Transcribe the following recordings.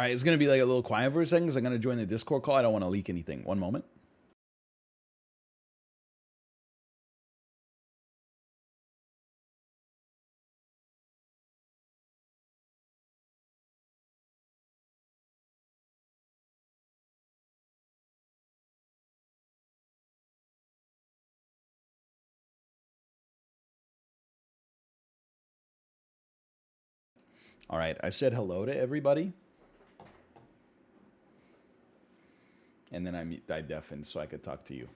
right, it's going to be like a little quiet for a second because I'm going to join the Discord call. I don't want to leak anything. One moment. All right, I said hello to everybody. And then I deafened so I could talk to you.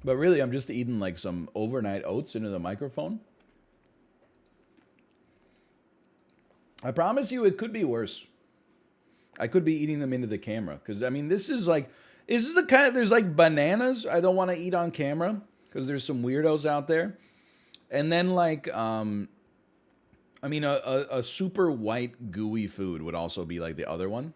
But really, I'm just eating like some overnight oats into the microphone. I promise you it could be worse. I could be eating them into the camera. Because, I mean, this is the kind of, there's like bananas I don't want to eat on camera. Because there's some weirdos out there. And then like, I mean, a super white gooey food would also be like the other one.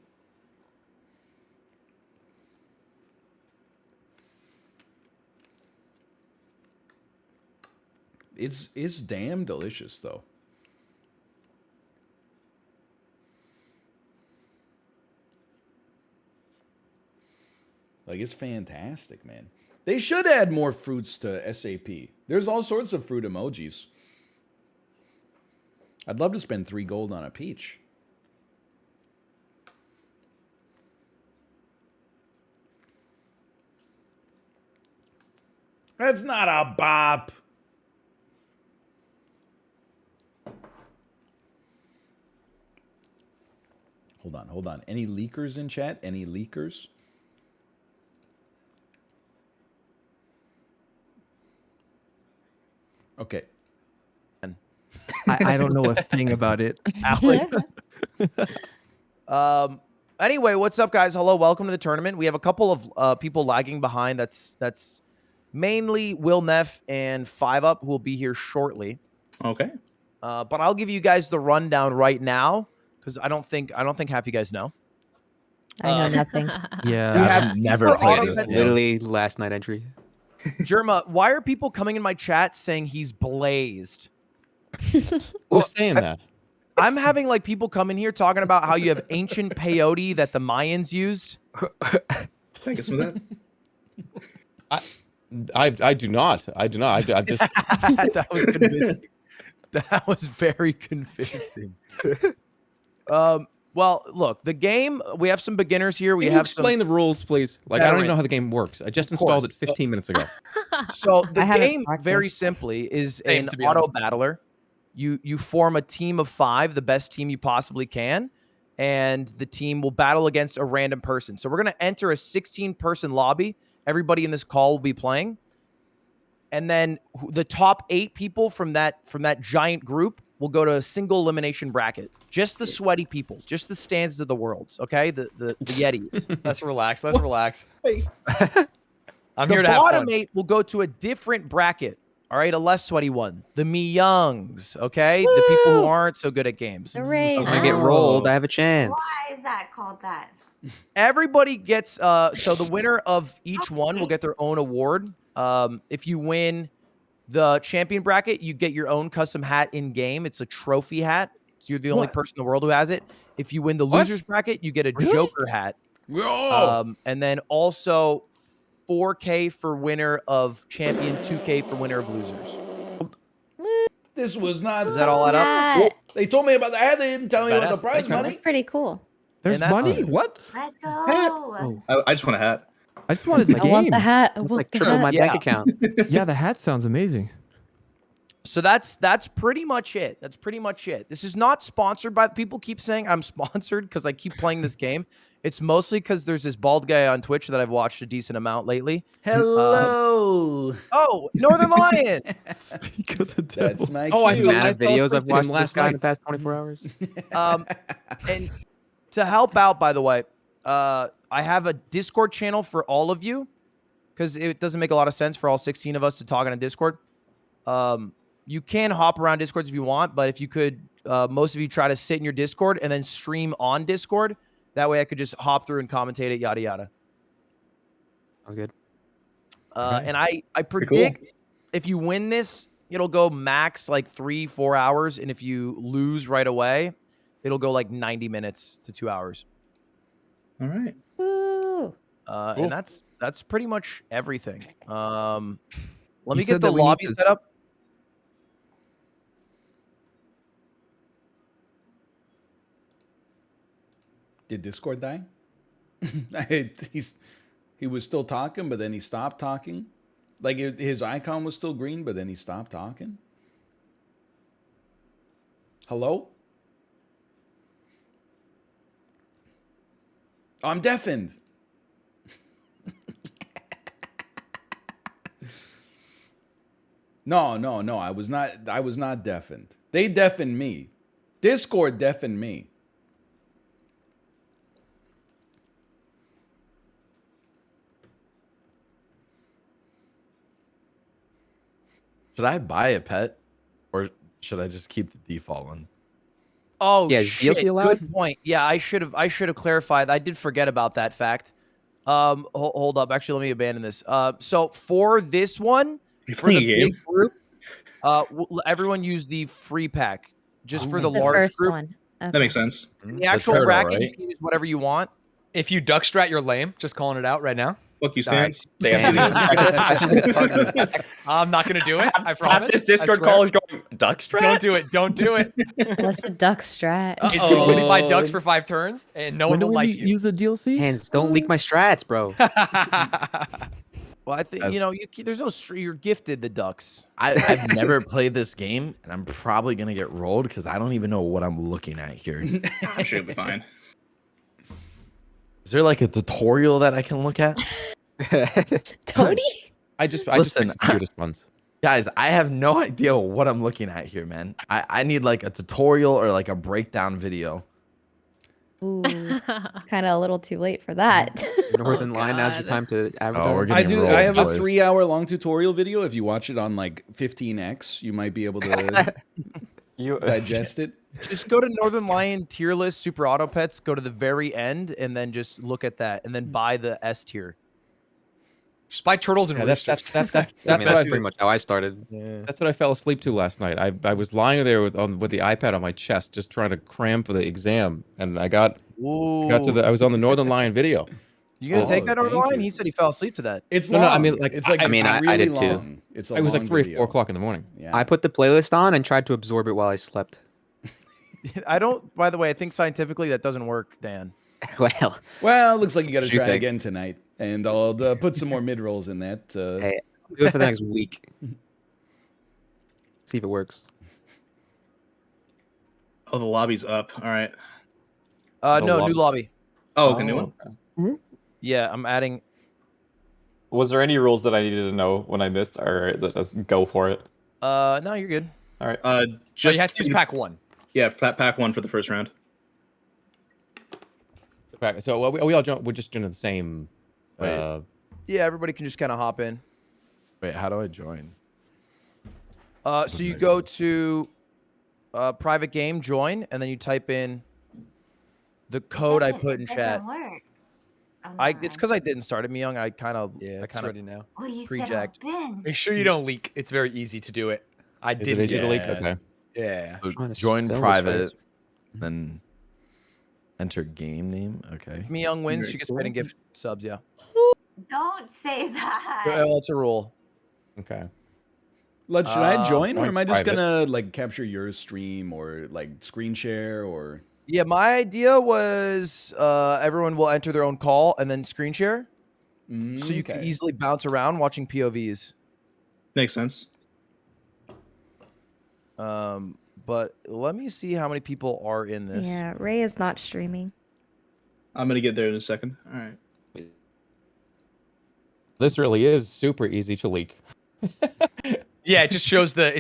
It's damn delicious though. Like, it's fantastic, man. They should add more fruits to SAP. There's all sorts of fruit emojis. I'd love to spend 3 gold on a peach. That's not a bop. Hold on. Any leakers in chat? Any leakers? Okay. I don't know a thing about it. Alex. Anyway, what's up, guys? Hello, welcome to the tournament. We have a couple of people lagging behind. That's mainly Will Neff and 5UP, who will be here shortly. Okay. But I'll give you guys the rundown right now because I don't think half you guys know. I know nothing. Yeah, I've never played this. Literally last night entry. Jerma, why are people coming in my chat saying he's blazed? Who's saying that? I'm having like people come in here talking about how you have ancient peyote that the Mayans used. Can I get some of that? I do not. I just That was convincing. That was very convincing. Well, look, the game, we have some beginners here. We Can you have explain the rules, please? Like, I don't even know how the game works. I just installed it 15 minutes ago. So the I haven't game, very practiced. simply, is Same, an to be auto honest. battler. You form a team of 5, the best team you possibly can, and the team will battle against a random person. So we're going to enter a 16-person lobby. Everybody in this call will be playing. And then the top 8 people from that giant group will go to a single elimination bracket. Just the sweaty people, just the stands of the worlds, okay? The Yetis. Let's relax. Let's relax. Hey. I'm The here to have bottom fun. 8 will go to a different bracket. All right, a less sweaty one. The Me Youngs, okay? The people who aren't so good at games. The Rays. If I get rolled, I have a chance. Why is that called that? Everybody gets so the winner of each one will get their own award. If you win the champion bracket, you get your own custom hat in game. It's a trophy hat. So you're the only person in the world who has it. If you win the losers bracket, you get a Joker hat. And then also 4K for winner of champion, 2K for winner of losers. This was not. Does that all add up? That. They told me about the ad. They didn't tell me about the Badass. prize money. That's pretty cool. There's And that's money? it. What? Let's go. I just want a hat. I just wanted my I want game. the hat. I It's want like the triple hat. my Yeah. bank account. Yeah, the hat sounds amazing. So that's pretty much it. That's pretty much it. This is not sponsored by people keep saying I'm sponsored because I keep playing this game. It's mostly because there's this bald guy on Twitch that I've watched a decent amount lately. Hello. Oh, Northern Lion. Speak of the devil. That's my Oh, I cue. feel amount of fell videos asleep I've to him watched this last guy in night. the past 24 hours. And to help out, by the way, I have a Discord channel for all of you because it doesn't make a lot of sense for all 16 of us to talk on a Discord. You can hop around Discords if you want, but if you could, most of you try to sit in your Discord and then stream on Discord. That way I could just hop through and commentate it, yada, yada. Sounds good. And I predict if you win this, it'll go max like 3-4 hours, and if you lose right away, it'll go like 90 minutes to 2 hours. All right. Woo. Cool. And that's pretty much everything. Let You me said get the that we need lobby to- set up. Did Discord die? He was still talking, but then he stopped talking. Like his icon was still green, but then he stopped talking. Hello? I'm deafened. No. I was not deafened. They deafened me. Discord deafened me. Should I buy a pet, or should I just keep the default one? Oh Yeah, is shit! DLC allowed? Good point. Yeah, I should have clarified. I did forget about that fact. Hold up. Actually, let me abandon this. So for this one, You for the playing a game? big group, everyone use the free pack. Just for the The large first group. one. That makes sense. The actual turtle, bracket, you right? can use whatever you want. If you duck strat, you're lame. Just calling it out right now. Fuck you, Stans. They have Stand. to I'm not gonna do it. I Half promise. this I Discord swear. call is going duck strat. Don't do it. Don't do it. What's the duck strat? It's 25 ducks for 5 turns, and no When one do will we like you. use the DLC? Hands, don't leak my strats, bro. Well, I think there's no you're gifted the ducks. I've never played this game, and I'm probably gonna get rolled because I don't even know what I'm looking at here. I'm sure you'll be fine. Is there like a tutorial that I can look at? Tony? I just Listen, picked the cutest ones. Guys, I have no idea what I'm looking at here, man. I need like a tutorial or like a breakdown video. Ooh, it's kind of a little too late for that. Northern Line, now's your God. time to Oh, we're advertise. getting I do. rolled, I have a boys. 3-hour long tutorial video. If you watch it on like 15x, you might be able to digest it. Just go to Northern Lion tier list super auto pets. Go to the very end and then just look at that, and then buy the S tier. Just buy turtles and Yeah, roosters. that's I mean, what that's I pretty much how I started. that's what I fell asleep to last night. I was lying there with the iPad on my chest, just trying to cram for the exam, and I got to I was on the Northern Lion video. You gonna take that Northern thank Lion? you. He said he fell asleep to that. It's No, long. no, I mean, like, it's like I mean, it's I really did too. long. It's a It was long like 3 or video. 4 o'clock in the morning. Yeah. I put the playlist on and tried to absorb it while I slept. I don't. By the way, I think scientifically that doesn't work, Dan. Well, Well, it looks like you got to What you try think? again tonight, and I'll put some more mid rolls in that. hey, I'll do it for the next week. See if it works. Oh, the lobby's up. All right. No, new lobbies. lobby. Oh, okay, new one. Yeah, I'm adding. Was there any rules that I needed to know when I missed, or is it just go for it? No, you're good. All right. So Just you have to use pack 1. Yeah, pack one for the first round. So we all we're just doing the same. Wait. Yeah, everybody can just kind of hop in. Wait, how do I join? So you go to private game, join, and then you type in the code I put in chat. It's because I didn't start it, Myung. I kind of It's ready now. pre-jacked. Make sure you don't leak. It's very easy to do it. I Is it didn't. easy to leak? Yeah. Okay. Yeah. So Trying to join spell this private, right. then enter game name. Okay. If Myung wins, Very she gets cool. paid in gift subs. Yeah. Don't say that. Well, it's a rule. Okay. Should I join, or join am I just private. gonna like capture your stream or like screen share or? Yeah, my idea was everyone will enter their own call and then screen share, so you can Okay. easily bounce around watching POVs. Makes sense. But let me see how many people are in this. Yeah, Ray is not streaming. I'm gonna get there in a second. All right. This really is super easy to leak. Yeah, it just shows the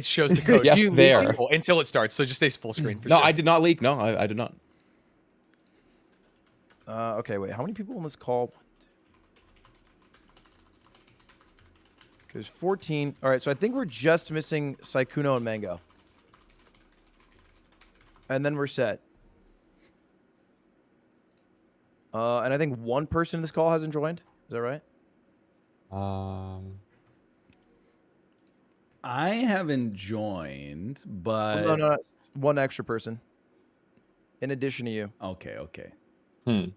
code. Yes, You leak there. it until it starts, so it just stays full screen. For No, sure. I did not leak. No, I did not. Okay, wait. How many people on this call? There's 14. All right, so I think we're just missing Saikuno and Mango. And then we're set. And I think one person in this call hasn't joined. Is that right? I haven't joined, but No. One extra person. In addition to you. Okay. You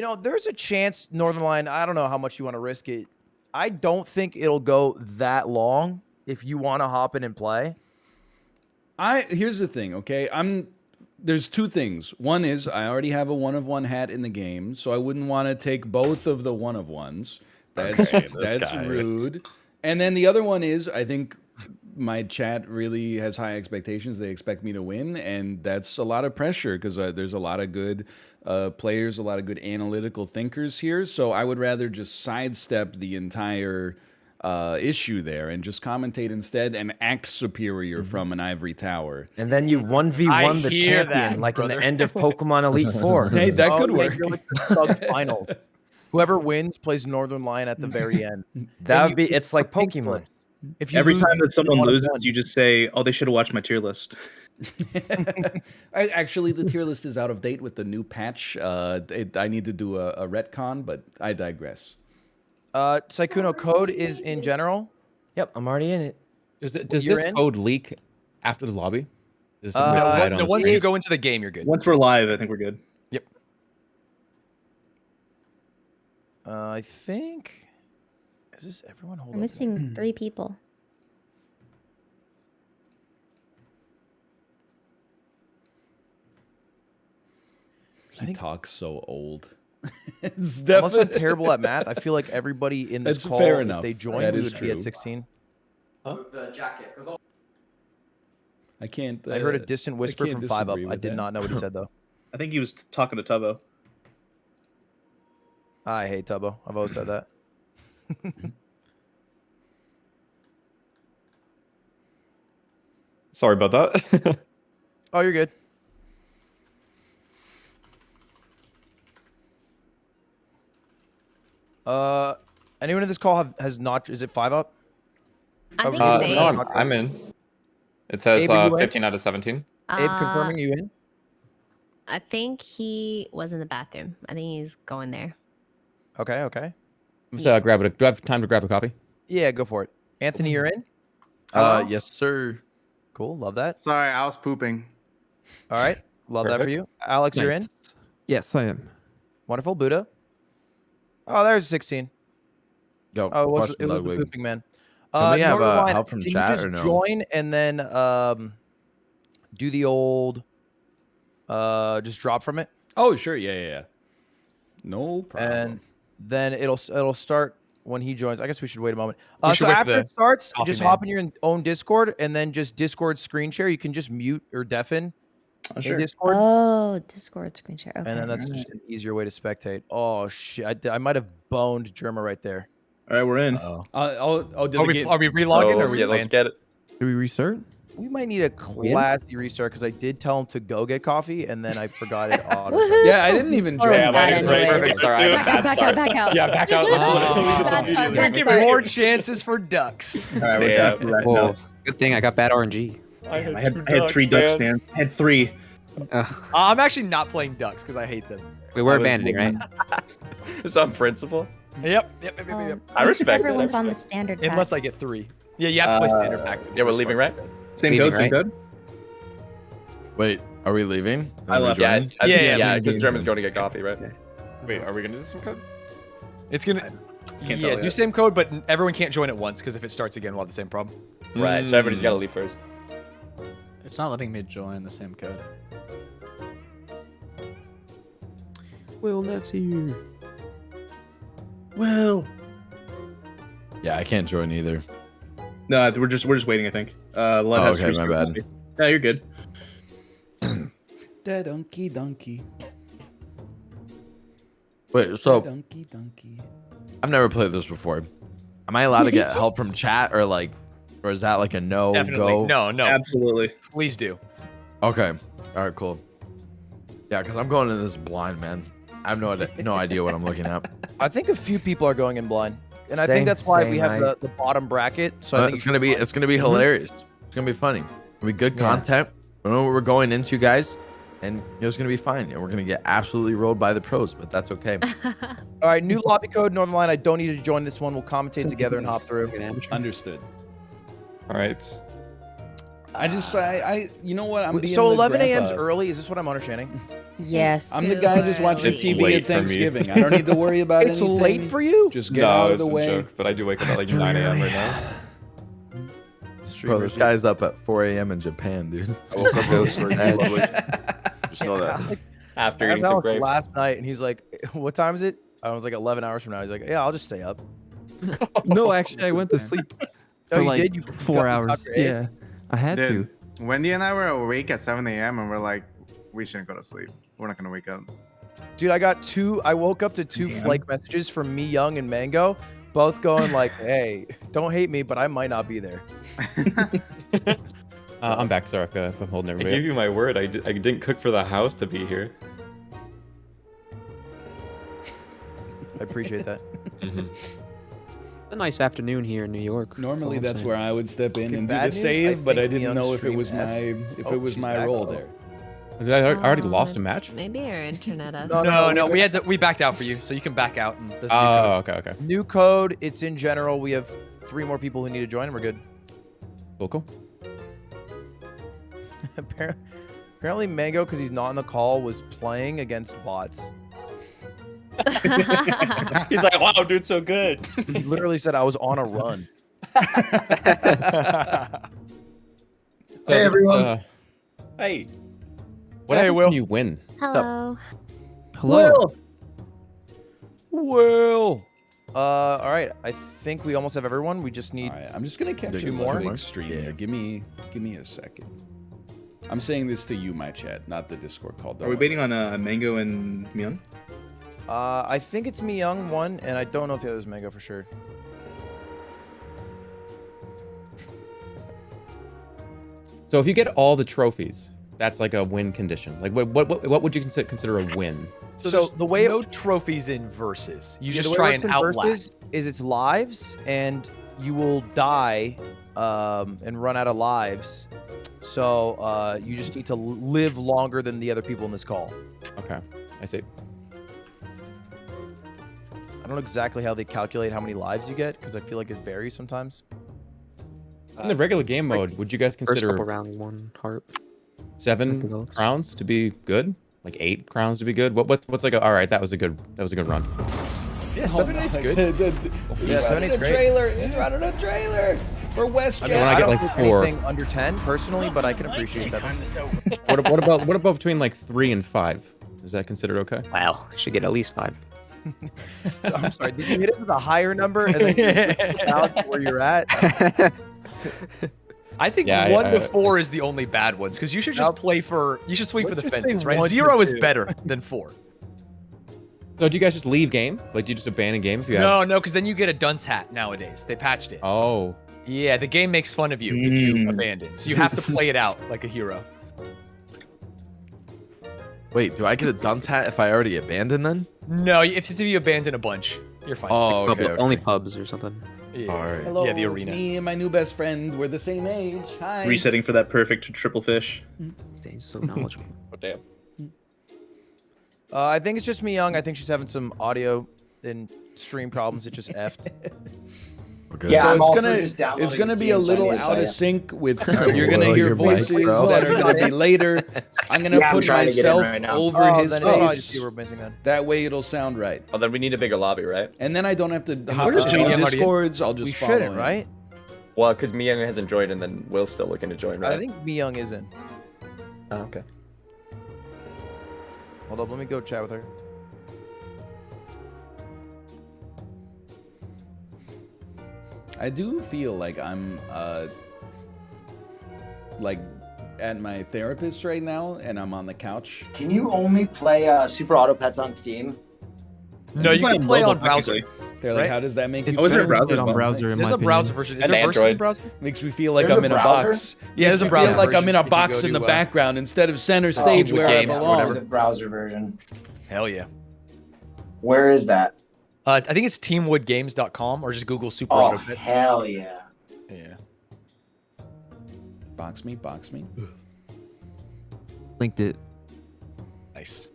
know, there's a chance Northern Line, I don't know how much you want to risk it. I don't think it'll go that long if you want to hop in and play. Here's the thing, okay? There's two things. One is I already have a 1-of-1 hat in the game, so I wouldn't want to take both of the 1-of-1s. That's rude. And then the other one is I think my chat really has high expectations. They expect me to win, and that's a lot of pressure because there's a lot of good players, a lot of good analytical thinkers here. So I would rather just sidestep the entire issue there and just commentate instead and act superior from an ivory tower. And then you 1v1 the hear champion, that, like in brother. the end of Pokemon Elite 4. Hey, that could work. You're like the Thug finals. Whoever wins plays Northern Line at the very end. That would be, it's like Pink Pokemon. slips. If you Every lose, time that someone you loses, 1-of-1. you just say, "Oh, they should have watched my tier list." Actually, the tier list is out of date with the new patch. I need to do a retcon, but I digress. Saikuno, code is in general. Yep, I'm already in it. Does You're this in? code leak after the lobby? Is it something we have to hide on No, the once screen? you go into the game, you're good. Once we're live, I think we're good. Yep. I think. Is this everyone? Hold We're on. missing 3 people. He talks so old. It's Unless I'm definitely terrible at math, I feel like everybody in this That's call, fair if enough. they join, That we is would be at true. 16. The jacket. I can't. I heard a distant whisper can't from 5 Up. disagree I with did that. not know what he said though. I think he was talking to Tubbo. I hate Tubbo. I've always said that. Sorry about that. Oh, you're good. Anyone in this call has not? Is it 5 Up? I think no, it's 8. no, I'm in. It says Abe, are you in? 15 out of 17. Abe confirming you in? I think he was in the bathroom. I think he's going there. Okay. Okay. Let's grab it. Do I have time to grab a copy? Yeah, go for it. Anthony, you're in. Yes, sir. Cool. Love that. Sorry, I was pooping. All right. Love that for Perfect. you. Alex, you're in. Yes, I am. Wonderful. Buddha. Oh, there's 16. Go. Oh, it was Question, the Ludwig. pooping man. Can we have, Northern Line, help from can chat you just or no? join and then do the old just drop from it, Oh, sure. Yeah. No problem. and then it'll start when he joins. I guess we should wait a moment. We should So wait for after the it starts, coffee just man. hop in your own Discord and then just Discord screen share. You can just mute or deafen Oh, sure. in Discord, Oh, Discord screen share. Okay. and then that's just an easier way to spectate. Oh shit! I might have boned Germa right there. All right, we're in. Did Are the we, game? are we relogging or are we yeah, let's playing? get it. Do we restart? We might need a classy restart because I did tell him to go get coffee and then I forgot it. Woohoo! Yeah, I didn't even Score was join. bad Yeah, anyways. Perfect start. I had a bad start. Back out. Yeah, back out. Bad start, We're bad giving start. more chances for ducks. All right, we're Damn. definitely right Whoa. now. Good thing I got bad RNG. I I had 3 duck stands. I had 3. I'm actually not playing ducks because I hate them. We were I was abandoning, right? It's on principle. Yep. I respect it. Everyone's on the standard pack. Unless I get 3. Yeah, you have to play standard pack. Yeah, we're leaving, right? Same Leaving, code, same right? code. Wait, are we leaving? I left. Yeah, Join? yeah, we because do. German's going to get coffee, right? Wait, are we going to do some code? It's gonna. Can't Yeah, tell do yet. same code, but everyone can't join at once because if it starts again, we'll have the same problem. Right, so everybody's got to leave first. It's not letting me join the same code. Will that's here. Well, Yeah, I can't join either. no, we're just waiting. I think. Let Oh, us okay, my restart bad. coffee. No, you're good. Da donkey. Wait, so Donkey. I've never played this before. Am I allowed to get help from chat or or is that like a no Definitely. go? No. Absolutely. Please do. Okay. All right, cool. Yeah, because I'm going into this blind, man. I have no idea what I'm looking at. I think a few people are going in blind, and I Same- think that's why same, we have right? the bottom bracket. So I think It's gonna be hilarious. It's gonna be funny. It'll be good content. I know what we're going into, guys. and it's gonna be fine. And we're gonna get absolutely rolled by the pros, but that's okay. All right, new lobby code, Northern Line. I don't need to join this one. We'll commentate together and hop through. Understood. All right. I you know what? I'm being So the 11 a.m.'s grandpa. early. Is this what I'm understanding? Yes. I'm the guy just watching It's TV late at for me. Thanksgiving. I don't need to worry about It's anything. late for you? Just get No, out of it's the a way. joke, but I do wake up at like 9 a.m. right now. Bro, this guy's up at 4 a.m. in Japan, dude. I will still go for lovely. Just know that. After I eating had some Alex grapes. last night, and he's like, "What time is it?" I was like, 11 hours from now. He's like, "Yeah, I'll just stay up." No, actually, I went to sleep Oh, for you like did? You 4 got hours. your egg? Yeah, I had to. Wendy and I were awake at 7 a.m. and we're like, we shouldn't go to sleep. We're not gonna wake up. Dude, I woke up to 2 flake messages from Me Young and Mango, both going like, "Hey, don't hate me, but I might not be there." I'm back. Sorry if I'm holding I everybody. gave you my word. I didn't cook for the house to be here. I appreciate that. It's a nice afternoon here in New York. Normally that's where I would step in Okay, and do bad the news, I save, but I think didn't Young know if it stream was F'd. my She's back. role Uh-oh. there. Is I already lost a match? Maybe your internet. No, we backed out for you, so you can back out. And this Oh, okay. New code. It's in general. We have 3 more people who need to join, and we're good. Cool. Apparently, Mango, because he's not on the call, was playing against bots. He's like, wow, dude, so good. He literally said, "I was on a run." Hey, everyone. Hey. What happens when you win? Hello. Hello. Well. All right. I think we almost have everyone. We just need. All right, I'm just gonna catch 2 you more. more extreme here. Give me a second. I'm saying this to you, my chat, not the Discord call. Are we waiting on Mango and Myung? I think it's Me Young one, and I don't know if the other's Mango for sure. So if you get all the trophies, that's like a win condition. Like what would you consider a win? So the way no trophies in versus. You Yeah, just the way try it works and in outlast. Versus is it's lives, and you will die and run out of lives. So you just need to live longer than the other people in this call. Okay, I see. I don't know exactly how they calculate how many lives you get, because I feel like it varies sometimes. In the regular game mode, would you guys First consider couple rounds, 1 heart. 7 crowns to be good? Like 8 crowns to be good? What's like all right? That was a good run. Yeah, 7 and 8's good. Yeah, 7 and 8's great. Trailer. He's running a trailer for WestJet. I mean, when I I get, don't like, think 4. anything under 10 personally, but I can appreciate 7. What about between like 3 and 5? Is that considered okay? Wow, should get at least 5. So, I'm sorry. Did you hit it with a higher number and then you down to where you're at? I think Yeah, 1 to 4 is the only bad ones because you should just swing for the fences, right? 1 to 0 is 2. better than 4. So do you guys just leave game? Like do you just abandon game if you have? No, because then you get a dunce hat nowadays. They patched it. Oh. Yeah, the game makes fun of you if you abandon. So you have to play it out like a hero. Wait, do I get a dunce hat if I already abandoned then? No, if you abandon a bunch, you're fine. Oh, okay. Only pubs or something. Yeah. All right. Hello, Yeah, the it's arena. me and my new best friend. We're the same age. Hi. Resetting for that perfect triple fish. He's so knowledgeable. Oh, damn. I think it's just Me Young. I think she's having some audio and stream problems. It just effed. Okay. Yeah, I'm so also just it's downloading gonna be a Steam, so I little need to out of say it. sync with. You're gonna Well, hear your mic, voices bro. that are gonna be later. I'm gonna Yeah, I'm put trying to get in myself right now. over his then I'll just face. see we're missing then. That way it'll sound right. Oh, then we need a bigger lobby, right? And then I don't have to hop Where's between Junior? Discords. I'll just We follow shouldn't, him. right? Well, because Myung hasn't joined, and then Will's still looking to join, right? I think Me Young is in. Oh, okay. Hold up, let me go chat with her. I do feel like I'm like at my therapist right now, and I'm on the couch. Can you only play Super Auto Pets on Steam? No, you can play on browser. They're like, Right? how does that make you Oh, is there a feel? browser as on well? browser, in There's my a browser opinion. version. Is And there versus Android. in browser? Makes me feel like There's I'm a in a browser? box. Yeah, there's a Makes me feel browser like I'm version in a if you box go in the to, background instead of center stage with where I games or belong. whatever. The browser version. Hell yeah. Where is that? I think it's teamwoodgames.com or just Google Super Oh, Auto Pets. hell yeah. Yeah. Box me, box me. Linked it. Nice.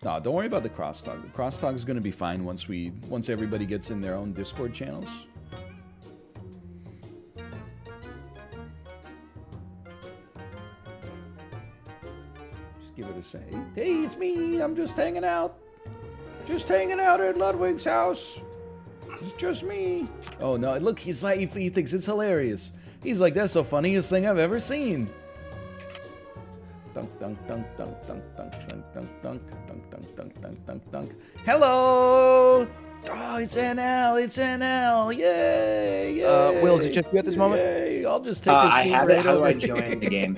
No, don't worry about the crosstalk. The crosstalk is going to be fine once everybody gets in their own Discord channels. Just give it a say. Hey, it's me. I'm just hanging out. Just hanging out at Ludwig's house. It's just me. Oh no! Look, he's like he thinks it's hilarious. He's like, that's the funniest thing I've ever seen. Dunk, dunk, dunk, dunk, dunk, dunk, dunk, dunk, dunk, dunk, dunk, dunk, dunk, dunk, dunk. Hello! Oh, it's NL, it's NL. Yay, yay. Will, is it just you at this moment? Yay. I'll just take a I seat have right it. How do over I here. join the game?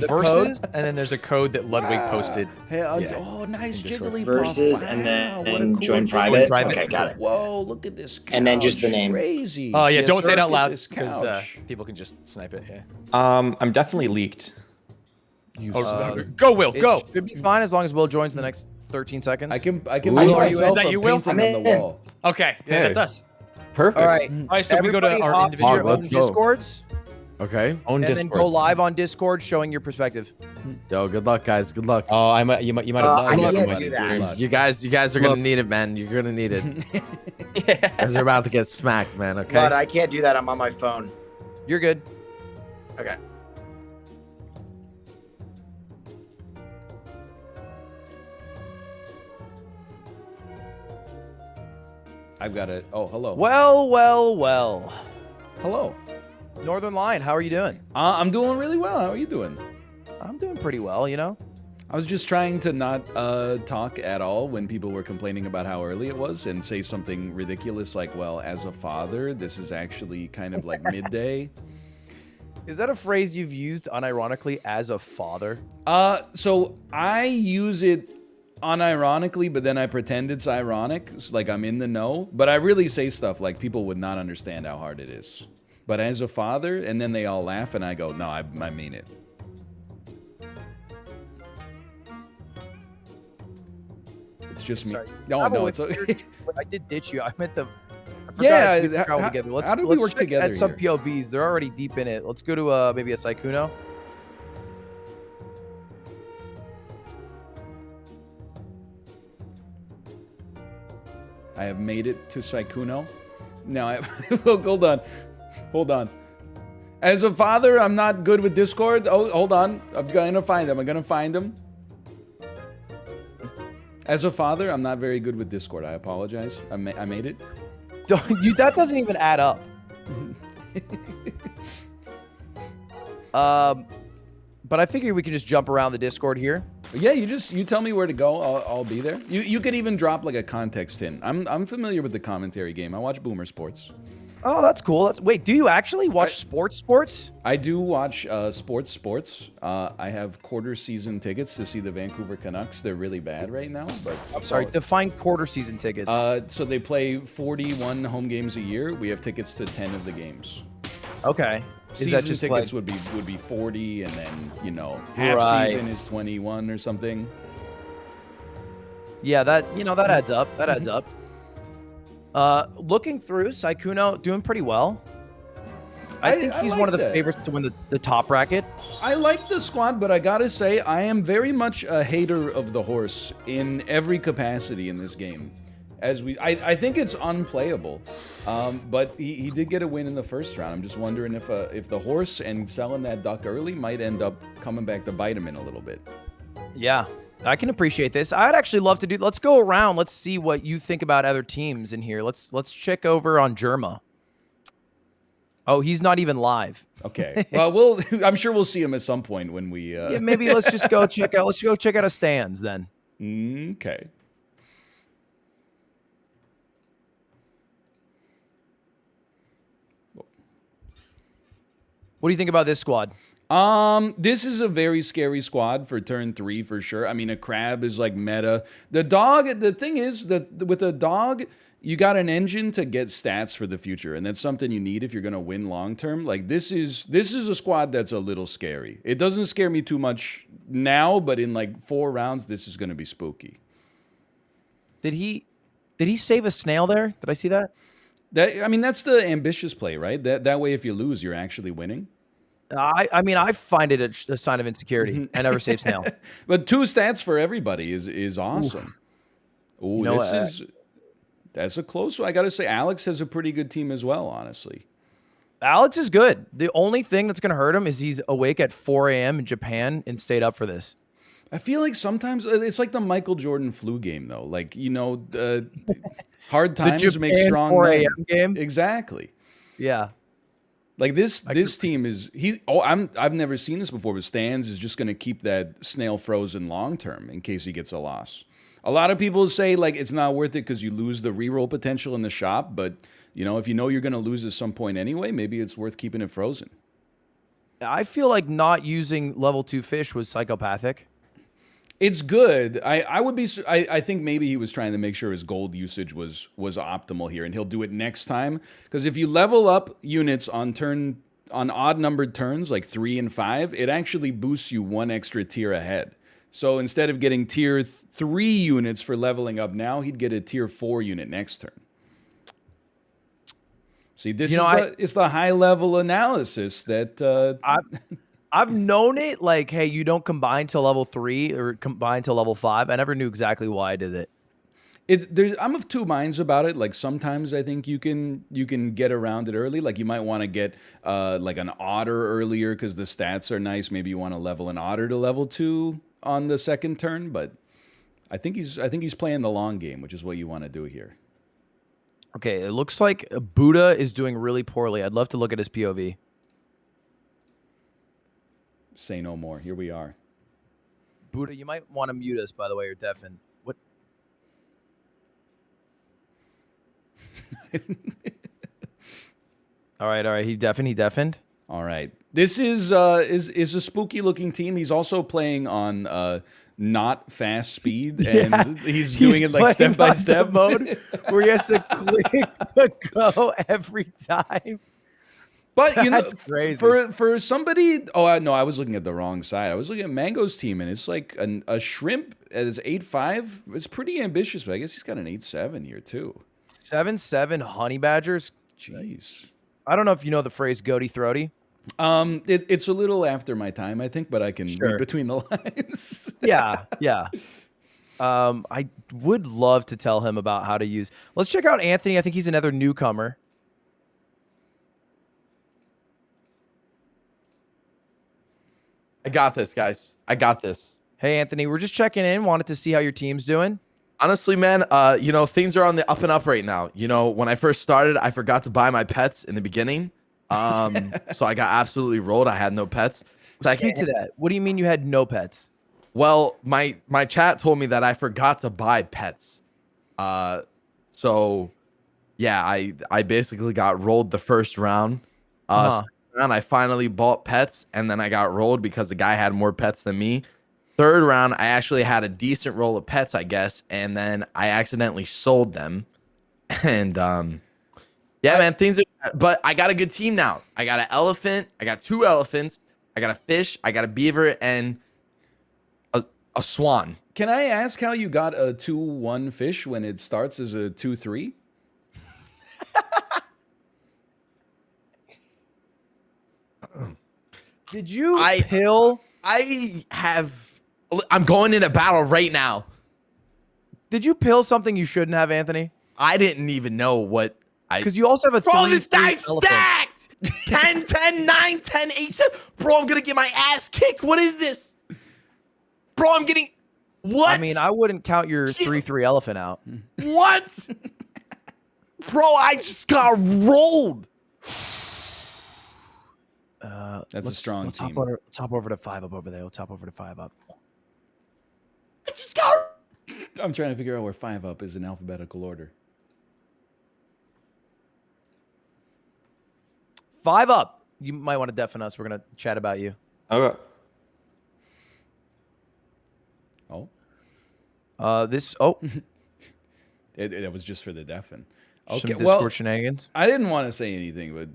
Versus, and then there's a code that Ludwig posted. Hey, Yeah. oh, nice jiggly Versus, puff. and Wow, what a then cool join jiggly private. private. Okay, got it. Whoa, look at this couch. And then just the name. Crazy. Oh, yeah, Yes, don't say it sir, out look at loud this because couch. people can just snipe it. Yeah. I'm definitely leaked. Go, Will, It go. should be fine as long as Will joins in the next 13 seconds. I can Ooh. measure Are you in? myself Is that from you, Will? painting on the I'm in. wall. Okay, yeah, Hey. that's us. Perfect. All right. All right, so we go to Everybody our hop individual. to your Let's own go. Discords, Okay. Own and Discord. then go live on Discord showing your perspective. Yo, good luck, guys. Good luck. Oh, you might have I logged can't in. do that. Good luck. You guys are gonna need it, man. You're gonna need it. Because you're about to get smacked, man. Okay. But I can't do that. I'm on my phone. You're good. Okay. I've got it. Oh, hello. Well. Hello. Northern Lion, how are you doing? I'm doing really well. How are you doing? I'm doing pretty well, you know? I was just trying to not talk at all when people were complaining about how early it was and say something ridiculous like, well, as a father, this is actually kind of like midday. Is that a phrase you've used unironically as a father? So I use it unironically, but then I pretend it's ironic, it's like I'm in the know. But I really say stuff like people would not understand how hard it is. But as a father, and then they all laugh, and I go, no, I mean it. It's just me. Sorry. No, no, it's okay. I did ditch you. I meant the. I Yeah, forgot we could travel how- together. how did we let's work check together At some here? POVs, they're already deep in it. Let's go to maybe a Saikuno. I have made it to Saikuno. No, hold on. Hold on. As a father, I'm not good with Discord. Oh, hold on. I'm gonna find him. I'm gonna find him. As a father, I'm not very good with Discord. I apologize. I made it. That doesn't even add up. But I figure we can just jump around the Discord here. Yeah, you tell me where to go. I'll be there. You could even drop like a context hint. I'm familiar with the commentary game. I watch Boomer Sports. Oh, that's cool. Wait, do you actually watch sports? I do watch sports. I have quarter season tickets to see the Vancouver Canucks. They're really bad right now, but I'm sorry, define quarter season tickets. So they play 41 home games a year. We have tickets to 10 of the games. Okay. Is that just tickets like... would be 40, and then half season is 21 or something. Yeah, that adds up. That adds up. Looking through, Saikuno doing pretty well. I think he's like one of the that. favorites to win the top bracket. I like the squad, but I gotta say, I am very much a hater of the horse in every capacity in this game. I think it's unplayable, but he did get a win in the first round. I'm just wondering if the horse and selling that duck early might end up coming back to bite him in a little bit. Yeah, I can appreciate this. I'd actually love to do. Let's go around. Let's see what you think about other teams in here. Let's check over on Germa. Oh, he's not even live. Okay. Well, I'm sure we'll see him at some point when we. Yeah, maybe let's just go check out. Let's go check out a stands then. Okay. What do you think about this squad? This is a very scary squad for turn 3 for sure. I mean, a crab is like meta. The thing is that with a dog, you got an engine to get stats for the future, and that's something you need if you're gonna win long term. Like this is a squad that's a little scary. It doesn't scare me too much now, but in like 4 rounds, this is gonna be spooky. Did he save a snail there? Did I see that? That's the ambitious play, right? That way, if you lose, you're actually winning. I mean, I find it a sign of insecurity. I never save snail. But 2 stats for everybody is awesome. Ooh, You know, that's a close one. I got to say, Alex has a pretty good team as well, honestly. Alex is good. The only thing that's going to hurt him is he's awake at 4 a.m. in Japan and stayed up for this. I feel like sometimes it's like the Michael Jordan flu game, though. Like, hard times make strong 4 men. a.m. game? Exactly. Yeah. Like this team is I've never seen this before, but Stans is just going to keep that snail frozen long term in case he gets a loss. A lot of people say like it's not worth it because you lose the reroll potential in the shop, but if you know you're going to lose at some point anyway, maybe it's worth keeping it frozen. I feel like not using level 2 fish was psychopathic. It's good. I would be. I think maybe he was trying to make sure his gold usage was optimal here, and he'll do it next time. Because if you level up units on odd numbered turns like 3 and 5, it actually boosts you 1 extra tier ahead. So instead of getting tier 3 units for leveling up now, he'd get a tier 4 unit next turn. See, this it's the high level analysis that I've known it like, hey, you don't combine to level 3 or combine to level 5. I never knew exactly why I did it. I'm of 2 minds about it. Like sometimes I think you can get around it early. Like you might want to get like an otter earlier because the stats are nice. Maybe you want to level an otter to level 2 on the second turn. But I think he's playing the long game, which is what you want to do here. Okay, it looks like Buddha is doing really poorly. I'd love to look at his POV. Say no more. Here we are. Buddha, you might want to mute us, by the way. You're deafened. What? All right. He deafened. All right. This is a spooky looking team. He's also playing on not fast speed, and he's doing it like step by step mode, where he has to click to go every time. But crazy. for somebody, no, I was looking at the wrong side. I was looking at Mango's team, and it's like a shrimp. It's 8-5. It's pretty ambitious, but I guess he's got an 8-7 here too. 7-7 honey badgers. Jeez. I don't know if you know the phrase "goaty throaty." It's a little after my time, I think, but I can read between the lines. Yeah. I would love to tell him about how to use. Let's check out Anthony. I think he's another newcomer. I got this, guys. I got this. Hey, Anthony, we're just checking in. Wanted to see how your team's doing. Honestly, man, things are on the up and up right now. When I first started, I forgot to buy my pets in the beginning. So I got absolutely rolled. I had no pets. Speak to that. What do you mean you had no pets? Well, my chat told me that I forgot to buy pets. So yeah, I basically got rolled the first round. Second round, I finally bought pets, and then I got rolled because the guy had more pets than me. Third round, I actually had a decent roll of pets, I guess, and then I accidentally sold them. And yeah, man, but I got a good team now. I got an elephant, I got 2 elephants, I got a fish, I got a beaver, and a swan. Can I ask how you got a 2-1 fish when it starts as a 2-3? Did you pill? I'm going in a battle right now. Did you pill something you shouldn't have, Anthony? I didn't even know what because you also have a Bro, this guy's stacked! 10, 10, 9, 10, 8, 7. Bro, I'm going to get my ass kicked. What is this? Bro, I'm getting... What? I mean, I wouldn't count your 3-3 elephant out. What? Bro, I just got rolled. That's a strong team. Let's hop over to 5 up over there. Let's hop over to 5 up. I just got... I'm trying to figure out where 5 up is in alphabetical order. 5 up. You might want to deafen us. We're going to chat about you. Okay. It was just for the deafen. Okay, Some Discord shenanigans. I didn't want to say anything, but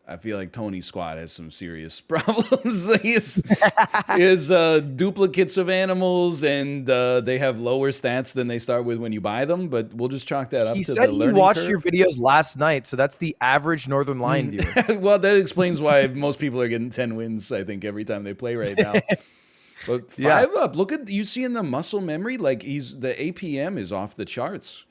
I feel like Tony's squad has some serious problems. His duplicates of animals, and they have lower stats than they start with when you buy them. But we'll just chalk that up He to said the he learning watched curve. your videos last night, so that's the average Northern Lion viewer. Well, that explains why most people are getting 10 wins, I think, every time they play right now. But 5 up. Look at you seeing the muscle memory. Like the APM is off the charts.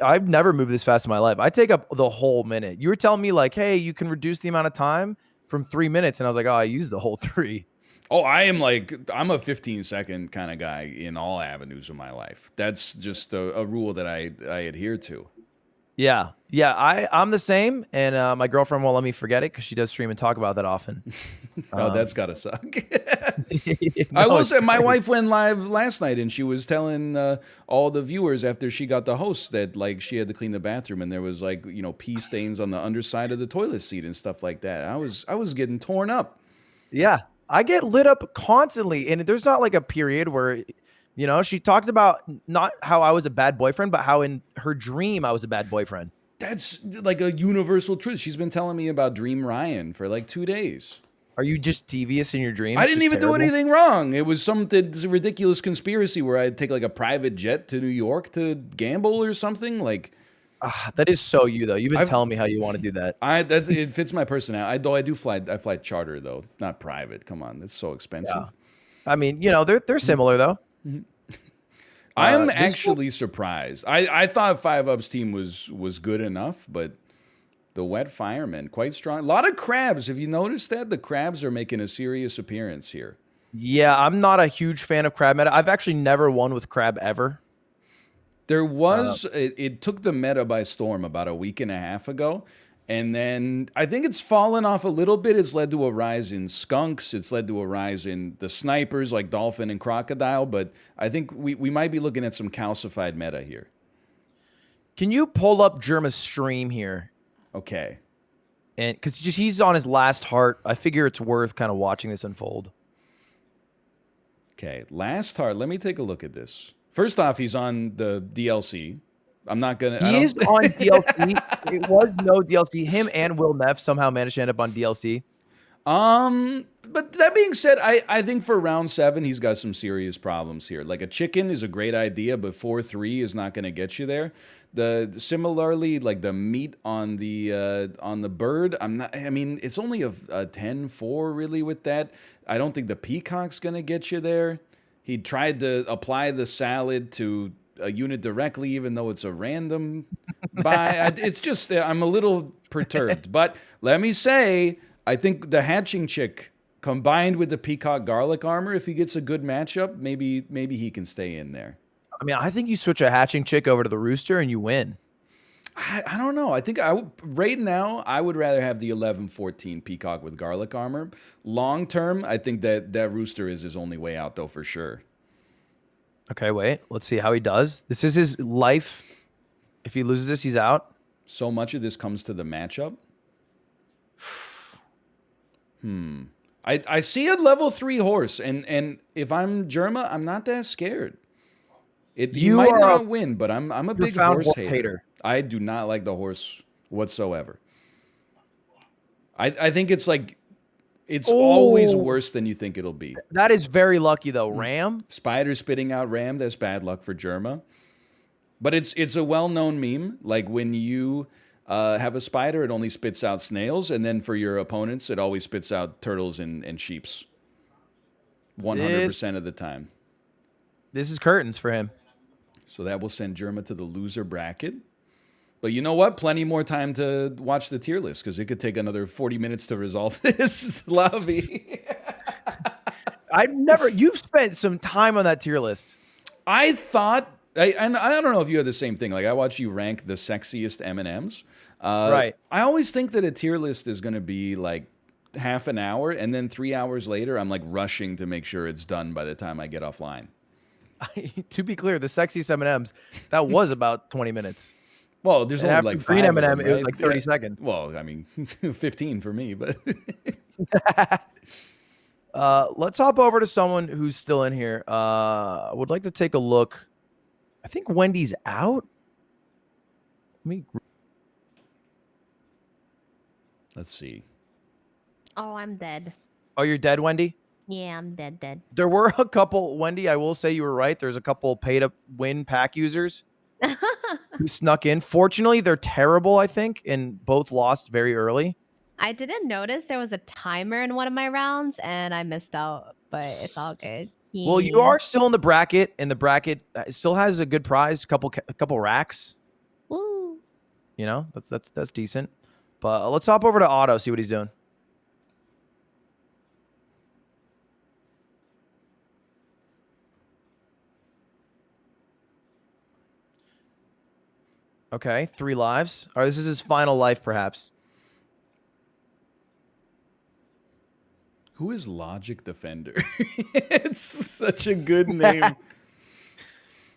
I've never moved this fast in my life. I take up the whole minute. You were telling me like, hey, you can reduce the amount of time from 3 minutes, and I was like, oh, I used the whole 3. Oh, I'm a 15-second kind of guy in all avenues of my life. That's just a rule that I adhere to. Yeah, I'm the same, and my girlfriend won't let me forget it because she does stream and talk about that often. That's gotta suck. No, I will say, my wife went live last night, and she was telling all the viewers after she got the host that like she had to clean the bathroom, and there was like pee stains on the underside of the toilet seat and stuff like that. I was getting torn up. Yeah, I get lit up constantly, and there's not like a period where. She talked about not how I was a bad boyfriend, but how in her dream I was a bad boyfriend. That's like a universal truth. She's been telling me about Dream Ryan for like 2 days. Are you just devious in your dreams? I didn't even do anything wrong. It was a ridiculous conspiracy where I'd take like a private jet to New York to gamble or something. Like, that is so you though. You've been telling me how you want to do that. It fits my personality. I fly charter though, not private. Come on, that's so expensive. Yeah. I mean, they're similar though. I'm actually surprised. I thought 5UP's team was good enough, but the Wet Firemen quite strong. A lot of crabs. Have you noticed that the crabs are making a serious appearance here? Yeah, I'm not a huge fan of crab meta. I've actually never won with crab ever. There was it took the meta by storm about a week and a half ago. And then I think it's fallen off a little bit. It's led to a rise in skunks. It's led to a rise in the snipers like Dolphin and Crocodile. But I think we might be looking at some calcified meta here. Can you pull up Germa's stream here? Okay. And because he's on his last heart, I figure it's worth kind of watching this unfold. Okay, last heart. Let me take a look at this. First off, he's on the DLC. I'm not gonna. He is on DLC. It was no DLC. Him and Will Neff somehow managed to end up on DLC. But that being said, I think for round 7 he's got some serious problems here. Like a chicken is a great idea, but 4-3 is not going to get you there. Similarly, like the meat on the bird, I mean, it's only a 10-4 really with that. I don't think the peacock's going to get you there. He tried to apply the salad to a unit directly, even though it's a random buy. It's just, I'm a little perturbed. But let me say, I think the hatching chick combined with the peacock garlic armor, if he gets a good matchup, maybe he can stay in there. I mean, I think you switch a hatching chick over to the rooster and you win. I don't know. I think right now I would rather have the 11-14 peacock with garlic armor. Long term, I think that rooster is his only way out though, for sure. Okay, wait. Let's see how he does. This is his life. If he loses this, he's out. So much of this comes to the matchup. I see a level 3 horse, and if I'm Germa, I'm not that scared. He might not win, but I'm a big horse hater. I do not like the horse whatsoever. I think it's like it's always worse than you think it'll be. That is very lucky though. Ram. Spider spitting out ram. That's bad luck for Germa. But it's a well-known meme. Like when you have a spider, it only spits out snails, and then for your opponents, it always spits out turtles and sheeps. 100% of the time. This is curtains for him. So that will send Germa to the loser bracket. But you know what? Plenty more time to watch the tier list because it could take another 40 minutes to resolve this lobby. You've spent some time on that tier list. I thought, and I don't know if you had the same thing. Like I watched you rank the sexiest M&Ms. Right. I always think that a tier list is going to be like half an hour, and then 3 hours later, I'm like rushing to make sure it's done by the time I get offline. To be clear, the sexiest M&Ms, that was about 20 minutes. Well, there's only like green 5 of M&M, them, it was right? like 30 seconds. Well, I mean, 15 for me, but let's hop over to someone who's still in here. I would like to take a look. I think Wendy's out. Let's see. Oh, I'm dead. Oh, you're dead, Wendy? Yeah, I'm dead. There were a couple, Wendy, I will say you were right. There's a couple pay-to-win pack users who snuck in. Fortunately, they're terrible, I think, and both lost very early. I didn't notice there was a timer in one of my rounds, and I missed out, but it's all good. Well, you are still in the bracket, and the bracket still has a good prize, a couple racks. Woo. You know, that's decent. But let's hop over to Otto, see what he's doing. Okay, 3 lives. All right, this is his final life, perhaps. Who is Logic Defender? It's such a good name.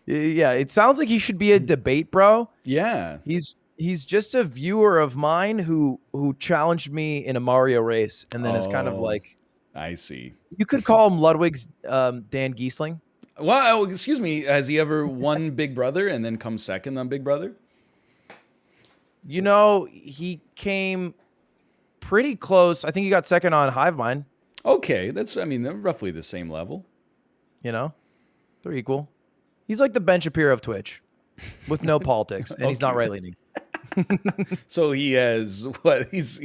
Yeah, it sounds like he should be a debate, bro. Yeah. He's just a viewer of mine who challenged me in a Mario race, and then it's kind of like, I see. You could call him Ludwig's Dan Giesling. Well, excuse me. Has he ever won Big Brother and then come second on Big Brother? You know, he came pretty close. I think he got second on Hive Mind. Okay, I mean, they're roughly the same level. You know, they're equal. He's like the Ben Shapiro of Twitch, with no politics, and he's not right leaning. So he has what? He's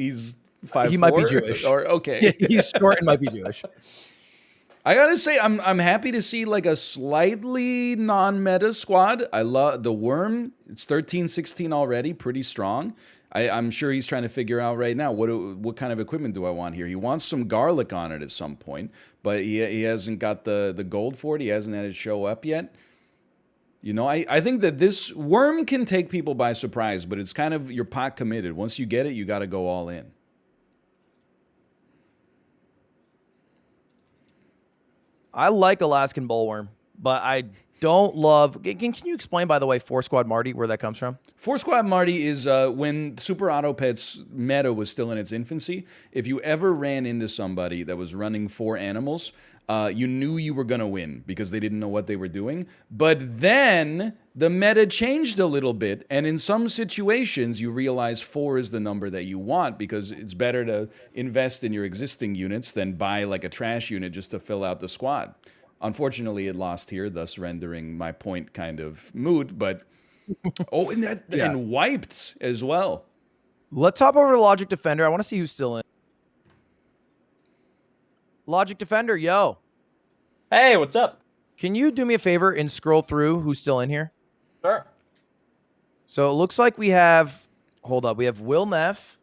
5'4"? He might be Jewish. Or okay, Yeah, he's short and might be Jewish. I gotta say, I'm happy to see like a slightly non-meta squad. I love the Worm. It's 13-16 already, pretty strong. I'm sure he's trying to figure out right now what kind of equipment do I want here. He wants some garlic on it at some point, but he hasn't got the gold for it. He hasn't had it show up yet. You know, I think that this Worm can take people by surprise, but it's kind of, you're pot committed. Once you get it, you got to go all in. I like Alaskan Bullworm, but I don't love. Can you explain, by the way, 4-Squad Marty, where that comes from? 4-Squad Marty is when Super Auto Pets meta was still in its infancy. If you ever ran into somebody that was running 4 animals, you knew you were going to win because they didn't know what they were doing. But then the meta changed a little bit, and in some situations, you realize 4 is the number that you want because it's better to invest in your existing units than buy like a trash unit just to fill out the squad. Unfortunately, it lost here, thus rendering my point kind of moot, but... Oh, and wiped as well. Let's hop over to Logic Defender. I want to see who's still in. Logic Defender, yo. Hey, what's up? Can you do me a favor and scroll through who's still in here? Sure. So it looks like we have, hold up, we have Will Neff,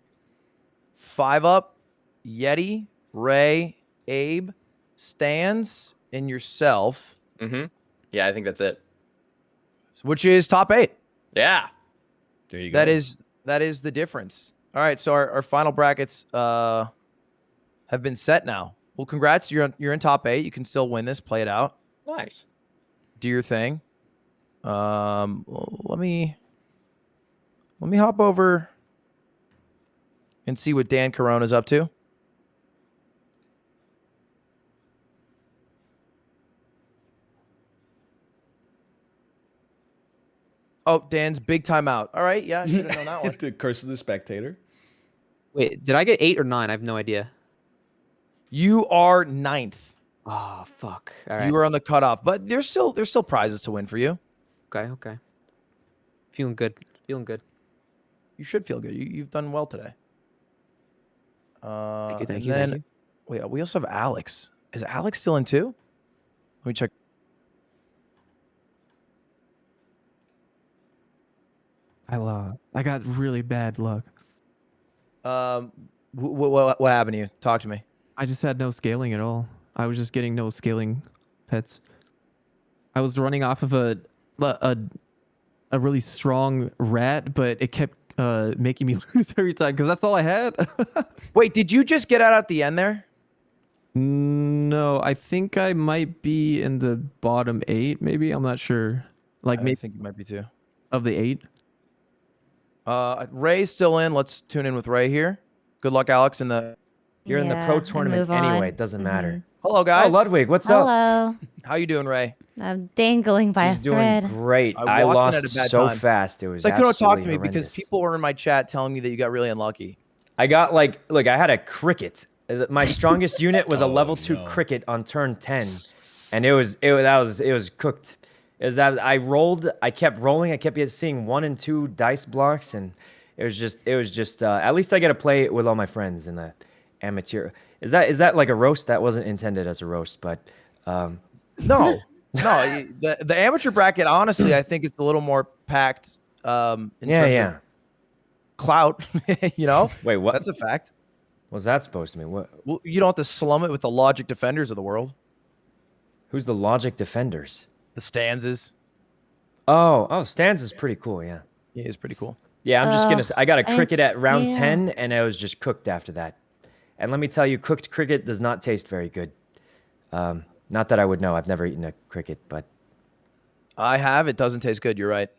5UP, Yeti, Ray, Abe, Stans, and yourself. Mm-hmm. Yeah, I think that's it. Which is top 8. Yeah. There you go. That is the difference. All right, so our final brackets have been set now. Well, congrats. You're in top 8. You can still win this. Play it out. Nice. Do your thing. Let me hop over and see what Dan Corona's up to. Oh, Dan's big time out. All right, yeah, I should have known that one. The Curse of the Spectator. Wait, did I get 8 or 9? I have no idea. You are 9th. Oh, fuck. All right. You were on the cutoff, but there's still prizes to win for you. Okay. Feeling good. You should feel good. You've done well today. Thank you. Wait, we also have Alex. Is Alex still in too? Let me check. I got really bad luck. What happened to you? Talk to me. I just had no scaling at all. I was just getting no scaling pets. I was running off of a really strong rat, but it kept making me lose every time because that's all I had. Wait, did you just get out at the end there? No, I think I might be in the bottom 8, maybe. I'm not sure. Like, I think you might be too. Of the 8. Ray's still in. Let's tune in with Ray here. Good luck, Alex. You're in the pro tournament anyway. It doesn't matter. Hello, guys. Oh, Ludwig, what's up? Hello. How you doing, Ray? I'm dangling by He's a doing thread. great. I I walked in lost at a bad so time. fast. It was So I couldn't talk to me absolutely because horrendous. people were in my chat telling me that you got really unlucky. I got like, look, I had a cricket. My strongest unit was a level 2 cricket on turn 10, and it was cooked. It was that I rolled, I kept rolling, I kept seeing 1 and 2 dice blocks, and it was just. At least I get to play with all my friends in the amateur. Is that like a roast? That wasn't intended as a roast, but no. The amateur bracket, honestly, I think it's a little more packed. In terms of clout, you know. Wait, what? That's a fact. What's that supposed to mean? What? Well, you don't have to slum it with the Logic Defenders of the world. Who's the Logic Defenders? The Stanzas. Oh, Stans is pretty cool. Yeah. He is pretty cool. Yeah, I'm just gonna say, I got a cricket at round yeah. 10, and it was just cooked after that. And let me tell you, cooked cricket does not taste very good. Not that I would know. I've never eaten a cricket, but I have. It doesn't taste good. You're right.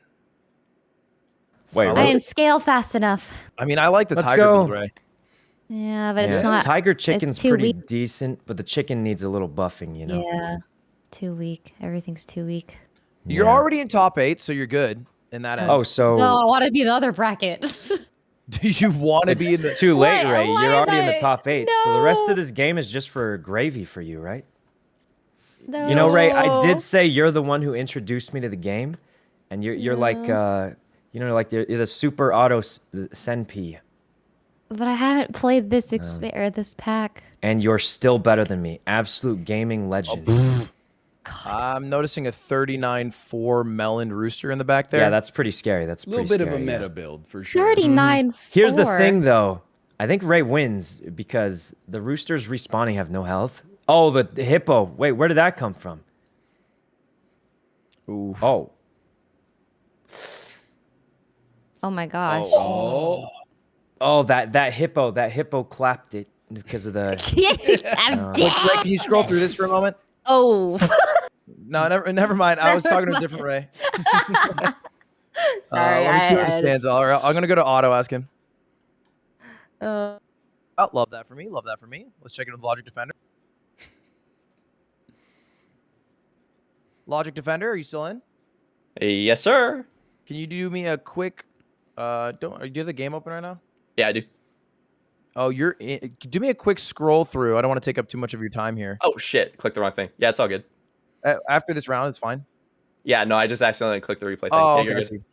Wait, I didn't scale fast enough. I mean, I like the Let's tiger go. build, Ray. Yeah, but it's not. Tiger it's chicken's too pretty weak. decent, but the chicken needs a little buffing, you know. Yeah, too weak. Everything's too weak. You're Yeah. already in top 8, so you're good in that end. Oh, so No, I want to be the other bracket. do you want to be in the? it's too late, Why- Ray. why You're am already in the I- top 8. So the rest No. of this game is just for gravy for you, right? No. You know, Ray, I did say you're the one who introduced me to the game, and you're like, you know, like you're the super auto senpai, But I haven't played this or this pack. and you're still better than me. Absolute gaming legend. I'm noticing a 39-4 Melon Rooster in the back there. Yeah, that's pretty scary. That's A little pretty bit of a scary, meta build for sure. 39. Here's the thing, though. I think Ray wins because the Roosters respawning have no health. Oh, the hippo. Wait, where did that come from? Ooh. Oh. Oh my gosh. Oh, that hippo clapped it because of the. I'm Ray, dead. can you scroll through this for a moment? Oh. No, never mind. I was talking to a different Ray. Sorry, let me see what I the stands are. I'm gonna go to Auto. Ask him. Uh, Oh, love that for me. Love that for me. Let's check in with Logic Defender. Logic Defender, are you still in? Yes, sir. Can you do me a quick? Do you have the game open right now? Yeah, I do. Oh, you're in. Do me a quick scroll through. I don't want to take up too much of your time here. Oh shit! Clicked the wrong thing. Yeah, it's all good. After this round, it's fine. Yeah, no, I just accidentally clicked the replay thing. Oh, Yeah, okay, you're I good. see.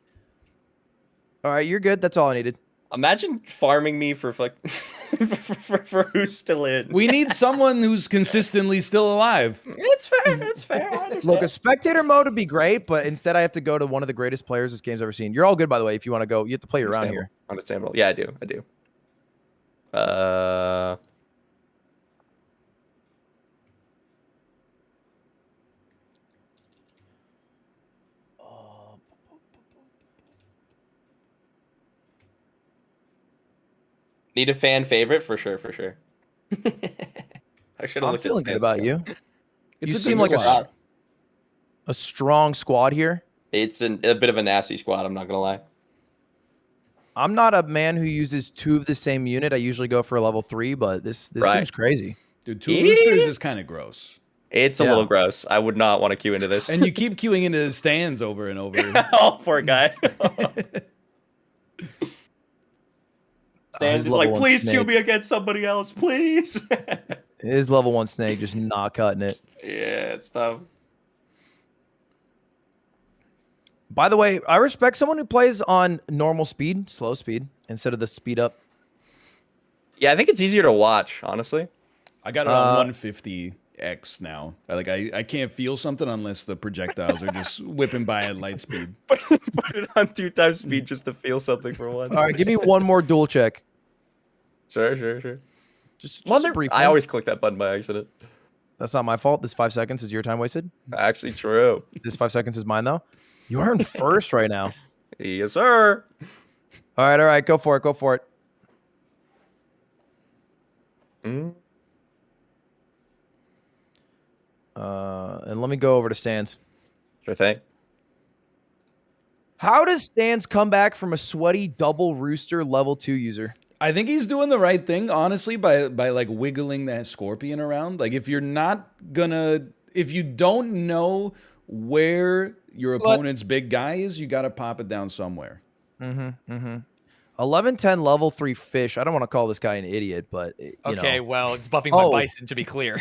All right, you're good. That's all I needed. Imagine farming me for like for who's still in. We need someone who's consistently still alive. It's fair. It's fair. I understand. Look, a spectator mode would be great, but instead I have to go to one of the greatest players this game's ever seen. You're all good, by the way. If you want to go, you have to play your round here. Understandable. Yeah, I do. I do. Need a fan favorite for sure. For sure. I should have I'm looked feeling at good about you. It's You a seem good like squad. a strong squad here. It's a bit of a nasty squad. I'm not gonna lie. I'm not a man who uses 2 of the same unit. I usually go for a level 3, but this Right. seems crazy. Dude, 2 roosters is kind of gross. It's a Yeah. little gross. I would not want to queue into this. And you keep queuing into the stands over and over. Oh, poor guy. His Stan's just level like, 1 please queue snake. me against somebody else, please. His level 1 snake just not cutting it. Yeah, it's tough. By the way, I respect someone who plays on normal speed, slow speed, instead of the speed up. Yeah, I think it's easier to watch, honestly. I got it on 150x now. I can't feel something unless the projectiles are just whipping by at light speed. Put it on 2 times speed just to feel something for once. All right, give me one more dual check. Sure. Just Wonder, a brief I one. always click that button by accident. That's not my fault. This 5 seconds is your time wasted. Actually, true. This 5 seconds is mine, though. You are in first right now. Yes, sir. All right. Go for it. And let me go over to Stans. Sure thing. How does Stans come back from a sweaty double rooster level 2 user? I think he's doing the right thing, honestly, by like wiggling that scorpion around. Like if you don't know where your opponent's big guy is, you got to pop it down somewhere. 11-10 level 3 fish. I don't want to call this guy an idiot, but you Okay, know. well, it's buffing my bison to be clear.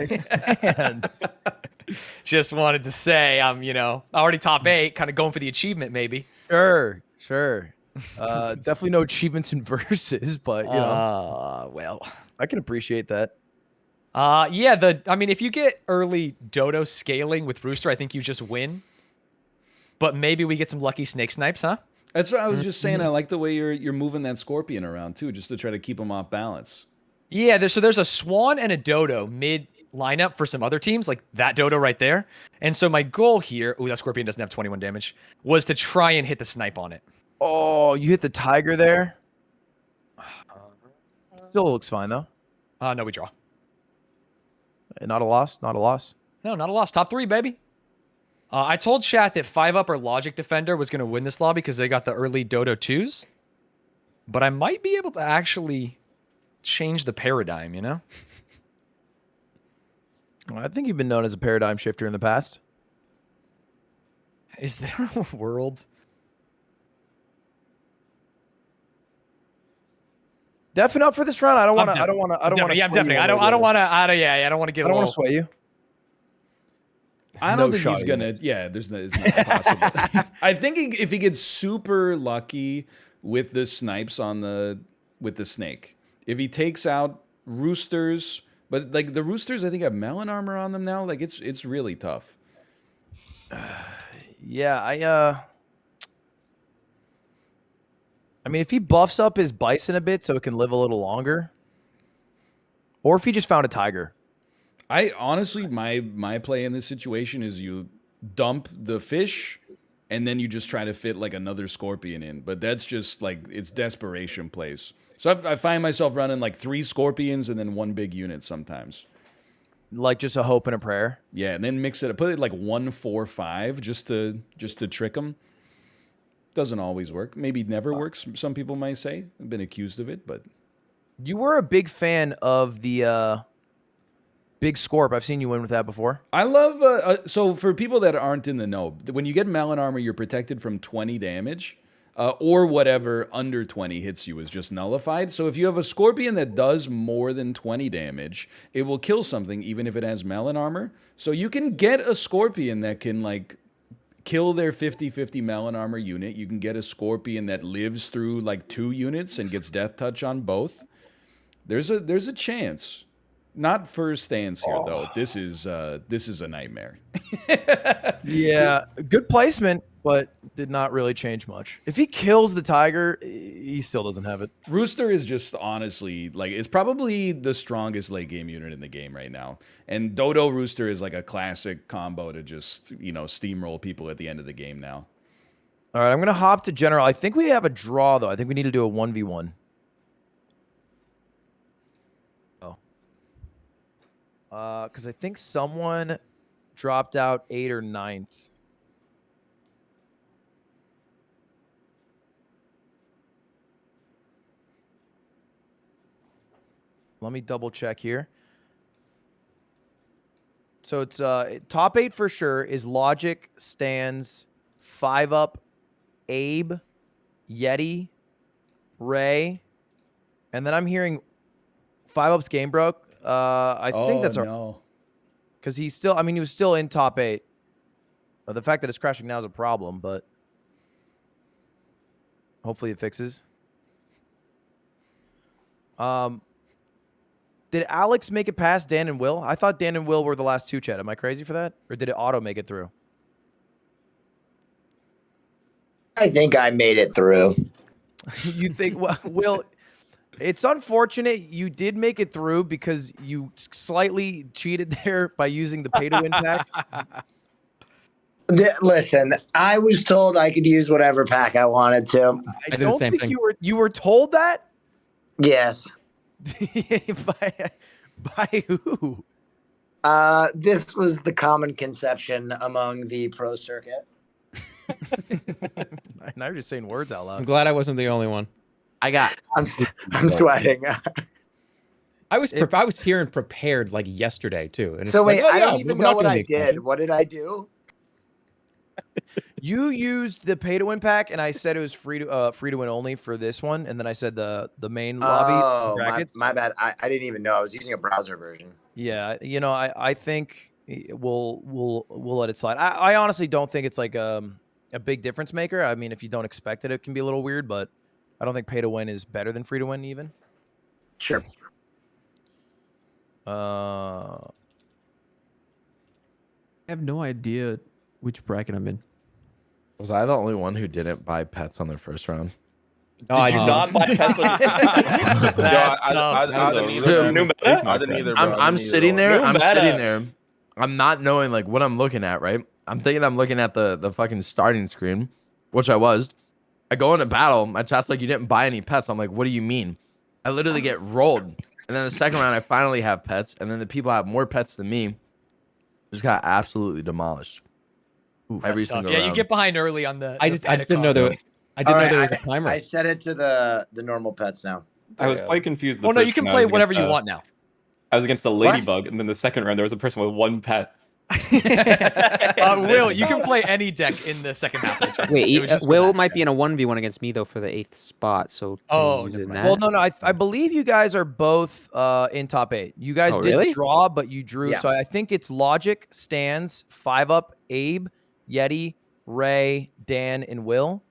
Just wanted to say I'm, already top 8, kind of going for the achievement maybe. Sure. Definitely no achievements in verses, but well, I can appreciate that. Yeah, if you get early dodo scaling with Rooster, I think you just win. But maybe we get some lucky snake snipes, huh? That's what I was just saying. I like the way you're moving that scorpion around too, just to try to keep him off balance. Yeah, there's a swan and a dodo mid lineup for some other teams, like that dodo right there. And so my goal here, that scorpion doesn't have 21 damage, was to try and hit the snipe on it. Oh, you hit the tiger there. Still looks fine though. No, we draw. Not a loss. Not a loss. No, not a loss. Top 3, baby. I told chat that 5-up or Logic Defender was going to win this lobby because they got the early Dodo 2s. But I might be able to actually change the paradigm, I think you've been known as a paradigm shifter in the past. Is there a world? Deafing up for this round. I don't want to. I don't want to. Yeah, I'm definitely. I don't want to. I don't want to get. I don't want to sway you. I don't think he's gonna. Yeah, it's not possible. I think if he gets super lucky with the snipes with the snake, if he takes out roosters, but like the roosters, I think have melon armor on them now. Like it's really tough. Yeah, I mean, if he buffs up his bison a bit so it can live a little longer, or if he just found a tiger. I honestly, my play in this situation is you dump the fish, and then you just try to fit like another scorpion in. But that's just like it's desperation plays. So I find myself running like 3 scorpions and then 1 big unit sometimes. Like just a hope and a prayer. Yeah, and then mix it. Put it like 1, 4, 5 just to trick them. Doesn't always work. Maybe never works. Some people might say. I've been accused of it, but you were a big fan of the Big Scorp. I've seen you win with that before. I love, so for people that aren't in the know, when you get melon armor, you're protected from 20 damage, or whatever under 20 hits you is just nullified. So if you have a scorpion that does more than 20 damage, it will kill something even if it has melon armor. So you can get a scorpion that can like kill their 50-50 melon armor unit. You can get a scorpion that lives through like 2 units and gets death touch on both. There's a chance. Not for stands here though. This is a nightmare. Yeah, good placement, but did not really change much. If he kills the tiger, he still doesn't have it. Rooster is just honestly like it's probably the strongest late game unit in the game right now. And Dodo Rooster is like a classic combo to just, steamroll people at the end of the game now. All right, I'm going to hop to general. I think we have a draw though. I think we need to do a 1v1. Because I think someone dropped out 8th or 9th. Let me double check here. So it's top 8 for sure is Logic, Stans, 5-up, Abe, Yeti, Ray, and then I'm hearing 5-up's game broke. I think that's our, because he's still. I mean, he was still in top 8. The fact that it's crashing now is a problem, but hopefully it fixes. Did Alex make it past Dan and Will? I thought Dan and Will were the last 2, Chat. Am I crazy for that, or did it auto make it through? I think I made it through. You think? Well, Will. It's unfortunate you did make it through because you slightly cheated there by using the pay-to-win pack. Listen, I was told I could use whatever pack I wanted to. I don't think you were told that? Yes. By who? This was the common conception among the pro circuit. Now you're just saying words out loud. I'm glad I wasn't the only one. I'm sweating. I was here and prepared like yesterday too. And so it's wait, like, I don't even know what I did. What did I do? You used the pay to win pack, and I said it was free to win only for this one, and then I said the main lobby Oh, brackets. my bad. I didn't even know. I was using a browser version. Yeah, I think we'll let it slide. I honestly don't think it's like a big difference maker. I mean, if you don't expect it, it can be a little weird, but I don't think pay to win is better than free to win even. Sure. I have no idea which bracket I'm in. Was I the only one who didn't buy pets on their first round? Did you not buy pets? I didn't either. New meta? I didn't either, bro. I'm sitting there. New I'm meta. sitting there. I'm not knowing like what I'm looking at, right? I'm thinking I'm looking at the fucking starting screen, which I was. I go into battle. My chat's like, you didn't buy any pets. I'm like, what do you mean? I literally get rolled. And then the second round, I finally have pets. And then the people have more pets than me. Just got absolutely demolished. Every single Yeah, round. you get behind early on the. I just didn't know there. I didn't know there was a timer. I set it to the normal pets now. I was quite confused. Oh no, you can play whatever you want now. I was against the ladybug, and then the second round there was a person with one pet. Will, you can play any deck in the second half. Of the Wait, It was just for Will that. might be in a 1v1 against me though for the 8th spot. So can you use it in that? Well, no. I believe you guys are both in top 8. You guys did really? draw, but you drew. Yeah. So I think it's Logic, Stans, 5-Up, Abe, Yeti, Ray, Dan, and Will.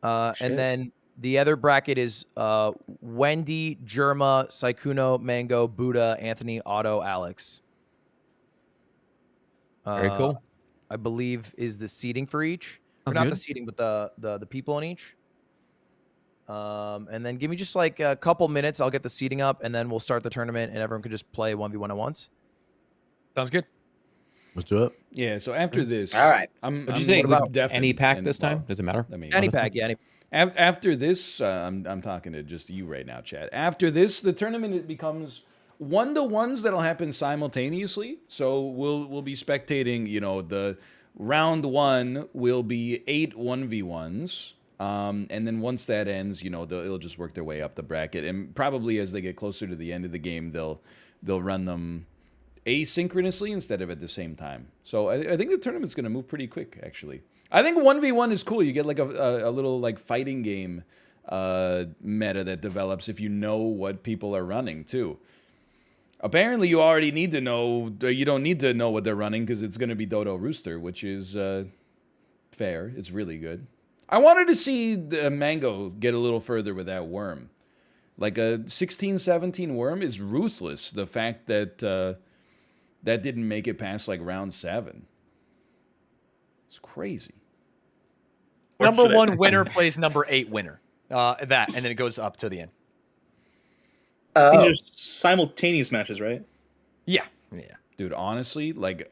And then the other bracket is Wendy, Germa, Saikuno, Mango, Buddha, Anthony, Otto, Alex. Very cool. I believe is the seating for each. Or Sounds not good. the seating, but the people in each. And then give me just like a couple minutes. I'll get the seating up, and then we'll start the tournament, and everyone can just play 1v1 at once. Sounds good. Let's do it. Yeah. So after this, All right. What do you think? with Defen Any pack and- this time? well, Does it matter? I mean, Any pack, yeah. After this, I'm talking to just you right now, Chad. After this, the tournament it becomes 1-to-1s that'll happen simultaneously. So we'll be spectating. The round 1 will be 8 1v1s, and then once that ends, it'll just work their way up the bracket, and probably as they get closer to the end of the game, they'll run them asynchronously instead of at the same time. So I think the tournament's going to move pretty quick, actually. I think 1v1 is cool. You get like a little like fighting game meta that develops if you know what people are running too. Apparently, you already need to know. You don't need to know what they're running because it's going to be Dodo Rooster, which is fair. It's really good. I wanted to see the Mango get a little further with that worm. Like a 16-17 worm is ruthless. The fact that that didn't make it past like round 7. It's crazy. Number 1 winner plays number 8 winner. And then it goes up to the end. These are simultaneous matches, right? Yeah. Dude, honestly, like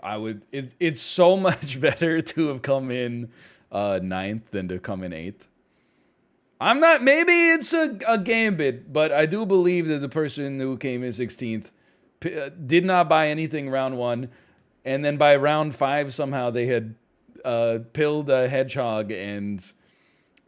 it's so much better to have come in 9th than to come in 8th. I'm not, maybe it's a gambit, but I do believe that the person who came in 16th did not buy anything round 1, and then by round 5 somehow they had pilled a hedgehog, and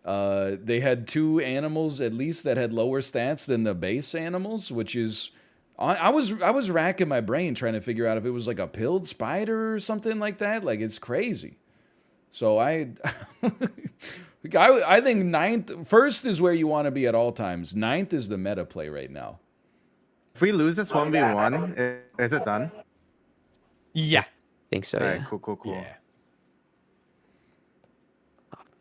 they had 2 animals at least that had lower stats than the base animals, which is I was racking my brain trying to figure out if it was like a pilled spider or something like that. Like, it's crazy. So I think 9th, first is where you want to be at all times. 9th is the meta play right now. If we lose this 1v1, is it done? Yeah. Think so. All right, Yeah. cool. Yeah.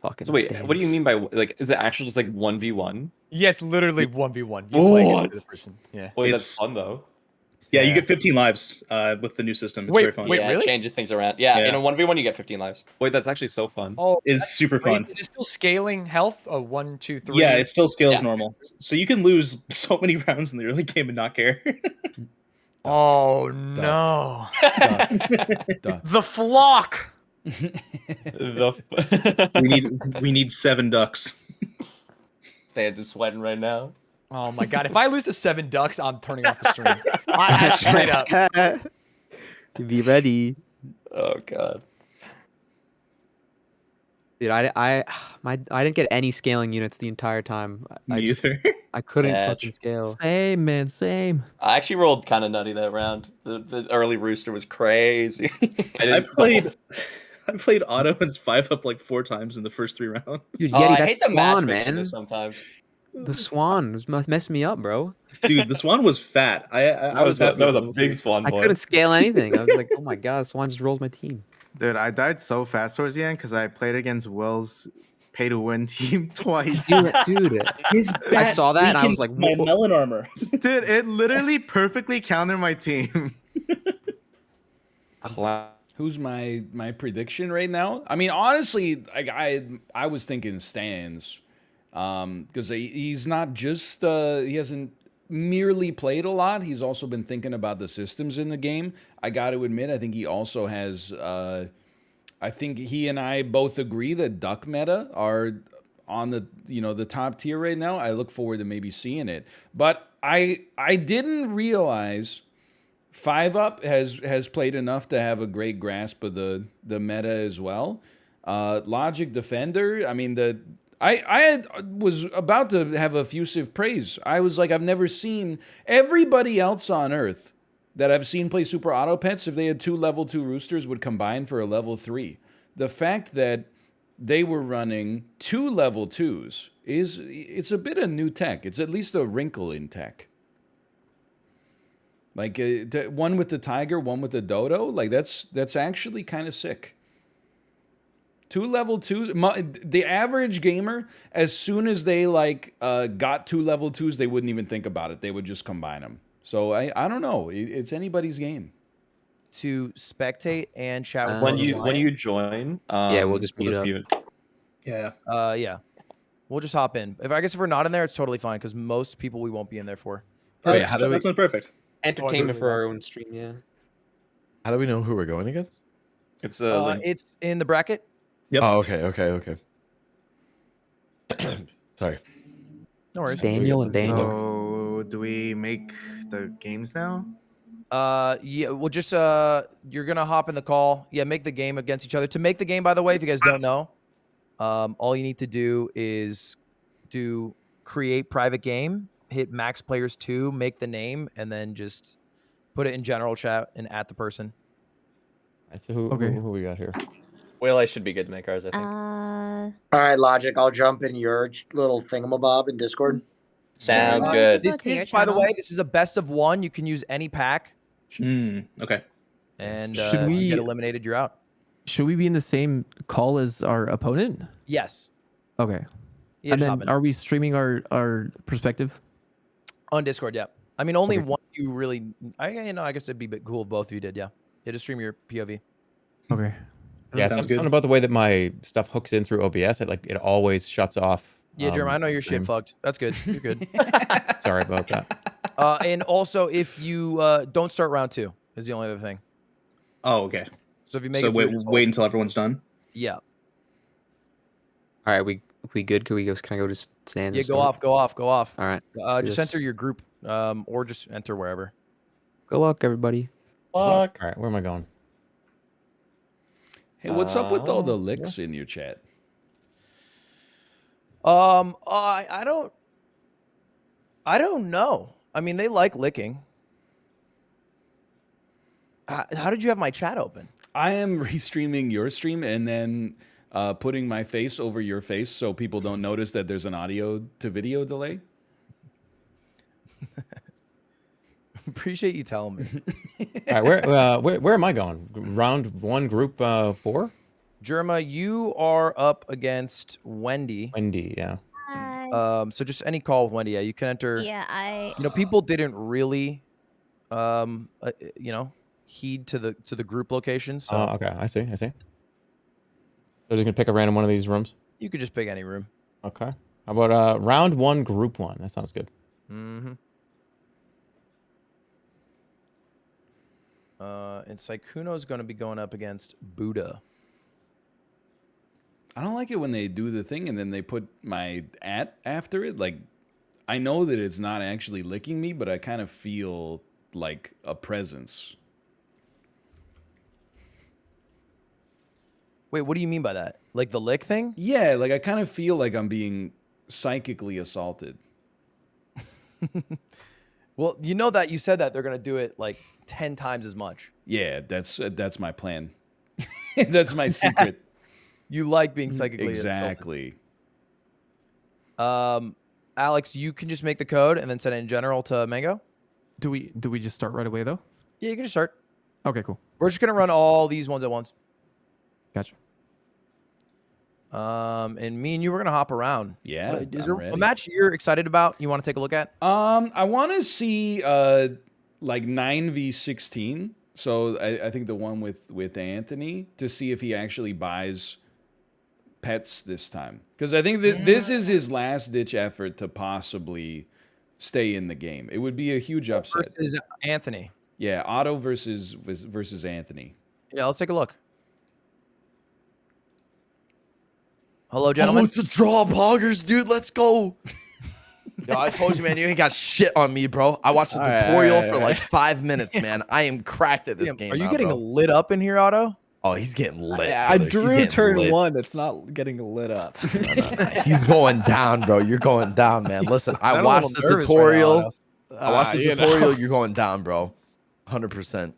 Fucking So wait, stands. what do you mean by like? Is it actually just like 1v1? Yeah, it's literally 1v1. You play against the person. Yeah. Wait, that's It's- fun though. Yeah, you get 15 lives with the new system. It's very fun. Wait, yeah, really? it changes things around. Yeah, in a 1v1 you get 15 lives. Wait, that's actually so fun. Oh, It's super wait, fun. is it still scaling health? 1, 2, 3. Yeah, it still scales Yeah. normal. So you can lose so many rounds in the early game and not care. Oh no. Duh. The flock. we need 7 ducks. Stan's is sweating right now. Oh my god! If I lose to 7 ducks, I'm turning off the stream. Straight up. Be ready. Oh god. Dude, I didn't get any scaling units the entire time. Me either. I couldn't Sad. fucking scale. Same, man, same. I actually rolled kind of nutty that round. The early rooster was crazy. I I played auto and it's 5-up like 4 times in the first 3 rounds. Dude, Oh, Yeti, I that hate the swan, matchmaking man. this sometimes. The swan was messing me up, bro. Dude, the swan was fat. I That was happy a with big it. swan I boy. couldn't scale anything. I was like, oh my god, swan just rolls my team. Dude, I died so fast towards the end because I played against Will's pay to win team twice. Dude, His I bat saw that and I was weakened like, my whoa. melon armor. Dude, it literally perfectly countered my team. Who's my prediction right now? I mean, honestly, I was thinking Stans, because he's not just he hasn't merely played a lot. He's also been thinking about the systems in the game. I got to admit, I think he also has. I think he and I both agree that duck meta are on the the top tier right now. I look forward to maybe seeing it, but I didn't realize 5-up has played enough to have a great grasp of the meta as well. Logic Defender, I mean I was about to have effusive praise. I was like, I've never seen everybody else on Earth that I've seen play Super Auto Pets, if they had 2 level 2 roosters, would combine for a level 3. The fact that they were running 2 level 2s it's a bit of new tech. It's at least a wrinkle in tech. Like one with the tiger, one with the dodo. Like that's actually kind of sick. 2 level 2. The average gamer, as soon as they got 2 level 2s, they wouldn't even think about it. They would just combine them. So I don't know. It's anybody's game. To spectate and chat with When you you join, yeah, we'll just mute up. mute. Yeah. Yeah. We'll just hop in. I guess if we're not in there, it's totally fine because most people we won't be in there for. Wait, how do we? That sounds perfect. Entertainment for our own stream, yeah. How do we know who we're going against? It's It's in the bracket. Yep. Oh, okay. Sorry. No worries. Daniel and Daniel. So, do we make the games now? Yeah, we'll just you're gonna hop in the call. Yeah, make the game against each other. To make the game, by the way, if you guys don't know, all you need to do is create private game, hit max players 2, make the name, and then just put it in general chat and at the person. So who we got here? Will, I should be good to make ours, I think. All right, Logic. I'll jump in your little thingamabob in Discord. Sounds good. This is, by the way, this is a best of 1. You can use any pack. Okay. And Should if you we- get eliminated, you're out. Should we be in the same call as our opponent? Yes. Okay. Yeah, And just hop then in. are we streaming our perspective? On Discord, yeah. I mean, only Okay. one you really. I guess it'd be a bit cool if both of you did. Yeah. Yeah, just stream your POV. Okay. Yeah, Sounds something good. about the way that my stuff hooks in through OBS. It always shuts off. Yeah, Jeremy, I know your shit stream. fucked. That's good. You're good. Sorry about that. And also, if you don't start round 2, is the only other thing. Oh, okay. So if you make So it through, wait, just hold. wait until everyone's done. Yeah. All right, we good? Can I go to stand? Yeah, and go start? off. All right. let's do just this. enter your group, or just enter wherever. Good luck, everybody. Fuck. All right, where am I going? Hey, what's up with all the licks in your chat? I don't know. I mean, they like licking. How did you have my chat open? I am restreaming your stream and then putting my face over your face so people don't notice that there's an audio to video delay. Appreciate you telling me. All right, where am I going? Round 1, group 4? Jerma, you are up against Wendy. Wendy, yeah. So just any call with Wendy. Yeah, you can enter. Yeah, People didn't really, heed to the group location. So Okay, I see. So just gonna pick a random one of these rooms. you could just pick any room. Okay. How about round 1, group 1? That sounds good. Mm-hmm. And Saikuno's going to be going up against Buddha. I don't like it when they do the thing and then they put my @ after it. Like, I know that it's not actually licking me, but I kind of feel like a presence. Wait, what do you mean by that? Like the lick thing? Yeah, like I kind of feel like I'm being psychically assaulted. Well, you know that you said that they're going to do it like 10 times as much. Yeah, that's my plan. That's my secret. You like being psychically Exactly. insulted. Alex, you can just make the code and then send it in general to Mango. Do we just start right away though? Yeah, you can just start. Okay, cool. We're just gonna run all these ones at once. Gotcha. And me and you were gonna hop around. Yeah, Is I'm there a ready. match you're excited about? You want to take a look at? I want to see like 9v16. So I think the one with Anthony, to see if he actually buys pets this time, because I think that this is his last ditch effort to possibly stay in the game. It would be a huge upset. Versus Anthony. Yeah, Otto versus Anthony. Yeah, let's take a look. Hello, gentlemen. Oh, it's a draw, Poggers, dude. Let's go. Yo, I told you, man, you ain't got shit on me, bro. I watched a tutorial for like 5 minutes, man. I am cracked at this game. Are you now, getting bro. lit up in here, Otto? Oh, he's getting lit. I brother. He's drew getting turn lit. 1. It's not getting lit up. He's going down, bro. You're going down, man. Listen, I sound a watched little the nervous right tutorial. now, I watched the you know. tutorial. You're going down, bro. 100%.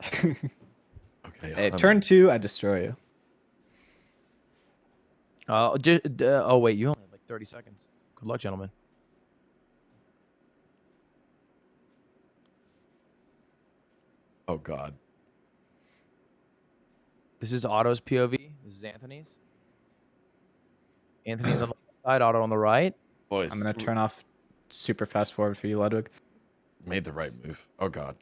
Okay. Hey, turn 2, I destroy you. Oh wait, you only have like 30 seconds. Good luck, gentlemen. Oh God. This is Otto's POV. This is Anthony's. Anthony's on the left side, Otto on the right. Boys, I'm gonna turn off super fast forward for you, Ludwig. made the right move. Oh God.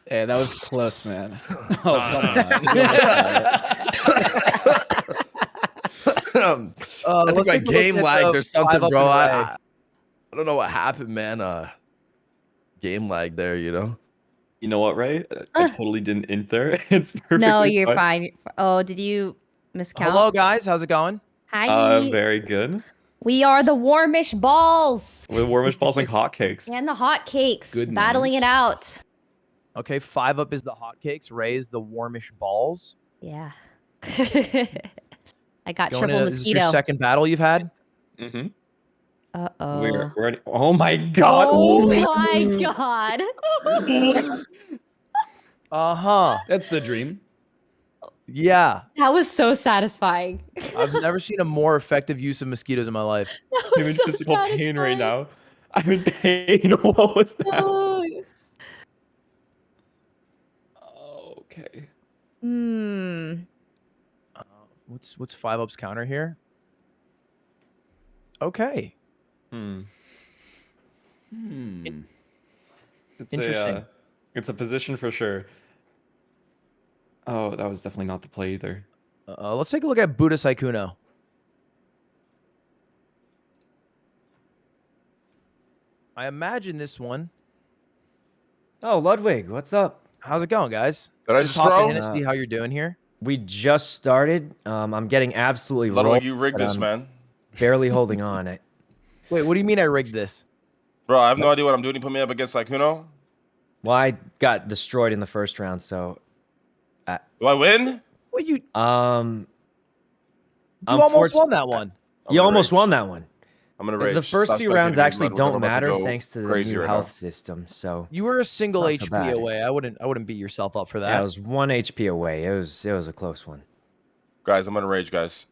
Hey, that was close, man. I think my game lagged or something, bro. I don't know what happened, man. Game lag there, you know. You know what, Ray? I totally didn't enter. It's perfectly No, you're fine. Oh, did you miscount? Hello, guys. How's it going? Hi. Very good. We are the Warmish Balls With warmish balls and hotcakes. and the Hot Cakes, Good battling names. it out. Okay, 5 up is the hotcakes. Ray is the warmish balls. Yeah. I got triple Is this mosquito. your second battle you've had? Mm-hmm. Uh-oh. We're already. Oh my God. Oh my god. Uh-huh. That's the dream. Yeah. That was so satisfying. I've never seen a more effective use of mosquitoes in my life. I'm in physical pain right now. I'm in pain. What was that? Okay. Hmm. What's 5 up's counter here? Okay. It's Interesting. it's a position for sure. Oh, that was definitely not the play either. Let's take a look at Buddha Saikuno. I imagine this one. Oh, Ludwig, what's up? How's it going, guys? Did I Just just hopping throw? in to see how you're doing here. We just started. I'm getting absolutely Ludwig, rolled. you rigged but this, I'm man. Barely holding on. Wait, what do you mean I rigged this? Bro, I have no idea what I'm doing. You put me up against Saikuno. Well, I got destroyed in the first round, so. Do I win? Well, you almost won that one. You almost won that one. I'm gonna The rage. first Stop few rounds spectating me, actually Ludwig. I'm don't about to matter go thanks to the crazy new right health now. system. So You were a single It's not so HP bad. away. I wouldn't beat yourself up for that. yeah, I was 1 HP away. It was a close one. Guys, I'm gonna rage, guys.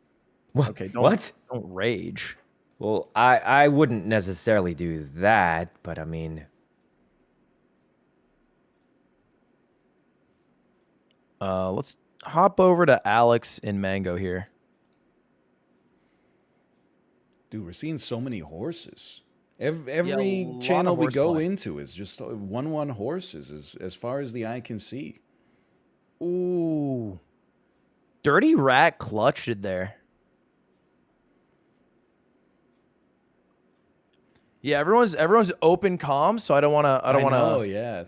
Okay, What? Don't rage. Well, I wouldn't necessarily do that, but I mean, Let's hop over to Alex and Mango here. Dude, we're seeing so many horses. a Every lot channel of we horse go play. into is just 1-1 horses as far as the eye can see. Ooh. Dirty Rat clutched it there. Yeah, everyone's open comms, so I don't want to. Oh yeah.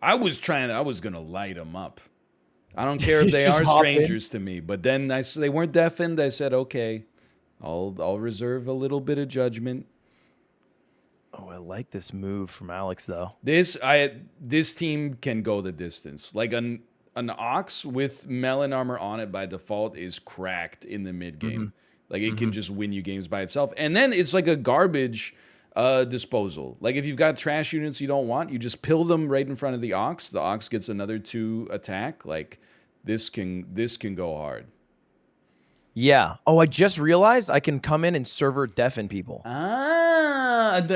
I was gonna light them up. I don't care if they Just are hop in. strangers to me, but then they weren't deafened. I said, okay, I'll reserve a little bit of judgment. Oh, I like this move from Alex though. This team can go the distance. Like an ox with melon armor on it by default is cracked in the mid game. Like it can just win you games by itself. And then it's like a garbage disposal. Like if you've got trash units you don't want, you just pill them right in front of the Ox. The Ox gets another 2 attack. Like this can go hard. Yeah. Oh, I just realized I can come in and server deafen people. Let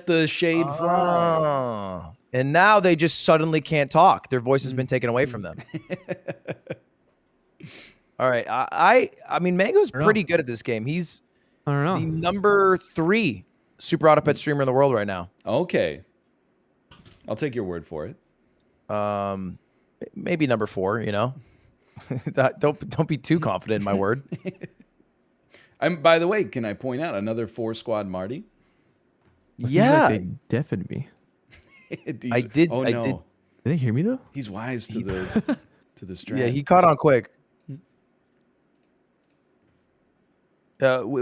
the shade fly. And now they just suddenly can't talk. Their voice has been taken away from them. All right. I mean, Mango's pretty good at this game. He's I don't know. the number 3 super auto pet streamer in the world right now. Okay. I'll take your word for it. Maybe number 4, you know. Don't be too confident in my word. By the way, can I point out another 4 squad Marty? Yeah. Like they deafened me. I did. Oh I no. did. Did they hear me though? He's wise to the strat. Yeah, he caught on quick.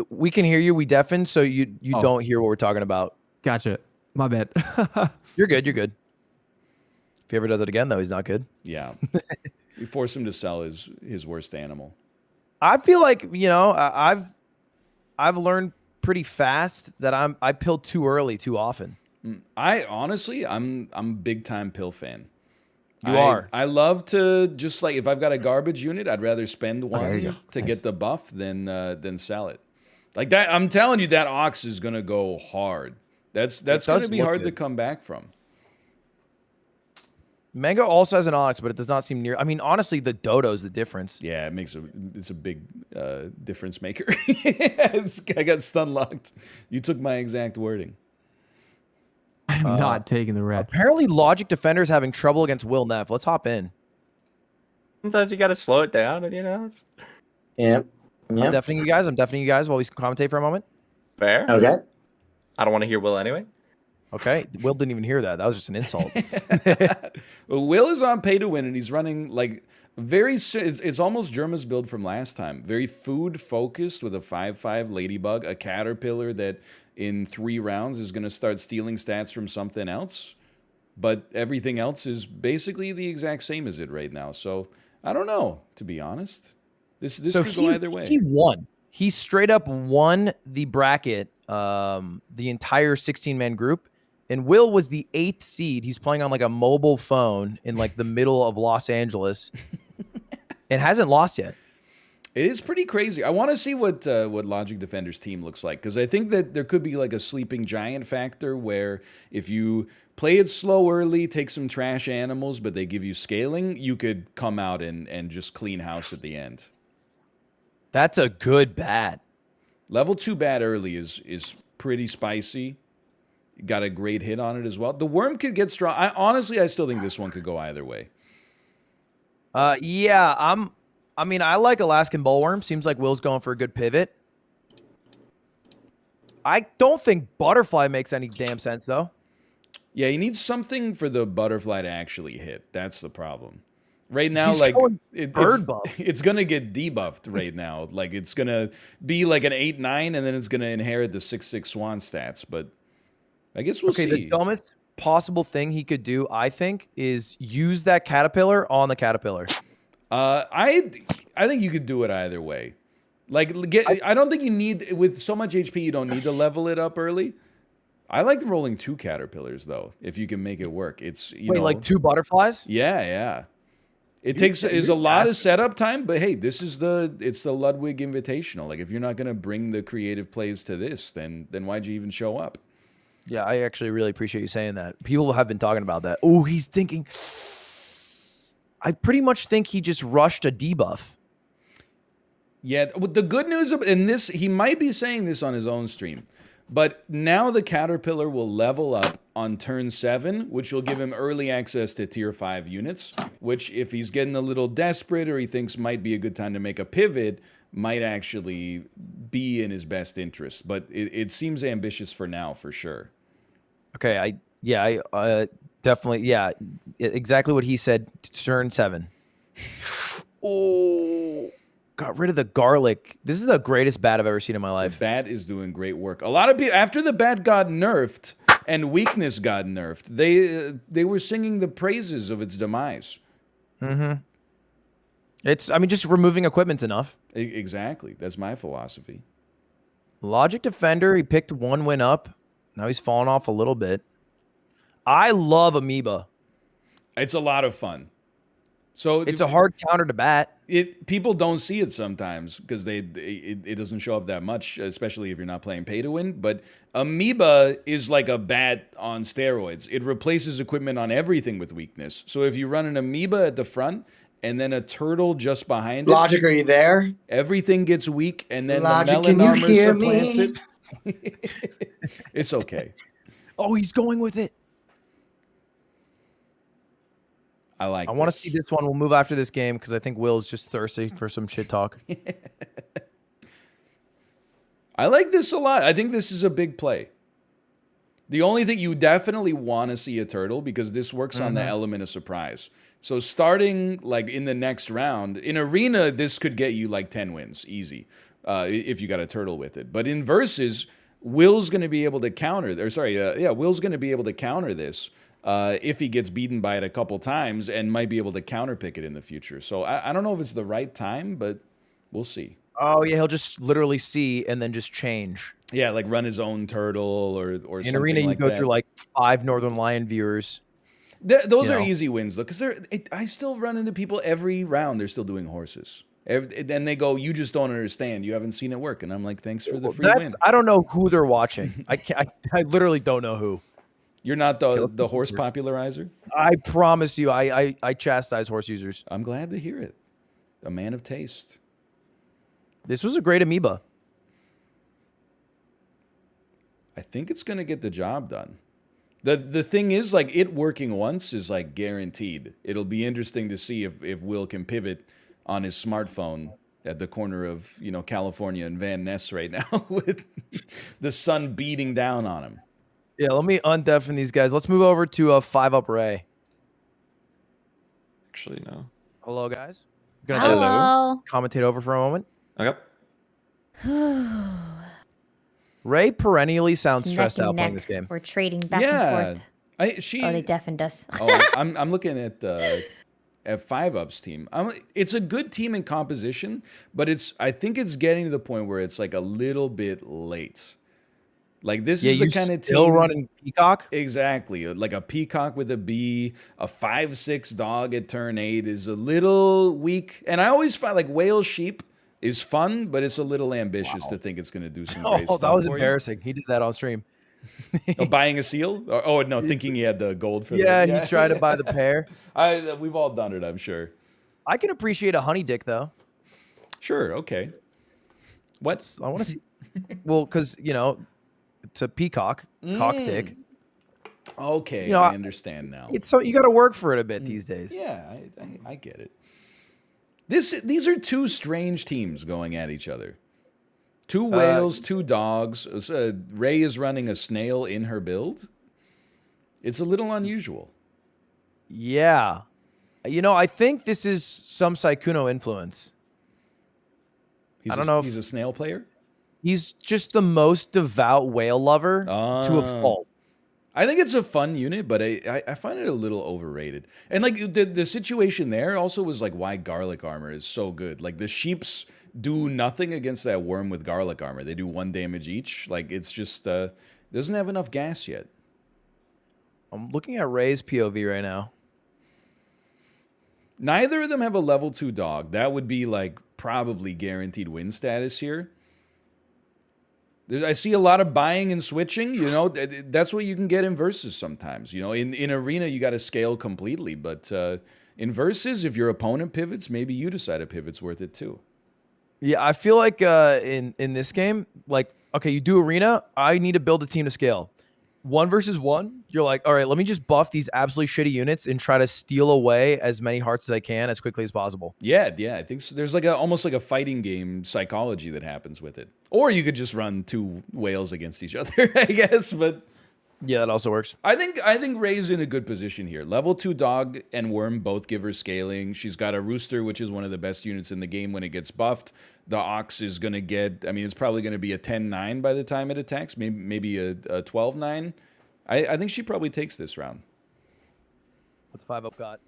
We can hear you. We deafened, so you don't hear what we're talking about. Gotcha. My bad. You're good. You're good. If he ever does it again, though, he's not good. Yeah. You force him to sell his worst animal. I feel like, you know, I've learned pretty fast that I pill too early too often. I honestly, I'm big time pill fan. You are. I love to just like if I've got a garbage unit, I'd rather spend one to get the buff than sell it. Like that, I'm telling you, that Ox is gonna go hard. That's gonna be hard to come back from. Mango also has an Ox, but it does not seem near. I mean, honestly, the Dodo's the difference. Yeah, it's a big difference maker. I got stun locked. You took my exact wording. I'm not taking the red. Apparently, Logic Defender is having trouble against Will Neff. Let's hop in. Sometimes you got to slow it down, you know. Yep. I'm deafening you guys. I'm deafening you guys while we commentate for a moment. Fair. Okay. I don't want to hear Will anyway. Okay. Will didn't even hear that. That was just an insult. Well, Will is on pay to win, and he's running like it's almost Germa's build from last time. Very food focused with a 5/5 ladybug, a caterpillar that in 3 rounds is going to start stealing stats from something else. But everything else is basically the exact same as it right now. So I don't know, to be honest. This could go either way. He won. He straight up won the bracket, the entire 16-man group. And Will was the 8th seed. He's playing on like a mobile phone in like the middle of Los Angeles and hasn't lost yet. It is pretty crazy. I want to see what Logic Defender's team looks like, because I think that there could be like a sleeping giant factor where if you play it slow early, take some trash animals, but they give you scaling, you could come out and just clean house at the end. That's a good bat. Level 2 bat early is pretty spicy. Got a great hit on it as well. The worm could get strong. I still think this one could go either way. Yeah, I mean, I like Alaskan Bullworm. Seems like Will's going for a good pivot. I don't think Butterfly makes any damn sense, though. Yeah, you need something for the Butterfly to actually hit. That's the problem. Right now, He's like going bird buff. It's gonna get debuffed right now. Like it's gonna be like an 8/9, and then it's gonna inherit the 6/6 Swan stats. But I guess we'll see. The dumbest possible thing he could do, I think, is use that caterpillar on the caterpillar. I think you could do it either way. Like, I don't think you need, with so much HP, you don't need to level it up early. I like rolling 2 caterpillars though, if you can make it work. It's like 2 butterflies. Yeah. It's a lot of setup time, but hey, it's the Ludwig Invitational. Like, if you're not gonna bring the creative plays to this, then why'd you even show up? Yeah, I actually really appreciate you saying that. People have been talking about that. Oh, he's thinking. I pretty much think he just rushed a debuff. Yeah, the good news in this, he might be saying this on his own stream, but now the Caterpillar will level up on turn 7, which will give him early access to tier 5 units, which if he's getting a little desperate or he thinks might be a good time to make a pivot, might actually be in his best interest. But it seems ambitious for now, for sure. Okay, I definitely, exactly what he said, turn 7. Oh, got rid of the garlic. This is the greatest bat I've ever seen in my life. The bat is doing great work. A lot of people, after the bat got nerfed and weakness got nerfed, they were singing the praises of its demise. Mm-hmm. Just removing equipment's enough. Exactly. That's my philosophy. Logic Defender, he picked 1 win up. Now he's fallen off a little bit. I love Amoeba. It's a lot of fun. So it's a hard counter to bat. People don't see it sometimes because it doesn't show up that much, especially if you're not playing pay to win. But Amoeba is like a bat on steroids. It replaces equipment on everything with weakness. So if you run an Amoeba at the front and then a turtle just behind Logic, are you there? everything gets weak, and then Logic, the can melon you armor hear supplants me? it. It's okay. Oh, he's going with it. I like. I want to see this one. We'll move after this game because I think Will's just thirsty for some shit talk. I like this a lot. I think this is a big play. The only thing you definitely want to see a turtle because this works on the element of surprise. So starting like in the next round, in arena, this could get you like 10 wins, easy, if you got a turtle with it. But in versus, Will's going to be able to counter, Will's going to be able to counter this if he gets beaten by it a couple times and might be able to counterpick it in the future. So I don't know if it's the right time, but we'll see. Oh yeah, he'll just literally see and then just change. Yeah, like run his own turtle or in something arena. You like go that. through like 5 Northern Lion viewers. Those you are know. easy wins though, because I still run into people every round. They're still doing horses, and they go, "You just don't understand. You haven't seen it work." And I'm like, "Thanks for the free win." I don't know who they're watching. I literally don't know who. You're not the horse popularizer. I promise you, I chastise horse users. I'm glad to hear it. A man of taste. This was a great Amoeba. I think it's gonna get the job done. The thing is, like, it working once is like guaranteed. It'll be interesting to see if Will can pivot on his smartphone at the corner of California and Van Ness right now with the sun beating down on him. Yeah, let me undeafen these guys. Let's move over to a 5-up Ray. Actually, no. Hello, guys. Hello. Commentate over for a moment. Okay. Ray perennially sounds It's stressed neck and out playing neck. this game. We're trading back Yeah, and forth. Oh, they deafened us. I'm looking at 5-Up's team. It's a good team in composition, but I think it's getting to the point where it's like a little bit late. Like this is the kind of team still running Peacock. Exactly, like a Peacock with a B, a 5/6 dog at turn 8 is a little weak. And I always find like whale sheep is fun, but it's a little ambitious to think it's going to do some great stuff. That was for you. embarrassing. He did that on stream. Buying a seal? Oh no, thinking he had the gold for Yeah, the, he tried to buy the pair. We've all done it, I'm sure. I can appreciate a honey dick though. Sure, okay. What? I want to see. Well, because it's a peacock, cock dick. Okay, I understand now. It's so you got to work for it a bit these days. Yeah, I get it. These are two strange teams going at each other. Two whales, two dogs. Ray is running a snail in her build. It's a little unusual. Yeah. I think this is some Saikuno influence. I don't know if he's a snail player. He's just the most devout whale lover to a fault. I think it's a fun unit, but I find it a little overrated. And like the situation there also was like why garlic armor is so good. Like the sheeps do nothing against that worm with garlic armor. They do 1 damage each. Like it's just doesn't have enough gas yet. I'm looking at Ray's POV right now. Neither of them have a level 2 dog. That would be like probably guaranteed win status here. I see a lot of buying and switching. That's what you can get in versus sometimes. In arena you got to scale completely, but in versus, if your opponent pivots, maybe you decide a pivot's worth it too. Yeah, I feel like in this game, like okay, you do arena. I need to build a team to scale. 1 versus 1, you're like, all right, let me just buff these absolutely shitty units and try to steal away as many hearts as I can as quickly as possible. Yeah, I think so. There's like almost like a fighting game psychology that happens with it. Or you could just run 2 whales against each other, I guess. But yeah, that also works. I think Ray's in a good position here. Level 2 dog and worm both give her scaling. She's got a rooster, which is one of the best units in the game when it gets buffed. The ox is going to get, it's probably going to be a 10-9 by the time it attacks, maybe a 12-9. I think she probably takes this round. What's 5-up got?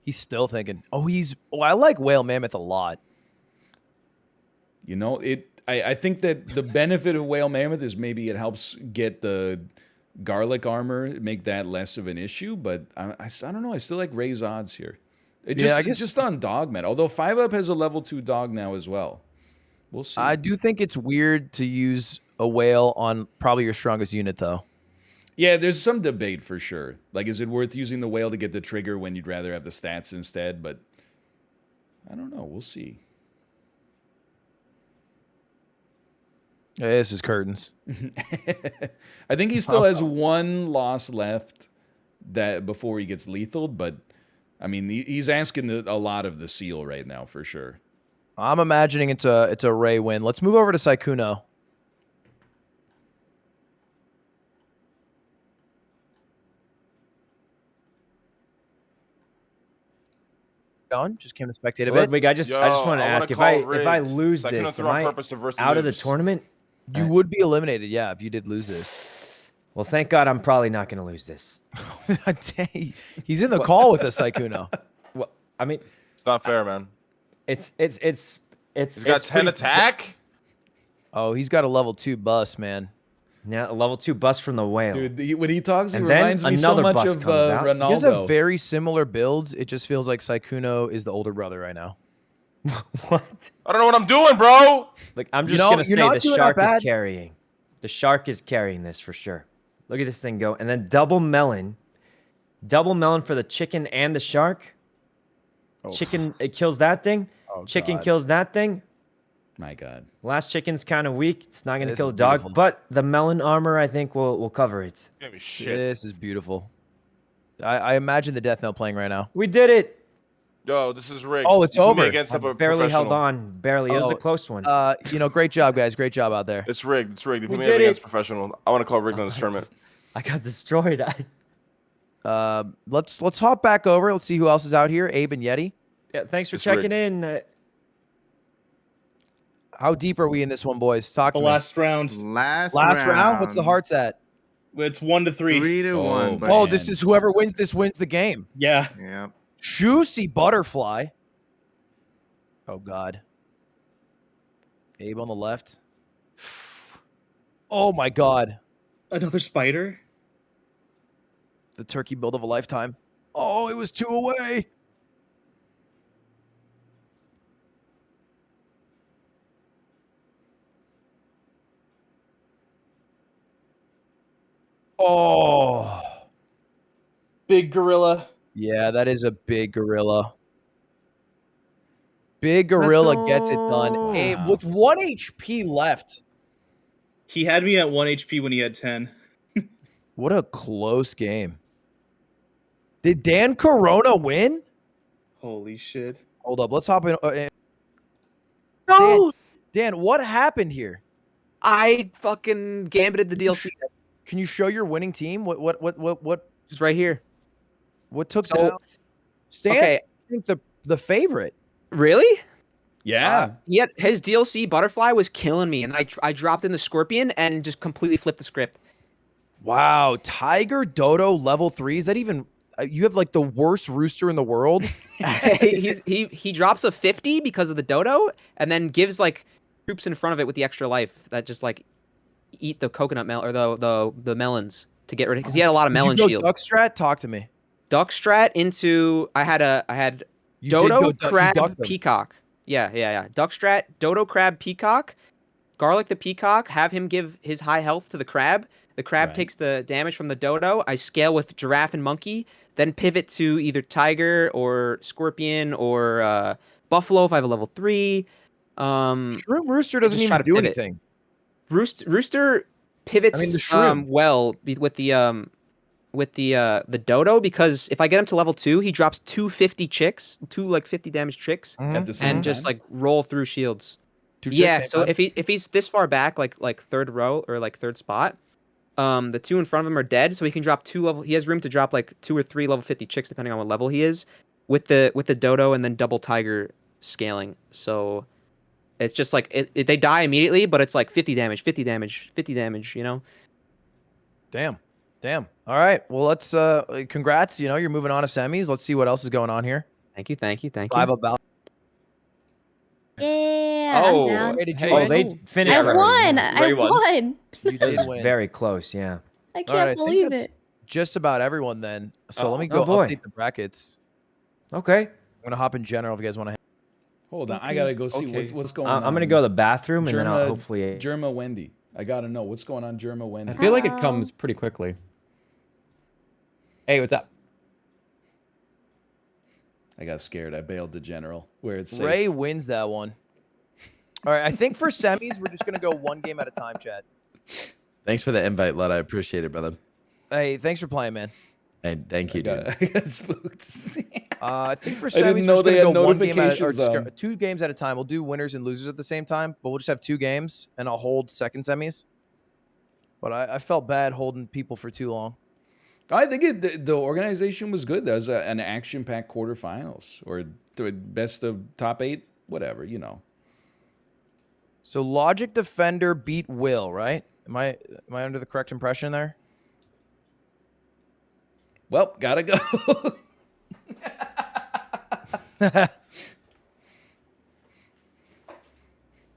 He's still thinking. I like Whale Mammoth a lot. I think that the benefit of Whale Mammoth is maybe it helps get the garlic armor, make that less of an issue. But I don't know. I still like Ray's odds here. I guess just on Dogman. Although 5-Up has a level 2 dog now as well. We'll see. I do think it's weird to use a whale on probably your strongest unit, though. Yeah, there's some debate for sure. Like, is it worth using the whale to get the trigger when you'd rather have the stats instead? But I don't know. We'll see. Yeah, this is curtains. I think he still has one loss left that before he gets lethal, but I mean, he's asking a lot of the seal right now for sure. I'm imagining it's a Ray win. Let's move over to Saikuno. Going, just came to spectate a bit. Ludwig, I just want to ask if I lose this, am I out of the tournament? You would be eliminated, yeah, if you did lose this. Well, thank God I'm probably not going to lose this. Dang, he's in the call with us, Saikuno. Well, I mean, it's not fair, man. He's got 10 attack. Oh, he's got a level 2 bus, man. Yeah, a level 2 bus from the whale. Dude, when he talks, he And reminds then me so another much bus of comes out. Ronaldo. He has a very similar builds. It just feels like Saikuno is the older brother right now. What? I don't know what I'm doing, bro. Like, I'm just going to say the shark is carrying. The shark is carrying this for sure. Look at this thing go. And then double melon. Double melon for the chicken and the shark. Oh. Chicken, it kills that thing. Oh, chicken God. kills that thing. My God. Last chicken's kind of weak. It's not going to This kill is the dog. beautiful. But the melon armor, I think, will cover it. This is beautiful. I imagine the death knell playing right now. We did it. Yo, this is rigged. Oh, it's You put me over. Against I a barely held professional. on. Barely. It was a close one. Great job, guys. Great job out there. It's rigged. It's rigged. You put We me up did against it. professional. I want to call rigged on this tournament. I got destroyed. Let's hop back over. Let's see who else is out here. Abe and Yeti. Yeah, thanks for It's checking rigged. in. How deep are we in this one, boys? Talk to The me. last round. Last round. What's the hearts at? It's 1-3. 3-1. Oh, this is whoever wins this wins the game. Yeah. Yep. Juicy butterfly. Oh God. Abe on the left. Oh my God. Another spider. The turkey build of a lifetime. Oh, it was 2 away. Oh. Big gorilla. Yeah, that is a big gorilla. Big gorilla gets it done. Abe, with 1 HP left. He had me at 1 HP when he had 10. What a close game. Did Dan Corona win? Holy shit. Hold up. Let's hop in. No! Dan, what happened here? I fucking gambited the DLC. Can you show your winning team? What? Just right here. What took So- down? Stan, Okay. I think the favorite. Really? Yeah. Yet his DLC Butterfly was killing me, and I dropped in the Scorpion and just completely flipped the script. Wow, Tiger Dodo level 3. Is that even? You have like the worst rooster in the world. he drops a 50 because of the Dodo, and then gives like troops in front of it with the extra life that just like eat the coconut or the melons to get rid of, because he had a lot of melon Did you go shield. Duck strat? Talk to me. Duck strat into I had You Dodo, did go duck- you crab, ducked them. peacock. Yeah. Duck strat, Dodo, crab, peacock. Garlic the peacock. Have him give his high health to the crab. The crab takes the damage from the Dodo. I scale with giraffe and monkey. Then pivot to either tiger or scorpion or buffalo if I have a level 3. Shroom Rooster doesn't just try even to do pivot. anything. Rooster pivots I mean, the shroom. well with the Dodo, because if I get him to level 2, he drops 250 chicks, 2 like 50 damage chicks, At the same and just time? like roll through shields. Two chicks, Yeah, same so time? if he's this far back, like third row or like third spot, the 2 in front of him are dead, so he can drop 2 level. He has room to drop like 2 or 3 level 50 chicks depending on what level he is, with the Dodo and then double tiger scaling. So it's just like they die immediately, but it's like 50 damage, 50 damage, 50 damage. You know. Damn. All right. Well, let's congrats. You know, you're moving on to semis. Let's see what else is going on here. Thank you. 5 about. Yeah. I'm Oh, down. Hey, did you oh, win? they finished I already. won. Yeah. I won. You It did was win. very close. Yeah. I All can't right, I think believe that's it. just about everyone then. So let me Oh go boy. update the brackets. Okay. I'm gonna hop in general if you guys want to. Hold on, I gotta go see Okay. what's going on. I'm gonna go to the bathroom and then I'll hopefully. Germa Wendy. I gotta know what's going on, Germa Wendy. I feel like it comes pretty quickly. Hey, what's up? I got scared. I bailed the general where it's safe. Ray wins that one. All right, I think for semis, we're just gonna go one game at a time, chat. Thanks for the invite, Lud. I appreciate it, brother. Hey, thanks for playing, man. Hey, thank you, dude. I got spooked. I think for I didn't semis, know we're they just had gonna go one game at notifications on. 2 games at a time. We'll do winners and losers at the same time, but we'll just have 2 games, and I'll hold second semis. But I felt bad holding people for too long. I think the organization was good. That was an action-packed quarterfinals or the best of top 8, whatever, you know. So Logic Defender beat Will, right? Am I under the correct impression there? Well, gotta go.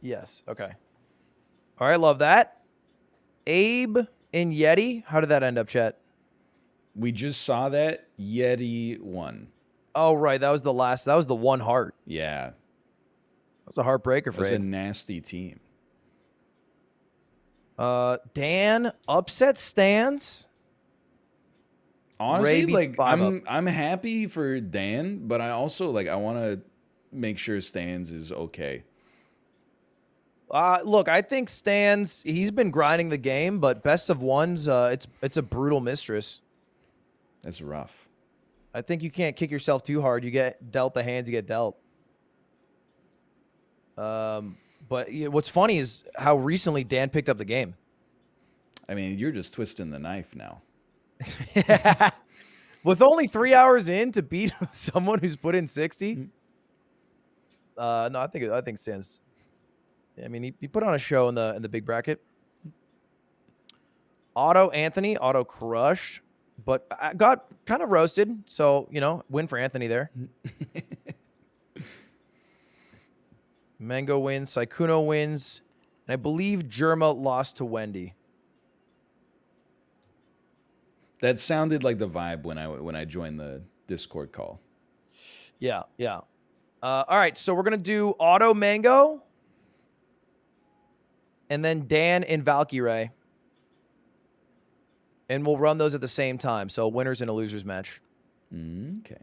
Yes. Okay. All right. Love that. Abe and Yeti. How did that end up, chat? We just saw that Yeti won. Oh, right. That was the last. That was the one heart. Yeah. That was a heartbreaker It for was a Abe. nasty team. Dan upset stands. Honestly, Ray beat like 5 up. I'm happy for Dan, but I also I want to make sure Stans is okay. Look, I think Stans, he's been grinding the game, but best of ones, it's a brutal mistress. That's rough. I think you can't kick yourself too hard. You get dealt the hands you get dealt. But what's funny is how recently Dan picked up the game. I mean, you're just twisting the knife now. With only 3 hours in to beat someone who's put in 60. No, I think Stans. I mean, he put on a show in the big bracket. Anthony crushed, but I got kind of roasted. So win for Anthony there. Mango wins, Saikuno wins, and I believe Germa lost to Wendy. That sounded like the vibe when I joined the Discord call. Yeah. All right, so we're gonna do Mango, and then Dan and Valkyrie, and we'll run those at the same time. So winners and a losers match. Okay.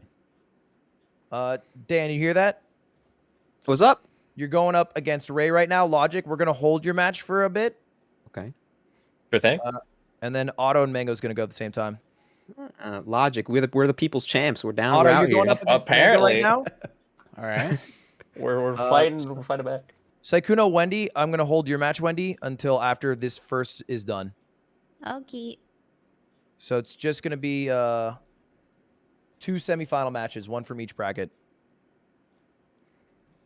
Dan, you hear that? What's up? You're going up against Ray right now. Logic, we're gonna hold your match for a bit. Okay. Sure thing. And then and Mango's gonna go at the same time. Logic. We're the people's champs. We're down. Otto, we're out you're going here. up against Mango right now. All right. we're fighting. We're fighting back. Saikuno, Wendy, I'm gonna hold your match, Wendy, until after this first is done. Okay. So it's just gonna be 2 semifinal matches, one from each bracket.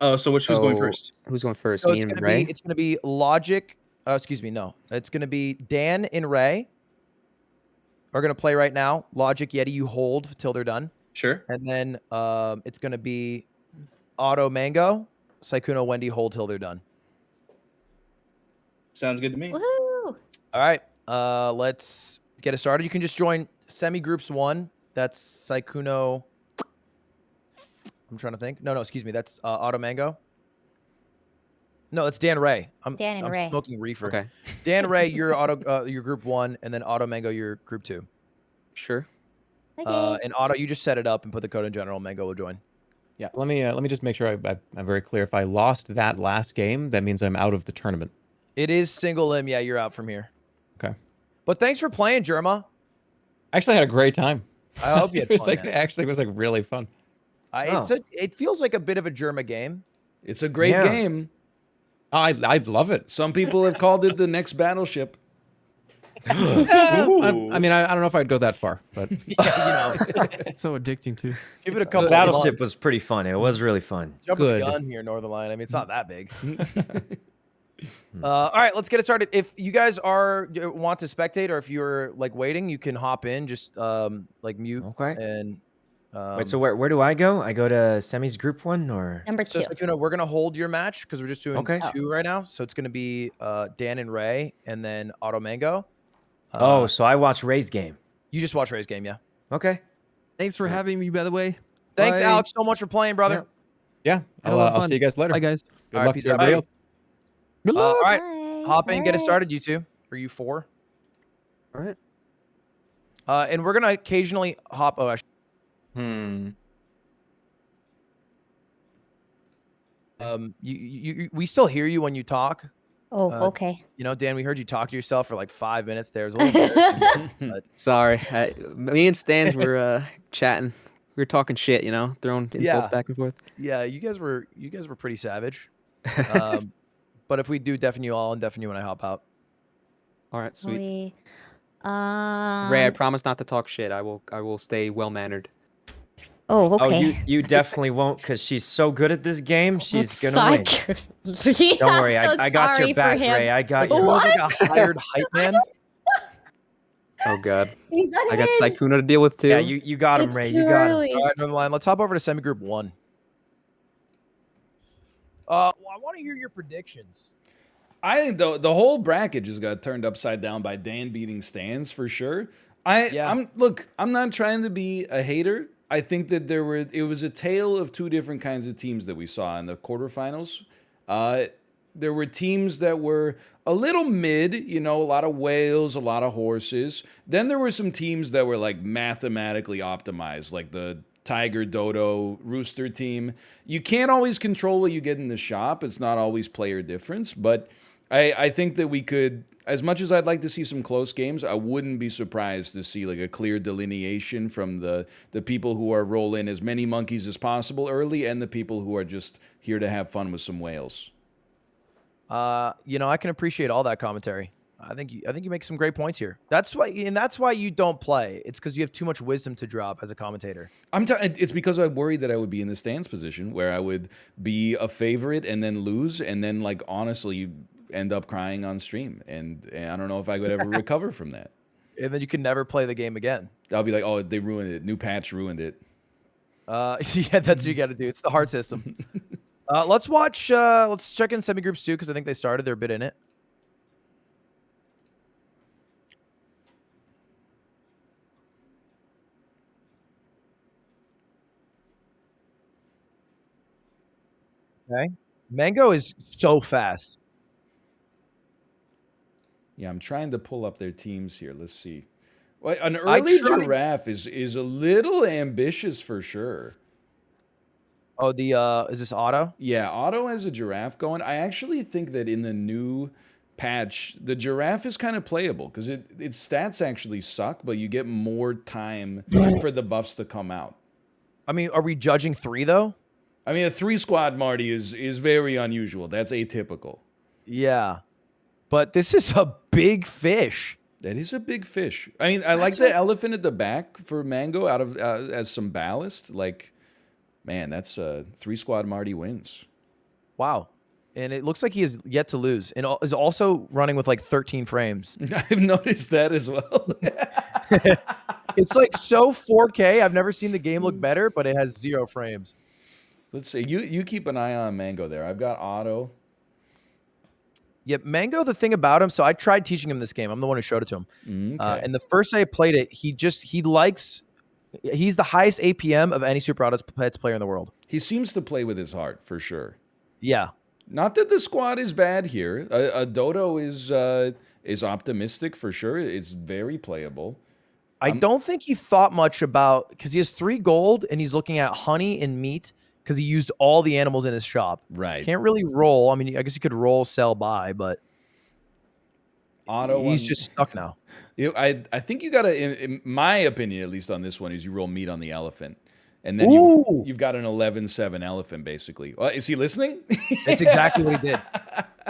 Oh, so who's going first? Who's going first? So Me and Ray? it's gonna be Logic. Excuse me, no. It's gonna be Dan and Ray are gonna play right now. Logic, Yeti, you hold till they're done. Sure. And then it's gonna be Mango, Saikuno, Wendy, hold till they're done. Sounds good to me. Woohoo! All right. Let's get it started. You can just join semi groups 1. That's Saikuno. I'm trying to think. No, excuse me. That's Mango. No, it's Dan Ray. I'm Ray. smoking reefer. Okay. Dan Ray, you're you're group 1, and then Mango, you're group 2. Sure. And you just set it up and put the code in general. Mango will join. Yeah, let me just make sure I'm very clear. If I lost that last game, that means I'm out of the tournament. It is single limb. Yeah, you're out from here. Okay. But thanks for playing, Germa. I actually had a great time. I hope you had it was fun. it was really fun. It feels like a bit of a Germa game. It's a great game. I love it. Some people have called it the next Battleship. I mean, I don't know if I'd go that far, but It's so addicting too. Give it a couple. Battleship was pretty fun. It was really fun. Jumping the gun here, Northern Line. I mean, it's not that big. All right, let's get it started. If you guys want to spectate, or if you're waiting, you can hop in. Just mute. Okay. And Wait, so where do I go? I go to Semi's group 1 or Number So 2. Sakuna, we're gonna hold your match because we're just doing Okay. 2 right now. So it's gonna be Dan and Ray, and then Auto Mango. Oh, so I watch Ray's game. You just watch Ray's game, yeah. Okay. Thanks for having me, by the way. Thanks, Bye. Alex, so much for playing, brother. Yeah, Had a lot of I'll fun. see you guys later. Bye, guys. Good All right, luck peace to out. everybody Bye. else. Good luck. All right, Bye. hop in, get it Alright. started, you 2. Or you 4. All right. And we're gonna occasionally hop. Oh, actually, we still hear you when you talk. Oh, okay. You know, Dan, we heard you talk to yourself for like 5 minutes there. It was a little embarrassing. But Sorry, me and Stans were chatting. We were talking shit, throwing insults back and forth. yeah, you guys were pretty savage. But if we do deafen you, I'll deafen you when I hop out. All right, sweet. We, Ray, I promise not to talk shit. I will stay well mannered. Oh, Oh, okay. you definitely won't because she's so good at this game. She's gonna win. Yeah, Don't worry, I'm so I got sorry your for back, him. Ray. I got You you. was like a hired hype man. Oh god, He's I got unhinged. Saikuna to deal with too. Yeah, you got him, It's Ray. too You got him. early. All right, never mind. Let's hop over to semi-group 1. Well, I want to hear your predictions. I think the whole bracket just got turned upside down by Dan beating Stans for sure. I'm not trying to be a hater. I think that it was a tale of 2 different kinds of teams that we saw in the quarterfinals. There were teams that were a little mid, a lot of whales, a lot of horses. Then there were some teams that were like mathematically optimized, like the Tiger, Dodo, Rooster team. You can't always control what you get in the shop. It's not always player difference, but I think that we could, as much as I'd like to see some close games, I wouldn't be surprised to see like a clear delineation from the people who are rolling as many monkeys as possible early and the people who are just here to have fun with some whales. I can appreciate all that commentary. I think you make some great points here. That's why you don't play. It's because you have too much wisdom to drop as a commentator. It's because I worried that I would be in the Stans position where I would be a favorite and then lose, and then like honestly end up crying on stream, and I don't know if I could ever recover from that. And then you can never play the game again. I'll be like, oh, they ruined it. New patch ruined it. Yeah, that's what you got to do. It's the hard system. Let's watch. Let's check in semi-groups 2 because I think they started. They're a bit in it. Okay. Mango is so fast. Yeah, I'm trying to pull up their teams here. Let's see. Well, an early giraffe is a little ambitious for sure. Oh, is this Otto? Yeah, Otto has a giraffe going. I actually think that in the new patch, the giraffe is kind of playable because its stats actually suck, but you get more time for the buffs to come out. I mean, are we judging 3 though? I mean, a 3 squad Marty is very unusual. That's atypical. Yeah. But this is a big fish. That is a big fish. I mean, I like the elephant at the back for Mango out of as some ballast. Like, man, that's 3 squad Marty wins. Wow. And it looks like he has yet to lose and is also running with like 13 frames. I've noticed that as well. It's like so 4K. I've never seen the game look better, but it has 0 frames. Let's see. You keep an eye on Mango there. I've got Otto. Yeah, Mango, the thing about him, so I tried teaching him this game. I'm the one who showed it to him. Okay. And the first day I played it, he's the highest APM of any Super Auto Pets player in the world. He seems to play with his heart, for sure. Yeah. Not that the squad is bad here. A Dodo is optimistic, for sure. It's very playable. I don't think he thought much about, because he has 3 gold, and he's looking at honey and meat, because he used all the animals in his shop. Right. Can't really roll. I mean, I guess you could roll, sell, buy, but Otto, he's just stuck now. I think you got to, in my opinion, at least on this one, is you roll meat on the elephant. And then you've got an 11-7 elephant, basically. Is he listening? It's exactly what he did.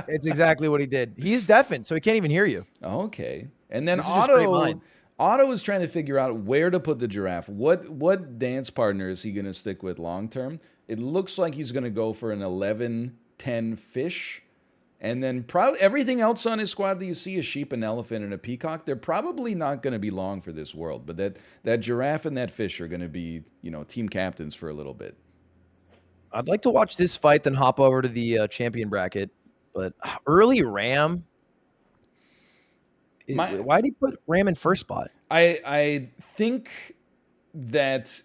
It's exactly what he did. He's deafened, so he can't even hear you. Okay. And then This is just great Otto mind. Otto is trying to figure out where to put the giraffe. What dance partner is he going to stick with long term? It looks like he's going to go for an 11-10 fish And then probably everything else on his squad that you see, a sheep, an elephant, and a peacock, they're probably not going to be long for this world. But that giraffe and that fish are going to be, team captains for a little bit. I'd like to watch this fight, then hop over to the champion bracket. But early Ram. Why did he put Ram in first spot? I think that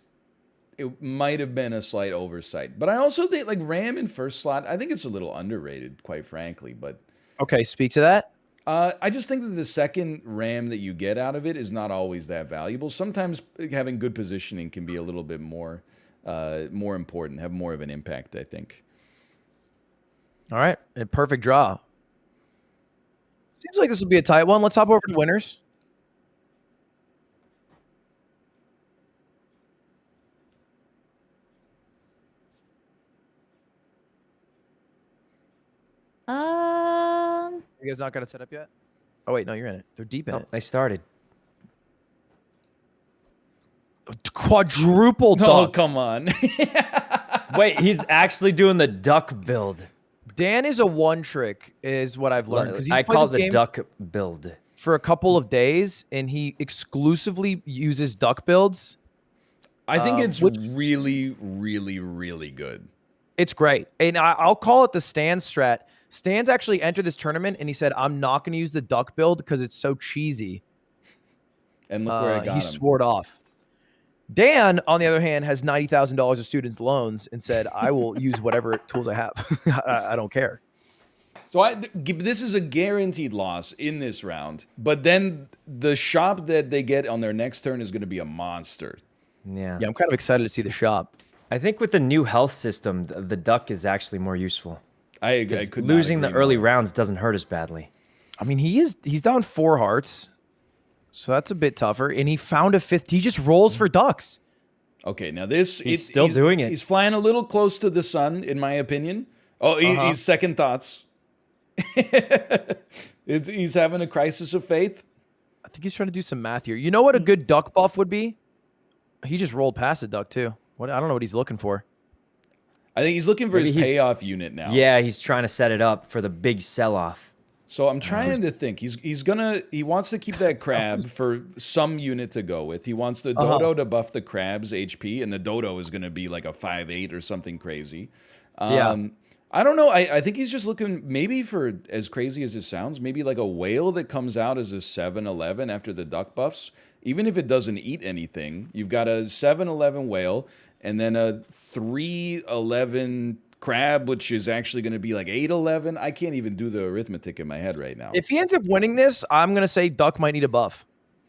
it might have been a slight oversight. But I also think like Ram in first slot, I think it's a little underrated, quite frankly. But okay, speak to that. I just think that the second Ram that you get out of it is not always that valuable. Sometimes having good positioning can be a little bit more important, have more of an impact, I think. All right, a perfect draw. Seems like this will be a tight one. Let's hop over to winners. You guys not got it set up yet? Oh wait, no, you're in it. They're deep in it. They started. Quadruple duck. Oh, come on. Wait, he's actually doing the duck build. Dan is a one trick, is what I've learned. I call it the duck build. For a couple of days, and he exclusively uses duck builds. I think it's really, really, really good. It's great. And I'll call it the Stan strat. Stan's actually entered this tournament, and he said, I'm not going to use the duck build because it's so cheesy. And look where I got him. He swore it off. Dan, on the other hand, has $90,000 of student loans and said, I will use whatever tools I have. I don't care. So this is a guaranteed loss in this round. But then the shop that they get on their next turn is going to be a monster. Yeah. Yeah, I'm kind of excited to see the shop. I think with the new health system, the duck is actually more useful. I could not losing the agree early more. rounds doesn't hurt as badly. I mean, he's down 4 hearts. So that's a bit tougher. And he found a 5th. He just rolls for ducks. Okay, now this... He's still doing it. He's flying a little close to the sun, in my opinion. Oh, he's second thoughts. He's having a crisis of faith. I think he's trying to do some math here. You know what a good duck buff would be? He just rolled past a duck, too. I don't know what he's looking for. I think he's looking for his payoff unit now. Yeah, he's trying to set it up for the big sell-off. So I'm trying to think. He wants to keep that crab for some unit to go with. He wants the dodo to buff the crab's HP, and the dodo is going to be like a 5/8 or something crazy. I don't know. I think he's just looking maybe for, as crazy as it sounds, maybe like a whale that comes out as a 7/11 after the duck buffs. Even if it doesn't eat anything, you've got a 7/11 whale and then a 3/11 crab, which is actually going to be like 8/11. I can't even do the arithmetic in my head right now. If he ends up winning this, I'm going to say duck might need a buff.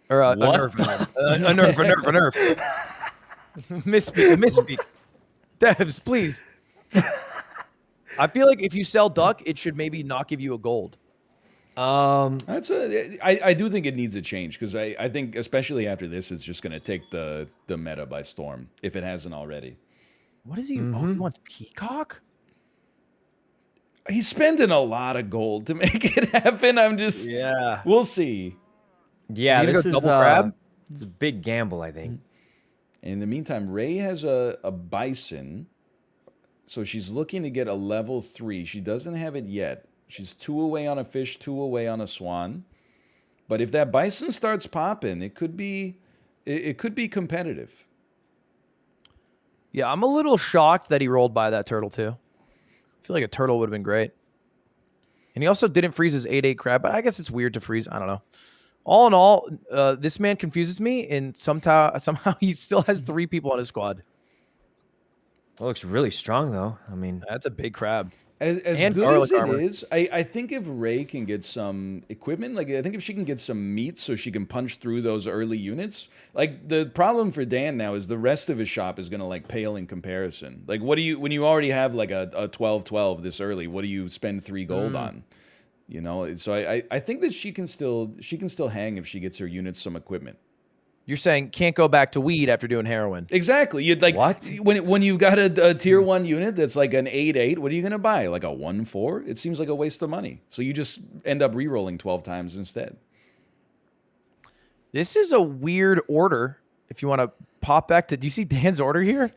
Or a nerf. A nerf. Misspeak. Devs, please. I feel like if you sell duck, it should maybe not give you a gold. I do think it needs a change because I think especially after this, it's just going to take the meta by storm if it hasn't already. What is he? Oh, he wants peacock? He's spending a lot of gold to make it happen. Yeah. We'll see. Yeah, this is double crab? It's a big gamble, I think. In the meantime, Ray has a bison. So she's looking to get a level 3. She doesn't have it yet. She's 2 away on a fish, 2 away on a swan. But if that bison starts popping, it could be competitive. Yeah, I'm a little shocked that he rolled by that turtle too. I feel like a turtle would have been great. And he also didn't freeze his 8/8 crab, but I guess it's weird to freeze. I don't know. All in all, this man confuses me, and somehow he still has 3 people on his squad. It looks really strong, though. I mean, that's a big crab. As good as it is, I think if Ray can get some equipment, like I think if she can get some meat so she can punch through those early units, like the problem for Dan now is the rest of his shop is going to like pale in comparison. Like what do you, when you already have like a 12/12 this early, what do you spend 3 gold on? You know, so I think that she can still hang if she gets her units some equipment. You're saying can't go back to weed after doing heroin. Exactly. You'd like what? When you've got a tier 1 unit that's like an 8/8, what are you going to buy? Like a 1/4? It seems like a waste of money. So you just end up re-rolling 12 times instead. This is a weird order. If you want to pop back to, do you see Dan's order here?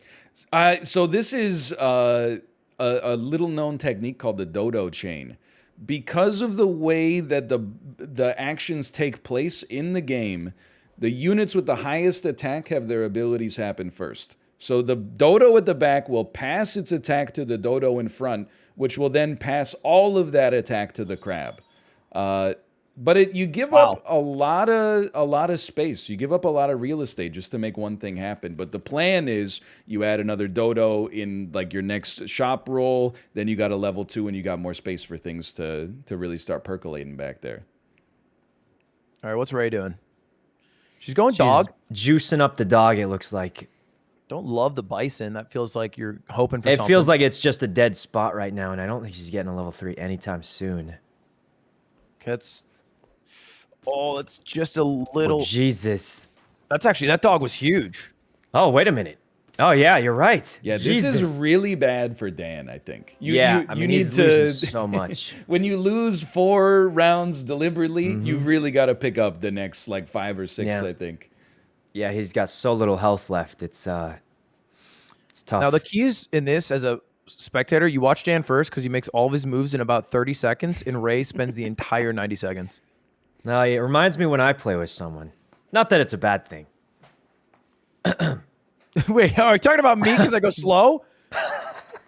So this is a little known technique called the dodo chain. because of the way that the actions take place in the game, the units with the highest attack have their abilities happen first. So the dodo at the back will pass its attack to the dodo in front, which will then pass all of that attack to the crab. But you give up a lot of space. You give up a lot of real estate just to make one thing happen. But the plan is you add another dodo in like your next shop roll, then you got a level 2 and you got more space for things to really start percolating back there. All right, what's Ray doing? She's going dog. Juicing up the dog, it looks like. Don't love the bison. That feels like you're hoping for It something. feels like it's just a dead spot right now, and I don't think she's getting a level 3 anytime soon. It's just a little. Oh, Jesus. That's actually, that dog was huge. Oh, wait a minute. Oh, yeah, you're right. Yeah, this is really bad for Dan, I think. You mean, need he's to losing so much. When you lose 4 rounds deliberately, you've really got to pick up the next like 5 or 6, I think. Yeah, he's got so little health left. It's tough. Now, the keys in this as a spectator, you watch Dan first because he makes all of his moves in about 30 seconds, and Ray spends the entire 90 seconds. No, it reminds me when I play with someone. Not that it's a bad thing. Wait, are you talking about me because I go slow?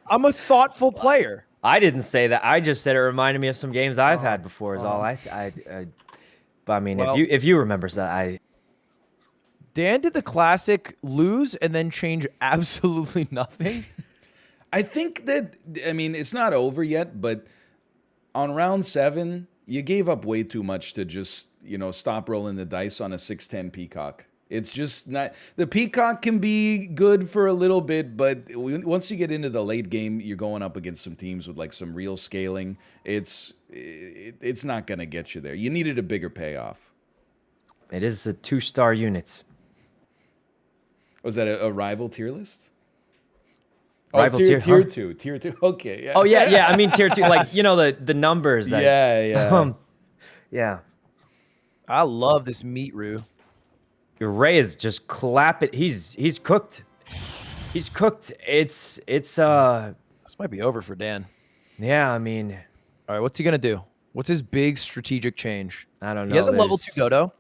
I'm a thoughtful player. I didn't say that. I just said it reminded me of some games I've had before. Is all I said. But I mean, Well, if you remember that, Dan did the classic lose and then change absolutely nothing. I think that, I mean, it's not over yet, but on round 7, you gave up way too much to just, stop rolling the dice on a 6-10 peacock. It's just not, the peacock can be good for a little bit, but once you get into the late game, you're going up against some teams with like some real scaling. It's not going to get you there. You needed a bigger payoff. it is a 2-star unit. Was that a rival tier list? Rival tier tier, huh? 2. Tier 2. Okay. Yeah. Oh yeah. I mean tier 2, like the numbers. Yeah. Yeah. I love this meat roux. Ray is just clapping. He's cooked. He's cooked. It's This might be over for Dan. Yeah, I mean, all right. What's he gonna do? What's his big strategic change? I don't know. He has a level 2 dodo.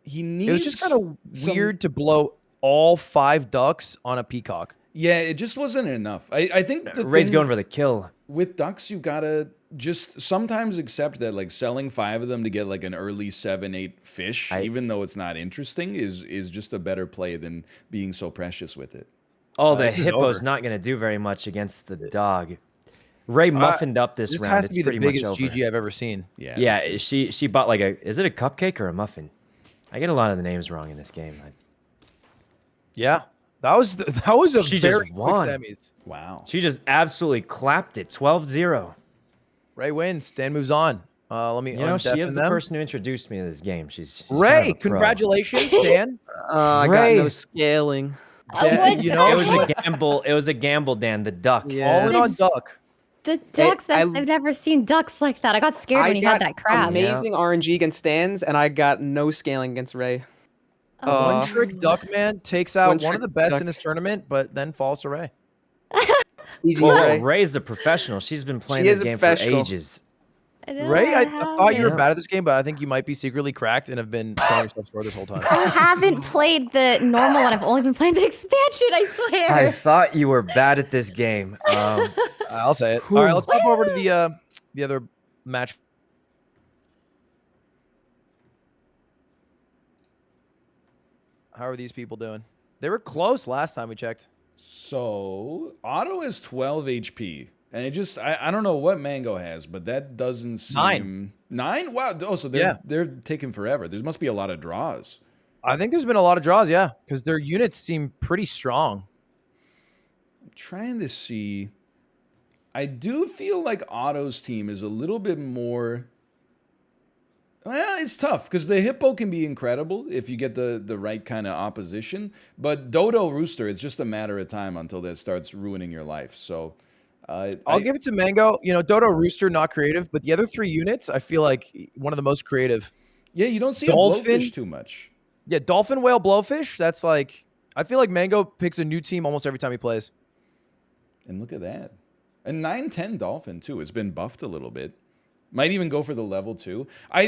He needs. It was just kind of weird to blow all 5 ducks on a peacock. Yeah, it just wasn't enough. I think Ray's going for the kill. With ducks, you gotta just sometimes accept that like selling 5 of them to get like an early 7-8 fish, even though it's not interesting, is just a better play than being so precious with it. Oh, the hippo's not going to do very much against the dog. Ray muffined up this round. Has to be the biggest GG I've ever seen. Yeah, she bought like is it a cupcake or a muffin? I get a lot of the names wrong in this game. Yeah, that was a she very just quick won. semis. Wow. She just absolutely clapped it. 12-0. Ray wins. Dan moves on. Let me. She is the person who introduced me to this game. She's Ray. kind of a pro. Congratulations, Dan. I got no scaling. It was a gamble. It was a gamble, Dan. The ducks. All in on duck. The ducks, I've never seen ducks like that. I got scared when you had that crab. Amazing RNG against stands, and I got no scaling against Ray. One trick duck man takes out one of the best in this tournament, but then falls to Ray. Well, Ray's a professional. She's been playing this game for ages. Ray, I thought you were bad at this game, but I think you might be secretly cracked and have been selling yourself short this whole time. I haven't played the normal one. I've only been playing the expansion, I swear. I thought you were bad at this game. I'll say it. All right, let's hop over to the other match. How are these people doing? They were close last time we checked. So Otto has 12 HP. And it just, I don't know what Mango has, but that doesn't seem... 9? Wow. Oh, so they're taking forever. There must be a lot of draws. I think there's been a lot of draws, yeah. Because their units seem pretty strong. I'm trying to see... I do feel like Otto's team is a little bit more... Well, it's tough because the hippo can be incredible if you get the right kind of opposition. But Dodo Rooster, it's just a matter of time until that starts ruining your life. So... I'll give it to Mango. Dodo Rooster, not creative, but the other 3 units, I feel like one of the most creative. Yeah, you don't see Dolphin, a Blowfish too much. Yeah, Dolphin, Whale, Blowfish, that's like... I feel like Mango picks a new team almost every time he plays. And look at that. A 9-10 Dolphin, too. It's been buffed a little bit. Might even go for the level 2.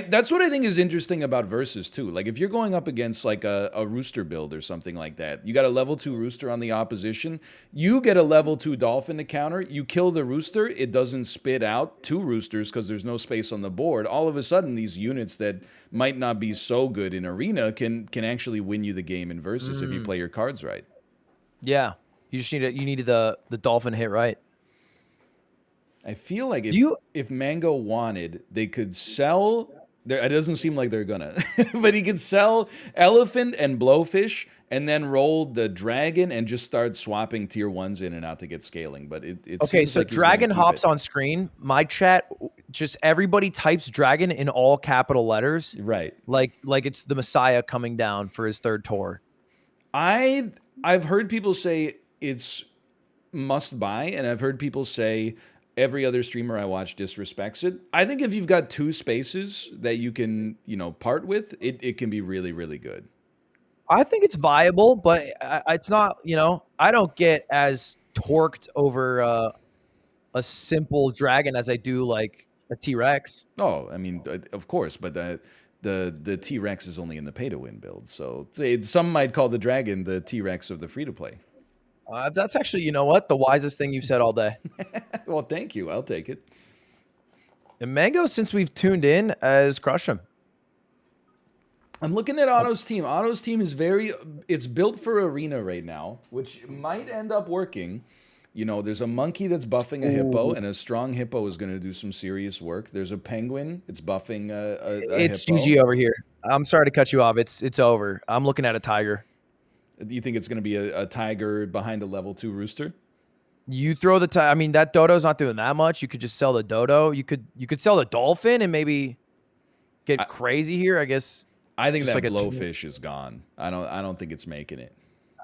That's what I think is interesting about Versus, too. Like, if you're going up against, like, a Rooster build or something like that, you got a level 2 Rooster on the opposition, you get a level 2 Dolphin to counter, you kill the Rooster, it doesn't spit out 2 Roosters because there's no space on the board. All of a sudden, these units that might not be so good in Arena can actually win you the game in Versus if you play your cards right. Yeah. You just need the Dolphin hit right. I feel like if Mango wanted, they could sell. It doesn't seem like they're gonna, but he could sell Elephant and Blowfish, and then roll the Dragon and just start swapping tier 1s in and out to get scaling. But it Okay, seems so like he's gonna Dragon keep hops it. on screen. My chat, just everybody types Dragon in all capital letters. Right. Like it's the Messiah coming down for his third tour. I've heard people say it's must buy, and I've heard people say every other streamer I watch disrespects it. I think if you've got 2 spaces that you can, part with, it can be really, really good. I think it's viable, but it's not, I don't get as torqued over a simple Dragon as I do like a T-Rex. Oh, I mean, of course, but the T-Rex is only in the pay-to-win build, so some might call the Dragon the T-Rex of the free-to-play. That's actually, you know what? The wisest thing you've said all day. Well, thank you. I'll take it. And Mango, since we've tuned in, has crushed him. I'm looking at Otto's team. Otto's team is it's built for Arena right now, which might end up working. There's a monkey that's buffing a hippo, and a strong hippo is going to do some serious work. There's a penguin. It's buffing a It's hippo. GG over here. I'm sorry to cut you off. It's over. I'm looking at a tiger. Do you think it's going to be a tiger behind a level 2 rooster? You throw the I mean, that dodo's not doing that much. You could just sell the dodo. You could sell the dolphin and maybe get crazy here, I guess. I think Just that like a blowfish is gone. I don't think it's making it.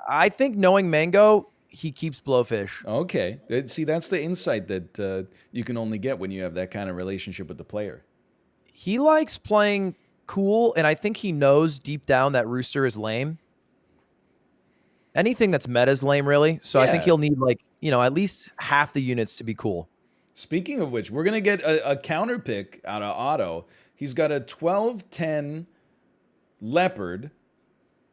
I think knowing Mango, he keeps blowfish. Okay. See, that's the insight that you can only get when you have that kind of relationship with the player. He likes playing cool, and I think he knows deep down that Rooster is lame. Anything that's meta is lame, really. So I think Yeah. he'll need, at least half the units to be cool. Speaking of which, we're going to get a counter pick out of Otto. He's got a 12-10 Leopard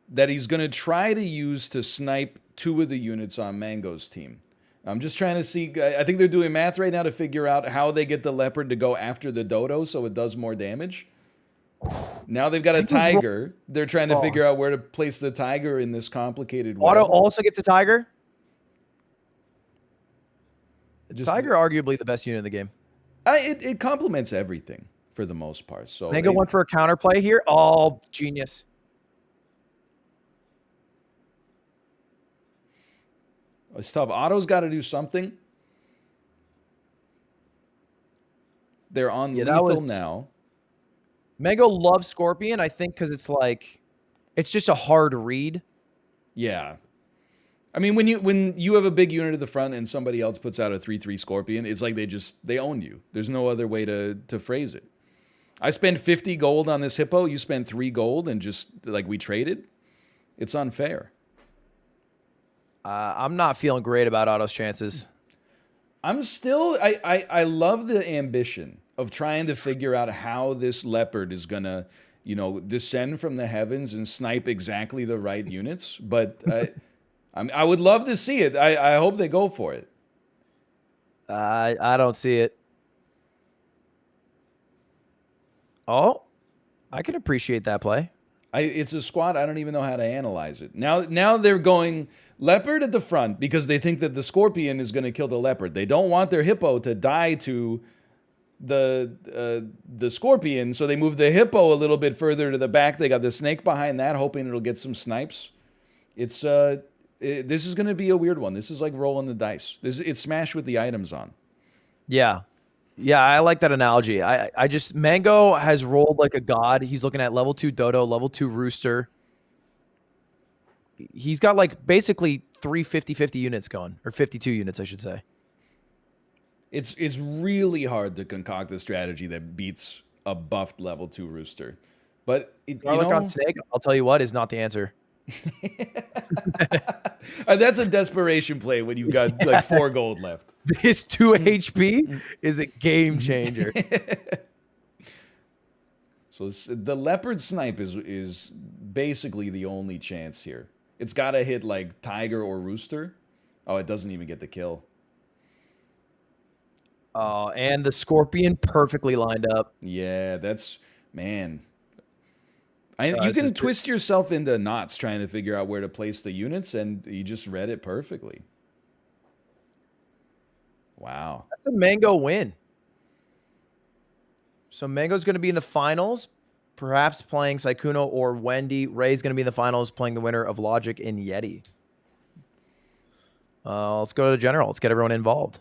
that he's going to try to use to snipe 2 of the units on Mango's team. I'm just trying to see. I think they're doing math right now to figure out how they get the Leopard to go after the Dodo so it does more damage. Now they've got a tiger. They're trying to figure out where to place the tiger in this complicated way. Otto also gets a tiger. Tiger, arguably the best unit in the game. It complements everything for the most part. So Mango went for a counterplay here. Oh, genius. It's tough. Otto's got to do something. They're on lethal now. Mango loves Scorpion, I think, because it's just a hard read. Yeah. I mean, when you have a big unit at the front and somebody else puts out a 3/3 Scorpion, it's like they own you. There's no other way to phrase it. I spent 50 gold on this hippo. You spent 3 gold and just we traded. It's unfair. I'm not feeling great about Otto's chances. I'm still I love the ambition of trying to figure out how this leopard is gonna, descend from the heavens and snipe exactly the right units. But I would love to see it. I hope they go for it. I don't see it. Oh, I can appreciate that play. It's a squad. I don't even know how to analyze it. Now they're going leopard at the front because they think that the scorpion is going to kill the leopard. They don't want their hippo to die to the scorpion, so they move the hippo a little bit further to the back. They got the snake behind that, hoping it'll get some snipes. This is going to be a weird one. This is like rolling the dice. It's Smash with the items on. Yeah. Yeah, I like that analogy. I just Mango has rolled like a god. He's looking at level 2 Dodo, level 2 Rooster. He's got basically 3 50-50 units going, or 52 units, I should say. It's really hard to concoct a strategy that beats a buffed level 2 Rooster. But Garlic on Snake, I'll tell you what, is not the answer. That's a desperation play when you've got like 4 gold left. This 2 HP is a game changer. So the leopard snipe is basically the only chance here. It's got to hit like tiger or rooster. Oh, it doesn't even get the kill. Oh, and the scorpion perfectly lined up. Yeah, that's man. You can twist yourself into knots trying to figure out where to place the units, and you just read it perfectly. Wow. That's a Mango win. So Mango's going to be in the finals, perhaps playing Saikuno or Wendy. Ray's going to be in the finals playing the winner of Logic and Yeti. Let's go to the general. Let's get everyone involved.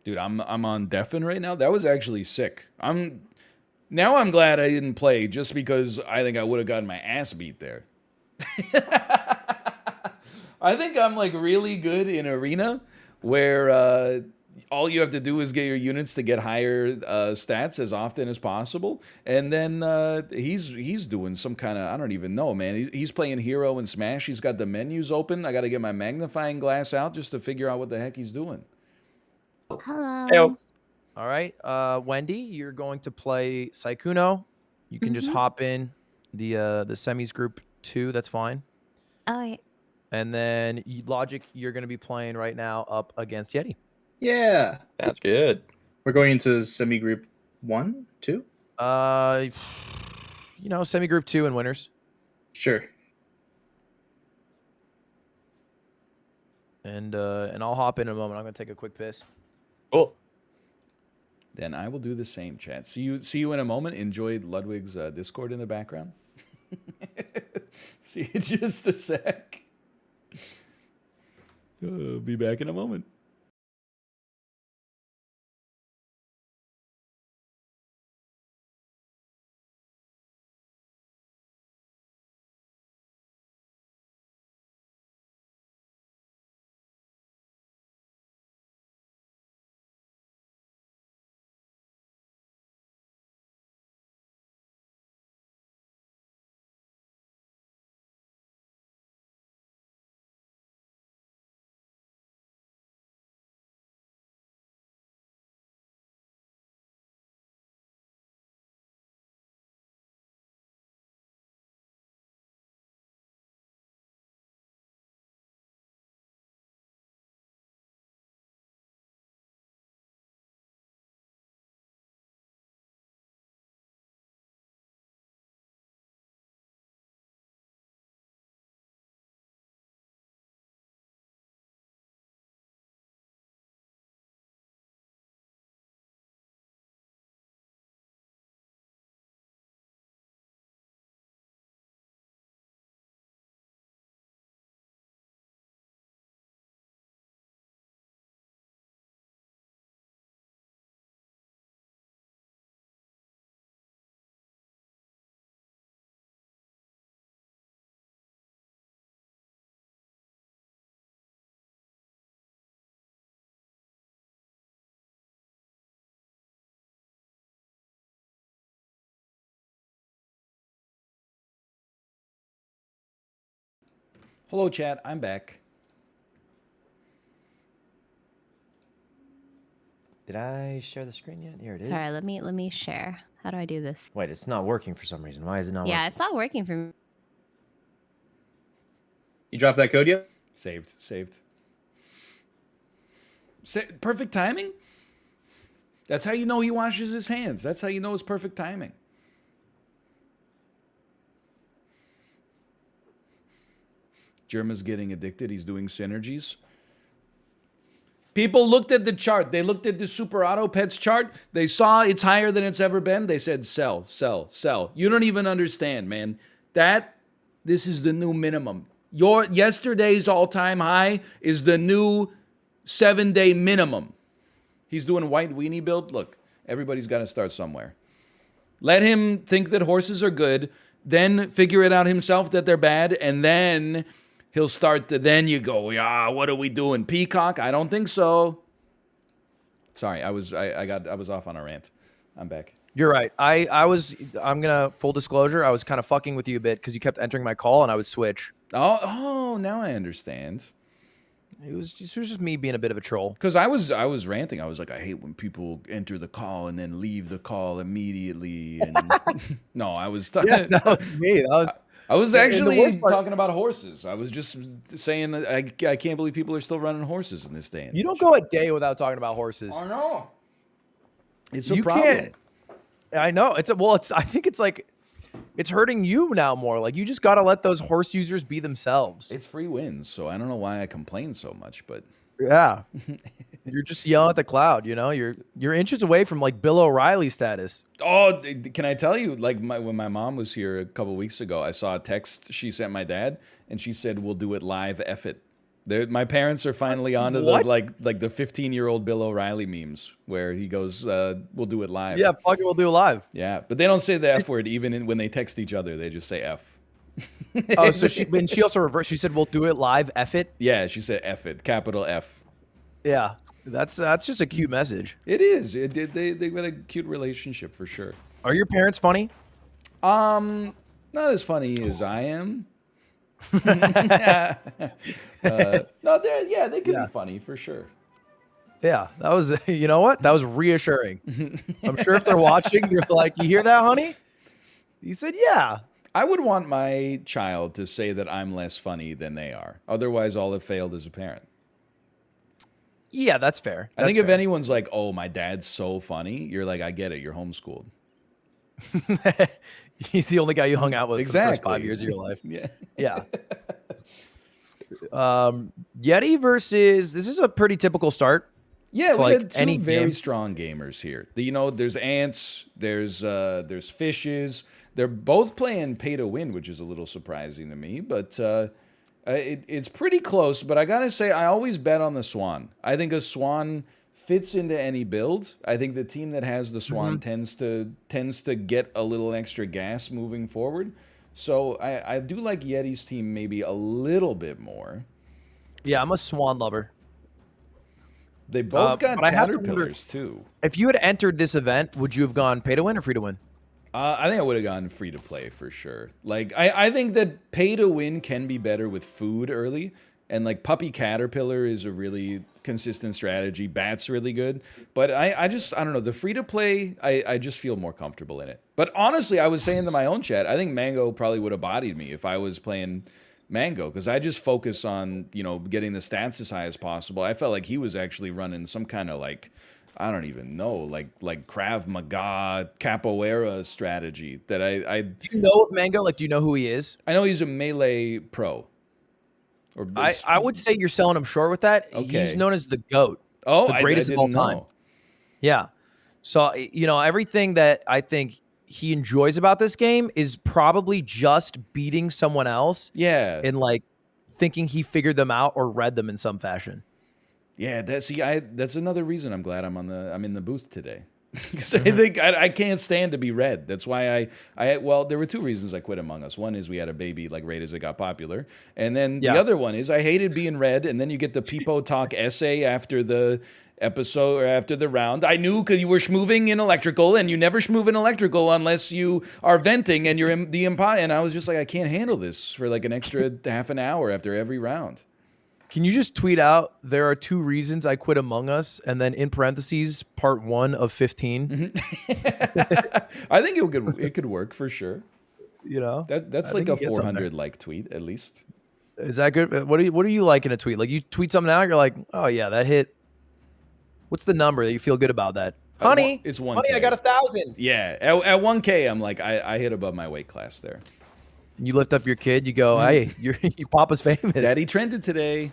Dude, I'm on Deafen right now. That was actually sick. I'm glad I didn't play just because I think I would have gotten my ass beat there. I think I'm like really good in arena where all you have to do is get your units to get higher stats as often as possible, and then he's doing some kind of, I don't even know, man. He's playing hero and Smash. He's got the menus open. I got to get my magnifying glass out just to figure out what the heck he's doing. Hello. Heyo. All right, Wendy, you're going to play Saikuno. You can just hop in the semis group 2. That's fine. Oh, yeah. And then Logic, you're going to be playing right now up against Yeti. Yeah. That's good. We're going into semi-group 1, 2? Semi-group 2 and winners. Sure. And I'll hop in a moment. I'm going to take a quick piss. Cool. Then I will do the same, chat. See you in a moment. Enjoy Ludwig's Discord in the background. See you in just a sec. Be back in a moment. Hello, chat. I'm back. Did I share the screen yet? Here it is. Sorry, let me share. How do I do this? Wait, it's not working for some reason. Why is it not working? Yeah, it's not working for me. You dropped that code yet? Saved. Perfect timing? That's how you know he washes his hands. That's how you know it's perfect timing. Jerma's getting addicted. He's doing synergies. People looked at the chart. They looked at the Super Auto Pets chart. They saw it's higher than it's ever been. They said, sell, sell, sell. You don't even understand, man. This is the new minimum. Your yesterday's all-time high is the new 7-day minimum. He's doing white weenie build. Look, everybody's got to start somewhere. Let him think that horses are good, then figure it out himself that they're bad, and then he'll start to, then you go, what are we doing? Peacock? I don't think so. Sorry, I was off on a rant. I'm back. You're right. I'm gonna full disclosure. I was kind of fucking with you a bit because you kept entering my call and I would switch. Oh, now I understand. It was just me being a bit of a troll. Because I was ranting. I was like, I hate when people enter the call and then leave the call immediately. And no, I was Yeah, that was me. I was and the actually worst part- talking about horses. I was just saying that I can't believe people are still running horses in this day. And You don't go a day without talking about horses. I know. It's a You problem. can't. I know. I think it's like it's hurting you now more. Like you just gotta let those horse users be themselves. It's free wins, so I don't know why I complain so much, but yeah. You're just yelling at the cloud, you know? You're inches away from like Bill O'Reilly status. Oh, can I tell you? Like when my mom was here a couple weeks ago, I saw a text she sent my dad, and she said, "We'll do it live. F it." My parents are finally onto the like the 15-year-old Bill O'Reilly memes where he goes, "We'll do it live." Yeah, fuck it, we'll do it live. Yeah, but they don't say the F word even when they text each other. They just say F. Oh, so she also reversed. She said, "We'll do it live. F it." Yeah, she said F it, capital F. Yeah, that's just a cute message. It is. They've got a cute relationship for sure. Are your parents funny? Not as funny as I am. No, they can be funny for sure. Yeah, that was, you know what? That was reassuring. I'm sure if they're watching, you're like, you hear that, honey? You said, yeah. I would want my child to say that I'm less funny than they are. Otherwise, I'll have failed as a parent. Yeah, that's fair. I think if anyone's like, oh, my dad's so funny, you're like, I get it. You're homeschooled. He's the only guy you hung out with for the first 5 years of your life. Yeah. Yeah. Yeti versus, this is a pretty typical start. Yeah, So, we like, had two any very game. strong gamers here. There's ants, there's fishes. They're both playing pay to win, which is a little surprising to me, but it's pretty close. But I gotta say, I always bet on the Swan. I think a Swan fits into any build. I think the team that has the Swan tends to get a little extra gas moving forward. So I do like Yeti's team maybe a little bit more. Yeah, I'm a Swan lover. They both got but I have to caterpillars too. If you had entered this event, would you have gone pay to win or free to win? I think I would have gone free to play for sure. Like I think that pay to win can be better with food early, and like Puppy Caterpillar is a really consistent strategy. Bat's really good, but I don't know, the free to play. I just feel more comfortable in it. But honestly, I was saying to my own chat, I think Mango probably would have bodied me if I was playing Mango, because I just focus on getting the stats as high as possible. I felt like he was actually running some kind of like, I don't even know, like Krav Maga capoeira strategy that I Do you know of Mango? Like, do you know who he is? I know he's a melee pro. Or I would say you're selling him short with that. Okay. He's known as the GOAT. Oh, the I greatest of all didn't time. know. Yeah. So, everything that I think he enjoys about this game is probably just beating someone else. Yeah. And like thinking he figured them out or read them in some fashion. Yeah, that's another reason I'm glad I'm in the booth today. Because I think I can't stand to be read. That's why well, there were two reasons I quit Among Us. One is we had a baby like right as it got popular, and then the other one is I hated being read. And then you get the Peepo Talk essay after the episode or after the round. I knew because you were schmoving in electrical, and you never schmoove in electrical unless you are venting and you're in the empire. And I was just like, I can't handle this for like an extra half an hour after every round. Can you just tweet out, there are 2 reasons I quit Among Us, and then in parentheses, part 1 of 15? I think it could work for sure. That's I like think a you get something 400 like tweet at least. Is that good? What do you like in a tweet? Like you tweet something out, you're like, oh yeah, that hit. What's the number that you feel good about that? Honey, it's 1K. Honey, I got 1,000. Yeah, at 1K, I'm like, I hit above my weight class there. You lift up your kid, you go, hey, your Papa's famous. Daddy trended today,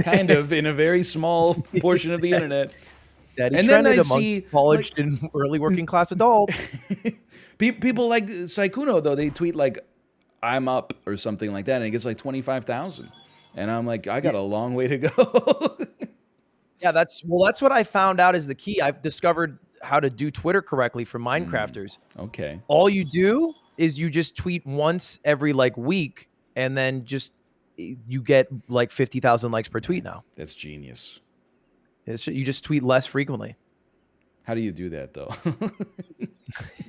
kind of in a very small portion of the internet. Daddy and trended then I among see college and early working class adults. People like Saikuno though, they tweet like, I'm up or something like that, and it gets like 25,000, and I'm like, I got a long way to go. Yeah, that's what I found out is the key. I've discovered how to do Twitter correctly for Minecrafters. Okay. All you do is you just tweet once every like week, and then you get like 50,000 likes per tweet now. That's genius. You just tweet less frequently. How do you do that though?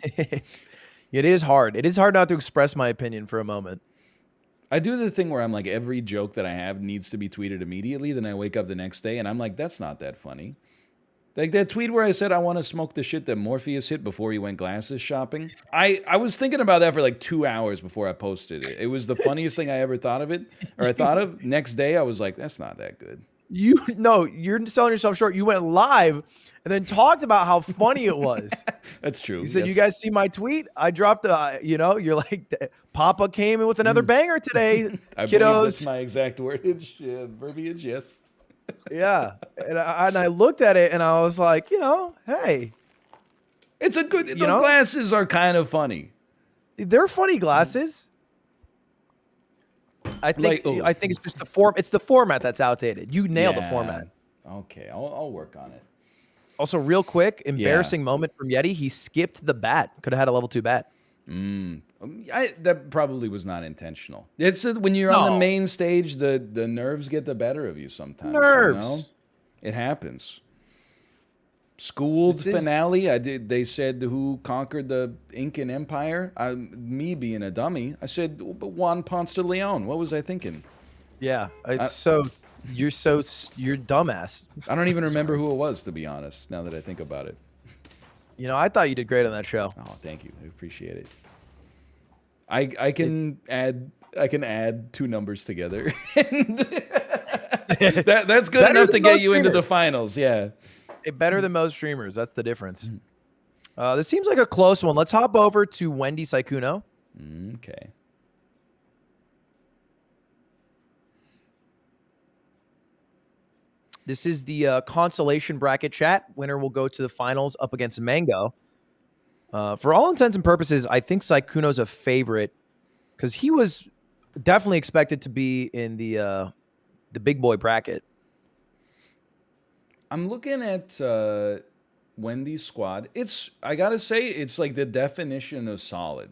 It is hard. It is hard not to express my opinion for a moment. I do the thing where I'm like, every joke that I have needs to be tweeted immediately. Then I wake up the next day and I'm like, that's not that funny. Like that tweet where I said I want to smoke the shit that Morpheus hit before he went glasses shopping. I was thinking about that for like 2 hours before I posted it. It was the funniest thing I ever thought of it, or I thought of. Next day, I was like, that's not that good. No, you're selling yourself short. You went live and then talked about how funny it was. That's true. You said, you guys see my tweet? I dropped you're like, Papa came in with another banger today, I believe kiddos. that's my exact wordage, verbiage, yes. Yeah. And I looked at it and I was like, hey. It's a good, the glasses are kind of funny. They're funny glasses. I think it's just the form. It's the format that's outdated. You nailed the format. Okay, I'll work on it. Also, real quick, embarrassing moment from Yeti. He skipped the bat. Could have had a level 2 bat. That probably was not intentional. It's when you're on the main stage, the nerves get the better of you sometimes. Nerves. It happens. Schooled finale. They said who conquered the Incan Empire. Me being a dummy, I said Juan Ponce de Leon. What was I thinking? Yeah, you're dumbass. I don't even remember who it was, to be honest. Now that I think about it. I thought you did great on that show. Oh, thank you. I appreciate it. I can add 2 numbers together. That's good enough to get you into the finals. Yeah. Better than most streamers. That's the difference. This seems like a close one. Let's hop over to Wendy Saikuno. Okay. This is the consolation bracket chat. Winner will go to the finals up against Mango. For all intents and purposes, I think Saikuno's a favorite because he was definitely expected to be in the big boy bracket. I'm looking at Wendy's squad. I gotta say, it's like the definition of solid.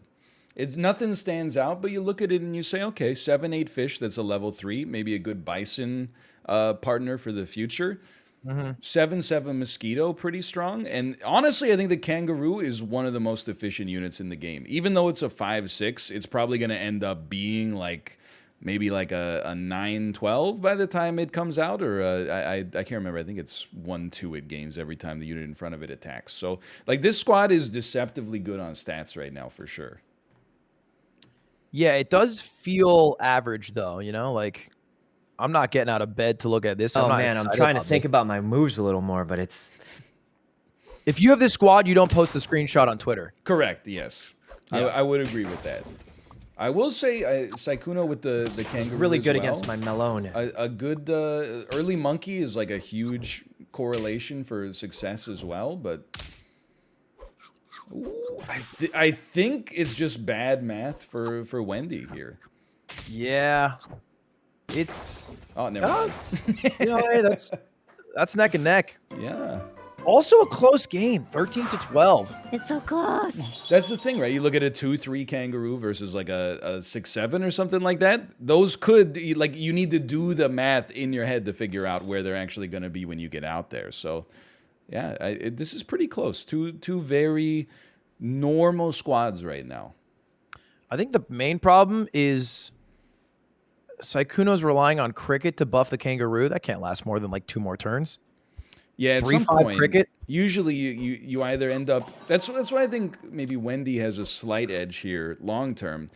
It's nothing stands out, but you look at it and you say, okay, 7-8 fish. That's a level 3, maybe a good bison partner for the future. 7-7 mosquito, pretty strong. And honestly, I think the kangaroo is one of the most efficient units in the game. Even though it's a 5-6, it's probably going to end up being like maybe like a 9-12 by the time it comes out, or I can't remember. I think it's 1-2 it gains every time the unit in front of it attacks. So like this squad is deceptively good on stats right now for sure. Yeah, it does feel average though. Like I'm not getting out of bed to look at this. I'm trying to think about my moves a little more, but it's. If you have this squad, you don't post the screenshot on Twitter. Correct. Yes, yeah. I would agree with that. I will say Saikuno with the kangaroo really good well. against my Melone. A good early monkey is like a huge correlation for success as well, but I think it's just bad math for Wendy here. Yeah, it's never mind. Hey, that's neck and neck. Yeah. Also a close game, 13-12. It's so close. That's the thing, right? You look at a 2-3 kangaroo versus like a 6-7 or something like that. Those could, like, you need to do the math in your head to figure out where they're actually going to be when you get out there. So, yeah, this is pretty close. Two very normal squads right now. I think the main problem is Saikuno's relying on cricket to buff the kangaroo. That can't last more than like 2 more turns. Yeah, at some 3-5 point, cricket. Usually you either end up. That's why I think maybe Wendy has a slight edge here long term.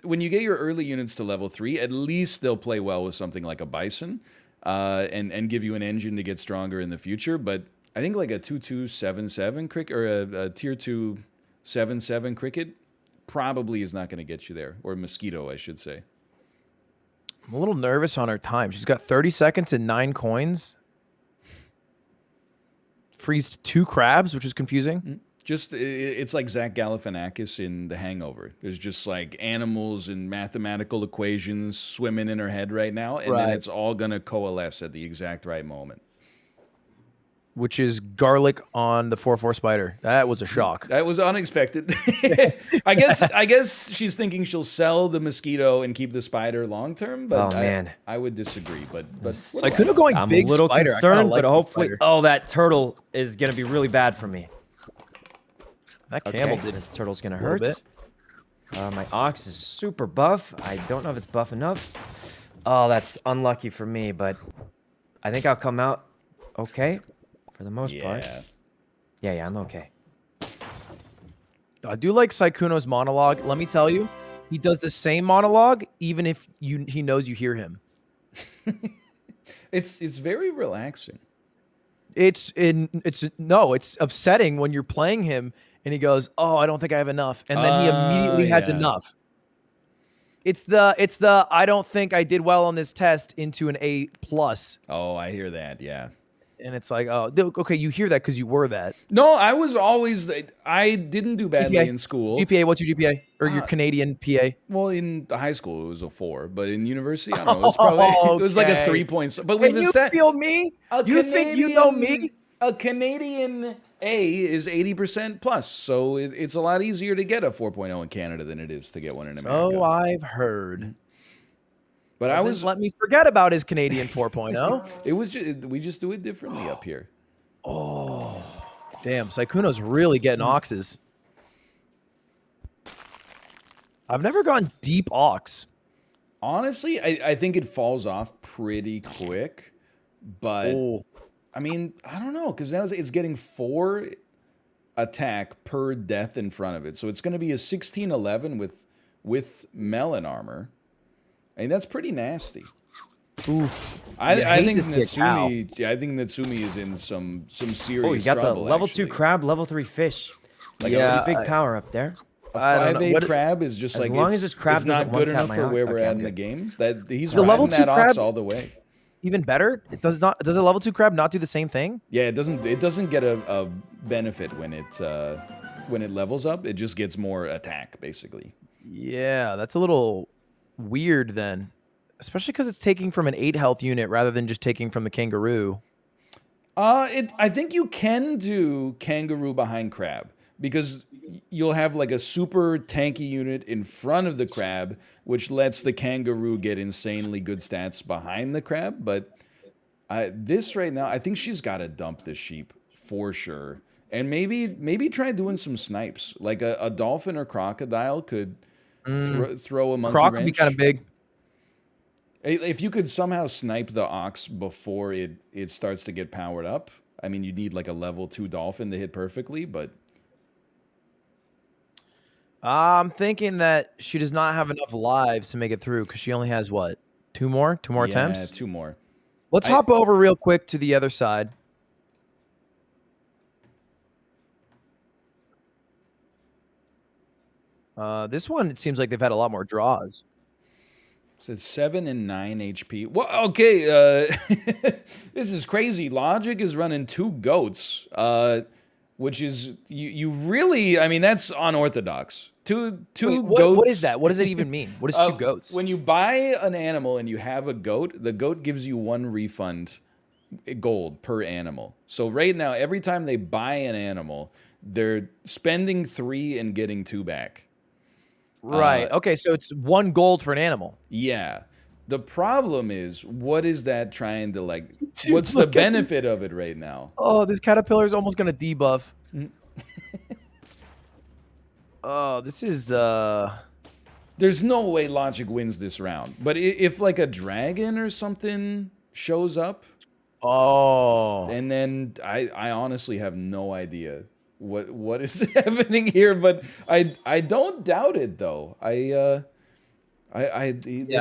When you get your early units to level 3, at least they'll play well with something like a bison, and give you an engine to get stronger in the future. But I think like a 2-2 7-7 cricket or a tier 2 7-7 cricket probably is not going to get you there, or mosquito, I should say. I'm a little nervous on her time. She's got 30 seconds and 9 coins. Freezed 2 crabs, which is confusing. It's like Zach Galifianakis in The Hangover. There's just like animals and mathematical equations swimming in her head right now, and then it's all gonna coalesce at the exact right moment. Which is garlic on the 4-4 spider. That was a shock. That was unexpected. I guess she's thinking she'll sell the mosquito and keep the spider long term, but I would disagree. But I could have going I'm big a little spider. concerned, like but hopefully, spider. oh, that turtle is gonna be really bad for me. That camel did This turtle's gonna a little hurt. bit. My ox is super buff. I don't know if it's buff enough. Oh, that's unlucky for me, but I think I'll come out okay for the most part. Yeah, I'm okay. I do like Saikuno's monologue. Let me tell you, he does the same monologue even if he knows you hear him. It's very relaxing. It's upsetting when you're playing him and he goes, "Oh, I don't think I have enough," and then he immediately has enough. It's the I don't think I did well on this test into an A+. Oh, I hear that. Yeah. And it's like, oh, okay, you hear that because you were that. No, I was always. I didn't do badly GPA. in school. GPA, what's your GPA? Or your Canadian PA? Well, in high school it was a 4, but in university, I don't know. It was probably it was like a 3 points. But with and you the feel me? You think you know me? A Canadian A is 80% plus, so it's a lot easier to get a 4.0 in Canada than it is to get one in America. So I've heard. But I was let me forget about his Canadian 4.0. It was just, we just do it differently up here. Oh, damn! Saikuno's really getting oxes. I've never gone deep ox. Honestly, I think it falls off pretty quick, but I mean, I don't know, because now it's getting 4 attack per death in front of it, so it's going to be a 16-11 with melon armor. I mean, that's pretty nasty. Oof. I think Natsumi. I think Natsumi is in some serious trouble. Oh, you got the level actually. 2 crab, level 3 fish. Like a pretty big power up there. A 5/8 crab is just as like long as this crab it's not doesn't good one-tap enough my for ox. where we're Okay, at I'm in the good. game. That he's The level riding that 2 ox crab all the way. Even better? Does a level 2 crab not do the same thing? Yeah, it doesn't get a benefit when it levels up. It just gets more attack basically. Yeah, that's a little weird then. Especially because it's taking from an 8 health unit rather than just taking from the kangaroo. I think you can do kangaroo behind crab because you'll have like a super tanky unit in front of the crab, which lets the kangaroo get insanely good stats behind the crab. But this right now, I think she's got to dump the sheep for sure, and maybe try doing some snipes. Like a dolphin or crocodile could throw a monkey Croc wrench. would be kind of big. If you could somehow snipe the ox before it starts to get powered up, I mean, you need like a level 2 dolphin to hit perfectly, but... I'm thinking that she does not have enough lives to make it through because she only has, what, 2 more? 2 more attempts? 2 more. Let's hop over real quick to the other side. This one, it seems like they've had a lot more draws. It says 7 and 9 HP. Well, okay, this is crazy. Logic is running 2 goats, which is you really. I mean, that's unorthodox. Two goats. What is that? What does it even mean? What is 2 goats? When you buy an animal and you have a goat, the goat gives you 1 refund gold per animal. So right now, every time they buy an animal, they're spending 3 and getting 2 back. Right. Okay, so it's 1 gold for an animal. Yeah. The problem is, what is that trying to like? Dude, what's the benefit of it right now? Oh, this caterpillar is almost gonna debuff. Oh, this is There's no way Logic wins this round. But if like a dragon or something shows up, and then I honestly have no idea what is happening here, but I don't doubt it though. They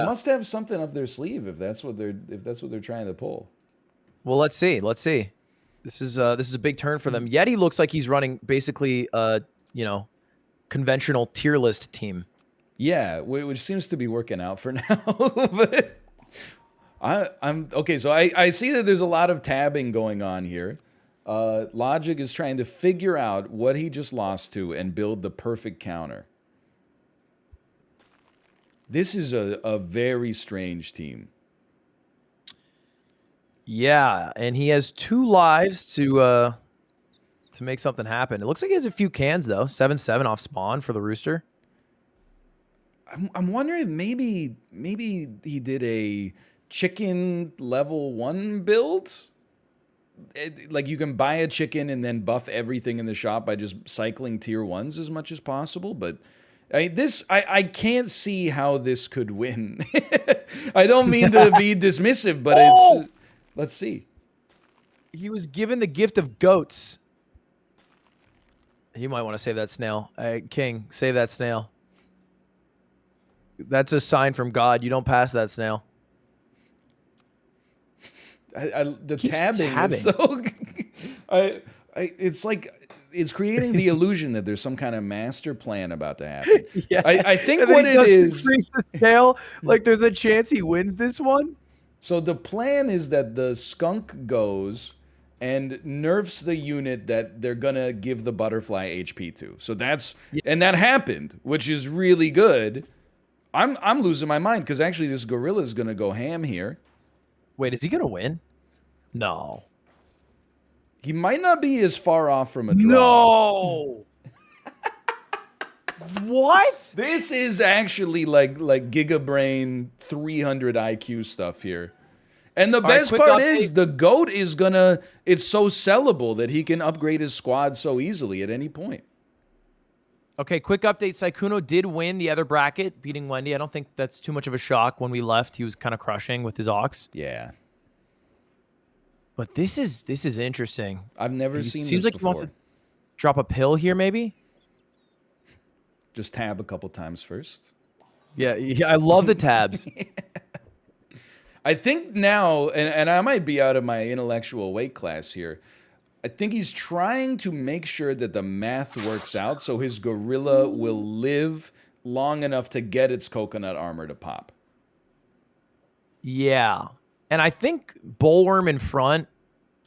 must have something up their sleeve if that's what they're trying to pull. Well, let's see. This is a big turn for them. Yeti looks like he's running basically conventional tier list team. Yeah, which seems to be working out for now. But I'm okay. So I see that there's a lot of tabbing going on here. Logic is trying to figure out what he just lost to and build the perfect counter. This is a very strange team. Yeah, and he has 2 lives to make something happen. It looks like he has a few cans though. 7/7 off spawn for the rooster. I'm wondering if maybe he did a chicken level 1 build. like you can buy a chicken and then buff everything in the shop by just cycling tier 1s as much as possible, but I can't see how this could win. I don't mean to be dismissive, but it's let's see. He was given the gift of goats. You might want to save that snail. King, save that snail. That's a sign from God. You don't pass that snail. The tabbing is so. It's like it's creating the illusion that there's some kind of master plan about to happen. Yeah. I think And then what he it does is. increase the scale. Like there's a chance he wins this one. So the plan is that the skunk goes and nerfs the unit that they're gonna give the butterfly HP to. So that's and that happened, which is really good. I'm losing my mind because actually this gorilla is gonna go ham here. Wait, is he gonna win? No. He might not be as far off from a draw. No. What? This is actually like Gigabrain 300 IQ stuff here. And the best part is the GOAT is gonna, it's so sellable that he can upgrade his squad so easily at any point. Okay, quick update. Saikuno did win the other bracket, beating Wendy. I don't think that's too much of a shock. When we left, he was kind of crushing with his Ox. Yeah. But this is interesting. I've never seen this seems like before. he wants to drop a pill here, maybe? Just tab a couple times first. Yeah, I love the tabs. I think now, and I might be out of my intellectual weight class here, I think he's trying to make sure that the math works out so his gorilla will live long enough to get its coconut armor to pop. Yeah. And I think Bullworm in front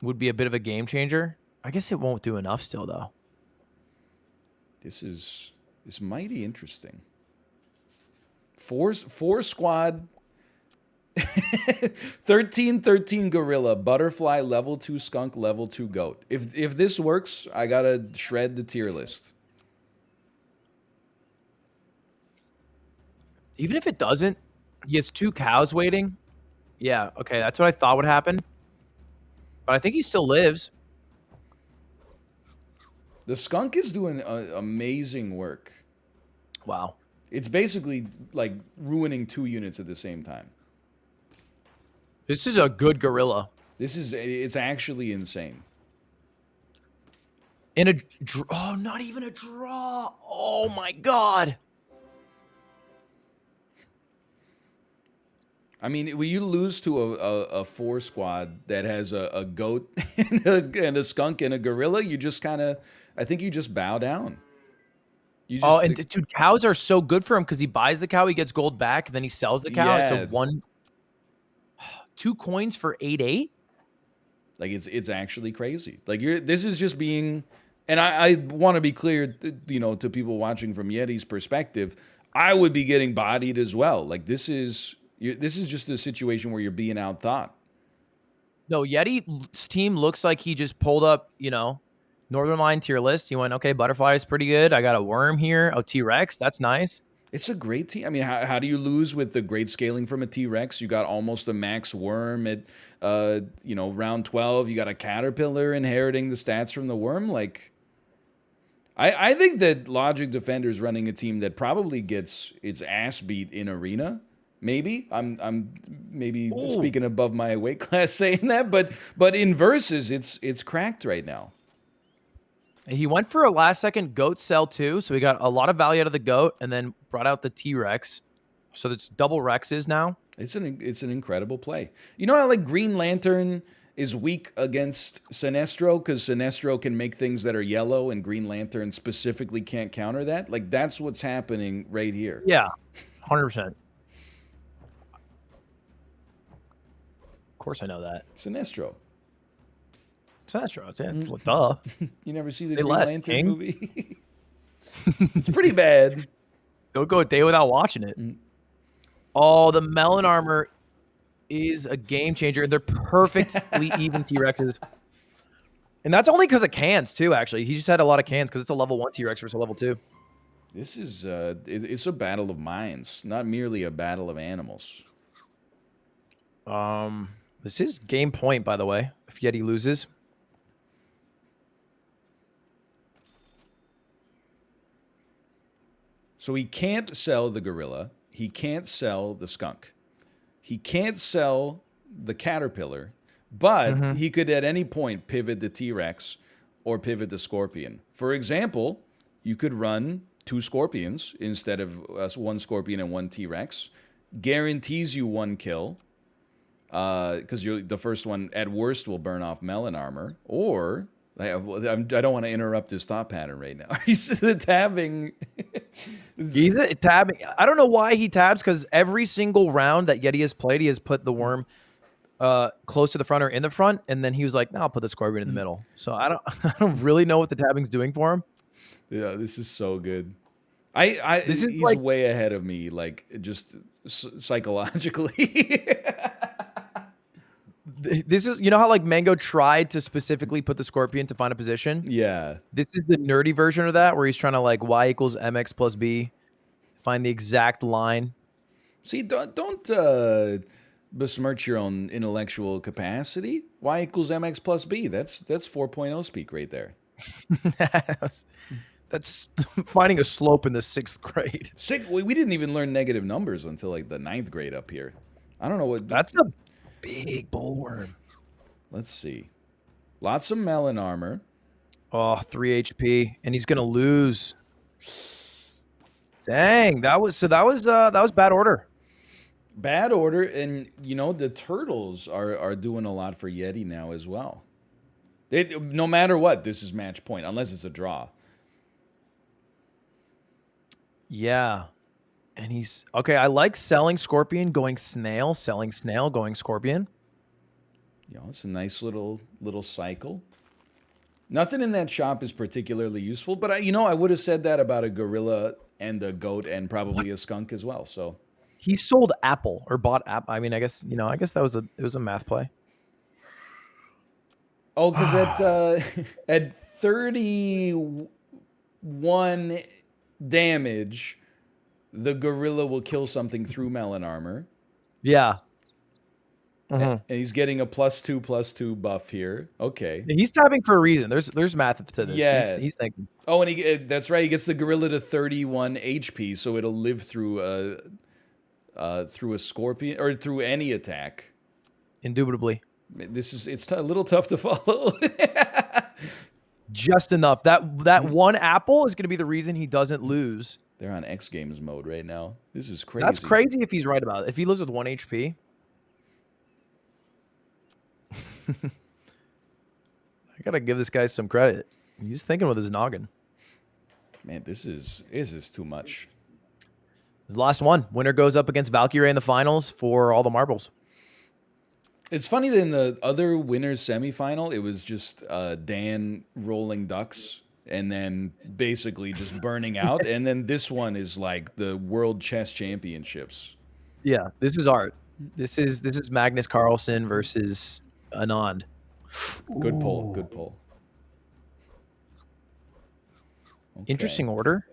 would be a bit of a game changer. I guess it won't do enough still, though. This is mighty interesting. Four squad, 13 gorilla, butterfly, level 2 skunk, level 2 goat. If this works, I gotta shred the tier list. Even if it doesn't, he has 2 cows waiting. Yeah, okay, that's what I thought would happen. But I think he still lives. The skunk is doing amazing work. Wow. It's basically like ruining 2 units at the same time. This is a good gorilla. It's actually insane. In a oh, not even a draw. Oh my god. I mean, when you lose to a 4 squad that has a goat and a skunk and a gorilla, you just kind of, I think you just bow down. You just dude, cows are so good for him because he buys the cow, he gets gold back, then he sells the cow. Yeah. It's a 2 coins for 8/8. Like it's actually crazy. Like this is just being, and I want to be clear, to people watching from Yeti's perspective, I would be getting bodied as well. Like this is just a situation where you're being outthought. No, Yeti's team looks like he just pulled up, Northern Line tier list. He went, okay, Butterfly is pretty good. I got a Worm here. Oh, T-Rex. That's nice. It's a great team. I mean, how do you lose with the great scaling from a T-Rex? You got almost a max Worm at, round 12. You got a Caterpillar inheriting the stats from the Worm. Like, I think that Logic Defender's running a team that probably gets its ass beat in Arena. Maybe I'm maybe speaking above my weight class saying that, but in versus, it's cracked right now. He went for a last second goat sell too, so he got a lot of value out of the goat, and then brought out the T-Rex. So it's double Rexes now. It's an incredible play. You know how like Green Lantern is weak against Sinestro because Sinestro can make things that are yellow, and Green Lantern specifically can't counter that. Like that's what's happening right here. Yeah, 100%. Of course, I know that. Sinestro. Sinestro. It's like, duh. You never see the Say Green less, Lantern King. movie? It's pretty bad. Don't go a day without watching it. Oh, the melon armor is a game changer. They're perfectly even T-Rexes. And that's only because of cans, too, actually. He just had a lot of cans because it's a level 1 T-Rex versus a level 2. This is it's a battle of minds, not merely a battle of animals. This is game point, by the way, if Yeti loses. So he can't sell the gorilla. He can't sell the skunk. He can't sell the caterpillar, but he could at any point pivot the T-Rex or pivot the scorpion. For example, you could run 2 scorpions instead of 1 scorpion and 1 T-Rex. Guarantees you 1 kill, because the first one at worst will burn off melon armor. Or I don't want to interrupt his thought pattern right now. He's tabbing. He's tabbing. I don't know why he tabs, because every single round that Yeti has played, he has put the worm close to the front or in the front, and then he was like, "No, I'll put the scorpion in the middle." So I don't really know what the tabbing's doing for him. Yeah, this is so good. He's like, way ahead of me, like just psychologically. This is, you know how like Mango tried to specifically put the scorpion to find a position? Yeah. This is the nerdy version of that, where he's trying to like y equals mx plus b, find the exact line. See, don't besmirch your own intellectual capacity. Y equals mx plus b. That's 4.0 speak right there. That's finding a slope in the 6th grade. We didn't even learn negative numbers until like the 9th grade up here. I don't know what. That's a big bullworm. Let's see. Lots of melon armor. Oh, 3 HP, and he's gonna lose. Dang, that was bad order. Bad order, and you know the turtles are doing a lot for Yeti now as well. No matter what, this is match point unless it's a draw. Yeah. And he's okay. I like selling scorpion, going snail, selling snail, going scorpion. You know, it's a nice little cycle. Nothing in that shop is particularly useful, but I would have said that about a gorilla and a goat and probably a skunk as well. So he sold apple or bought apple. I mean, I guess it was a math play. Oh, because at 31 damage, the gorilla will kill something through melon armor. Yeah. And he's getting a +2/+2 buff here. Okay. He's tapping for a reason. There's math to this. Yeah. He's thinking. Oh, and that's right. He gets the gorilla to 31 HP, so it'll live through a scorpion or through any attack. Indubitably. It's a little tough to follow. Just enough. That one apple is going to be the reason he doesn't lose. They're on X Games mode right now. This is crazy. That's crazy if he's right about it. If he lives with 1 HP. I gotta give this guy some credit. He's thinking with his noggin. Man, this is too much. His last one. Winner goes up against Valkyrie in the finals for all the marbles. It's funny that in the other winners semifinal, it was just Dan rolling ducks and then basically just burning out. And then this one is like the World Chess Championships. Yeah, this is art. This is Magnus Carlsen versus Anand. Good pull. Good pull. Okay. Interesting order.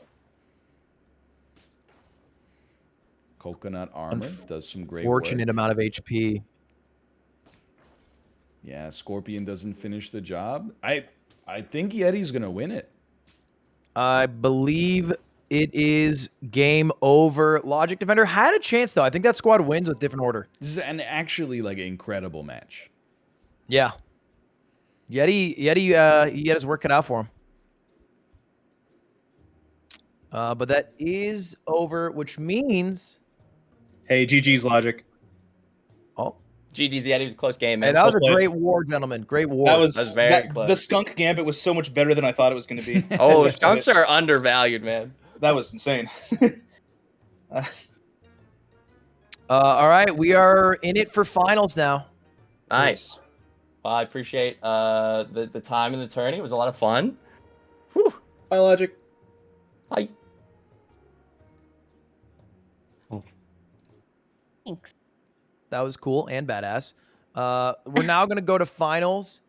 Coconut armor does some great work. Fortunate amount of HP. Yeah, Scorpion doesn't finish the job. I think Yeti's gonna win it. I believe it is game over. Logic Defender had a chance though. I think that squad wins with different order. This is an actually like incredible match. Yeah. Yeti, he had his work cut out for him. But that is over, which means... Hey, GG's Logic. Oh. GG's, yeah, it was a close game, man. Hey, that was a Well played. great war, gentlemen. Great war. That was very close. The Skunk Gambit was so much better than I thought it was going to be. Oh, skunks are undervalued, man. That was insane. All right, we are in it for finals now. Nice. Well, I appreciate the time in the tourney. It was a lot of fun. Whew. Bye, Logic. Bye. Thanks. That was cool and badass. We're now going to go to finals.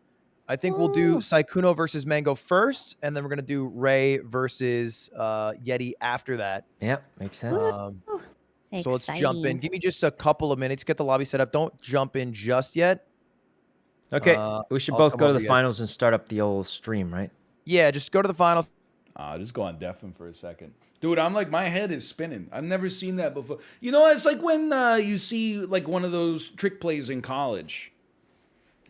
I think we'll do Saikuno versus Mango first, and then we're going to do Ray versus Yeti after that. Yep, makes sense. So let's jump in. Give me just a couple of minutes. Get the lobby set up. Don't jump in just yet. Okay, we should both go to the finals and start up the old stream, right? Yeah, just go to the finals. Just go on Deafin for a second. Dude, I'm like, my head is spinning. I've never seen that before. You know, it's like when you see like one of those trick plays in college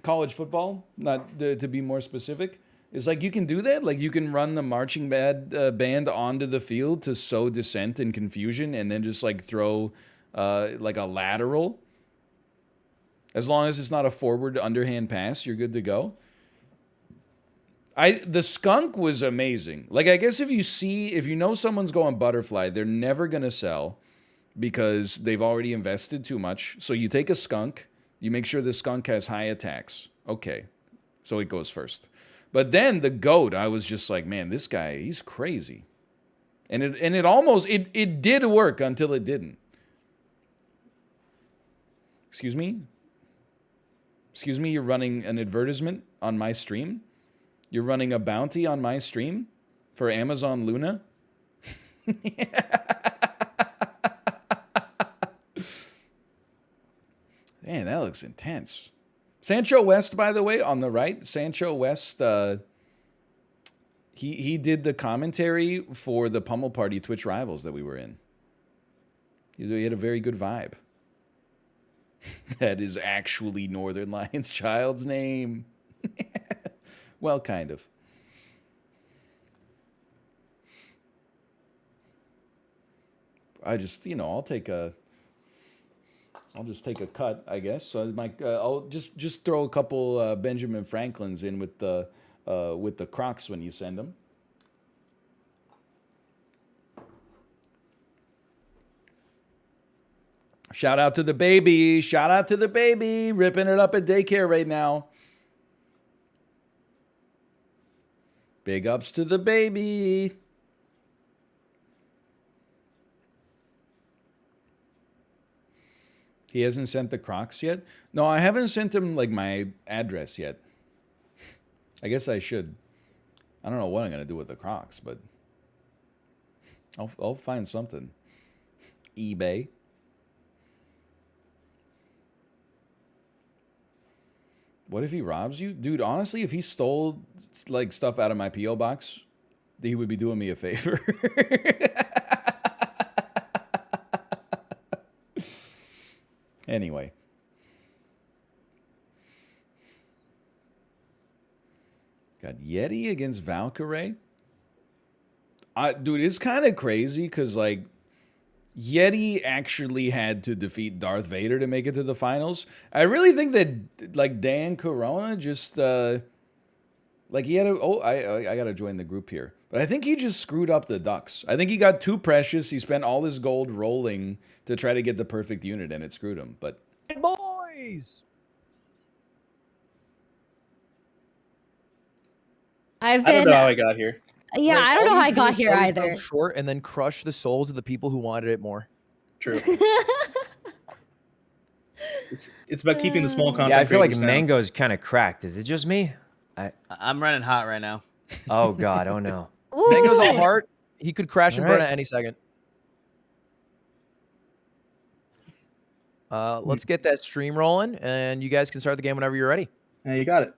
football, not to be more specific. It's like you can do that. Like you can run the marching band onto the field to sow dissent and confusion, and then just like throw like a lateral. As long as it's not a forward underhand pass, you're good to go. The skunk was amazing. Like, I guess if you know someone's going butterfly, they're never going to sell because they've already invested too much. So you take a skunk, you make sure the skunk has high attacks. Okay. So it goes first. But then the goat, I was just like, man, this guy, he's crazy. And it almost did work until it didn't. Excuse me? Excuse me, you're running an advertisement on my stream? You're running a bounty on my stream for Amazon Luna? Man, that looks intense. Sancho West, by the way, on the right. Sancho West, he did the commentary for the Pummel Party Twitch Rivals that we were in. He had a very good vibe. That is actually Northern Lion's child's name. Well, kind of. I just, I'll just take a cut, I guess. So I'll just throw a couple Benjamin Franklins in with the Crocs when you send them. Shout out to the baby. Shout out to the baby. Ripping it up at daycare right now. Big ups to the baby. He hasn't sent the Crocs yet? No, I haven't sent him like my address yet. I guess I should. I don't know what I'm going to do with the Crocs, but I'll find something. eBay. What if he robs you? Dude, honestly, if he stole like stuff out of my P.O. box, he would be doing me a favor. Anyway. Got Yeti against Valkyrie. Dude, it's kind of crazy because like Yeti actually had to defeat Darth Vader to make it to the finals. I really think that like Dan Corona just like he had I gotta join the group here. But I think he just screwed up the Ducks. I think he got too precious. He spent all his gold rolling to try to get the perfect unit, and it screwed him. But boys, I don't know how I got here. Yeah, I don't know how I got here either. Short and then crush the souls of the people who wanted it more. True. It's about keeping the small content. Yeah, I feel like creators down. Mango's kind of cracked. Is it just me? I'm running hot right now. Oh God, oh no. Mango's all heart. He could crash and burn at any second. Let's get that stream rolling, and you guys can start the game whenever you're ready. Yeah, you got it.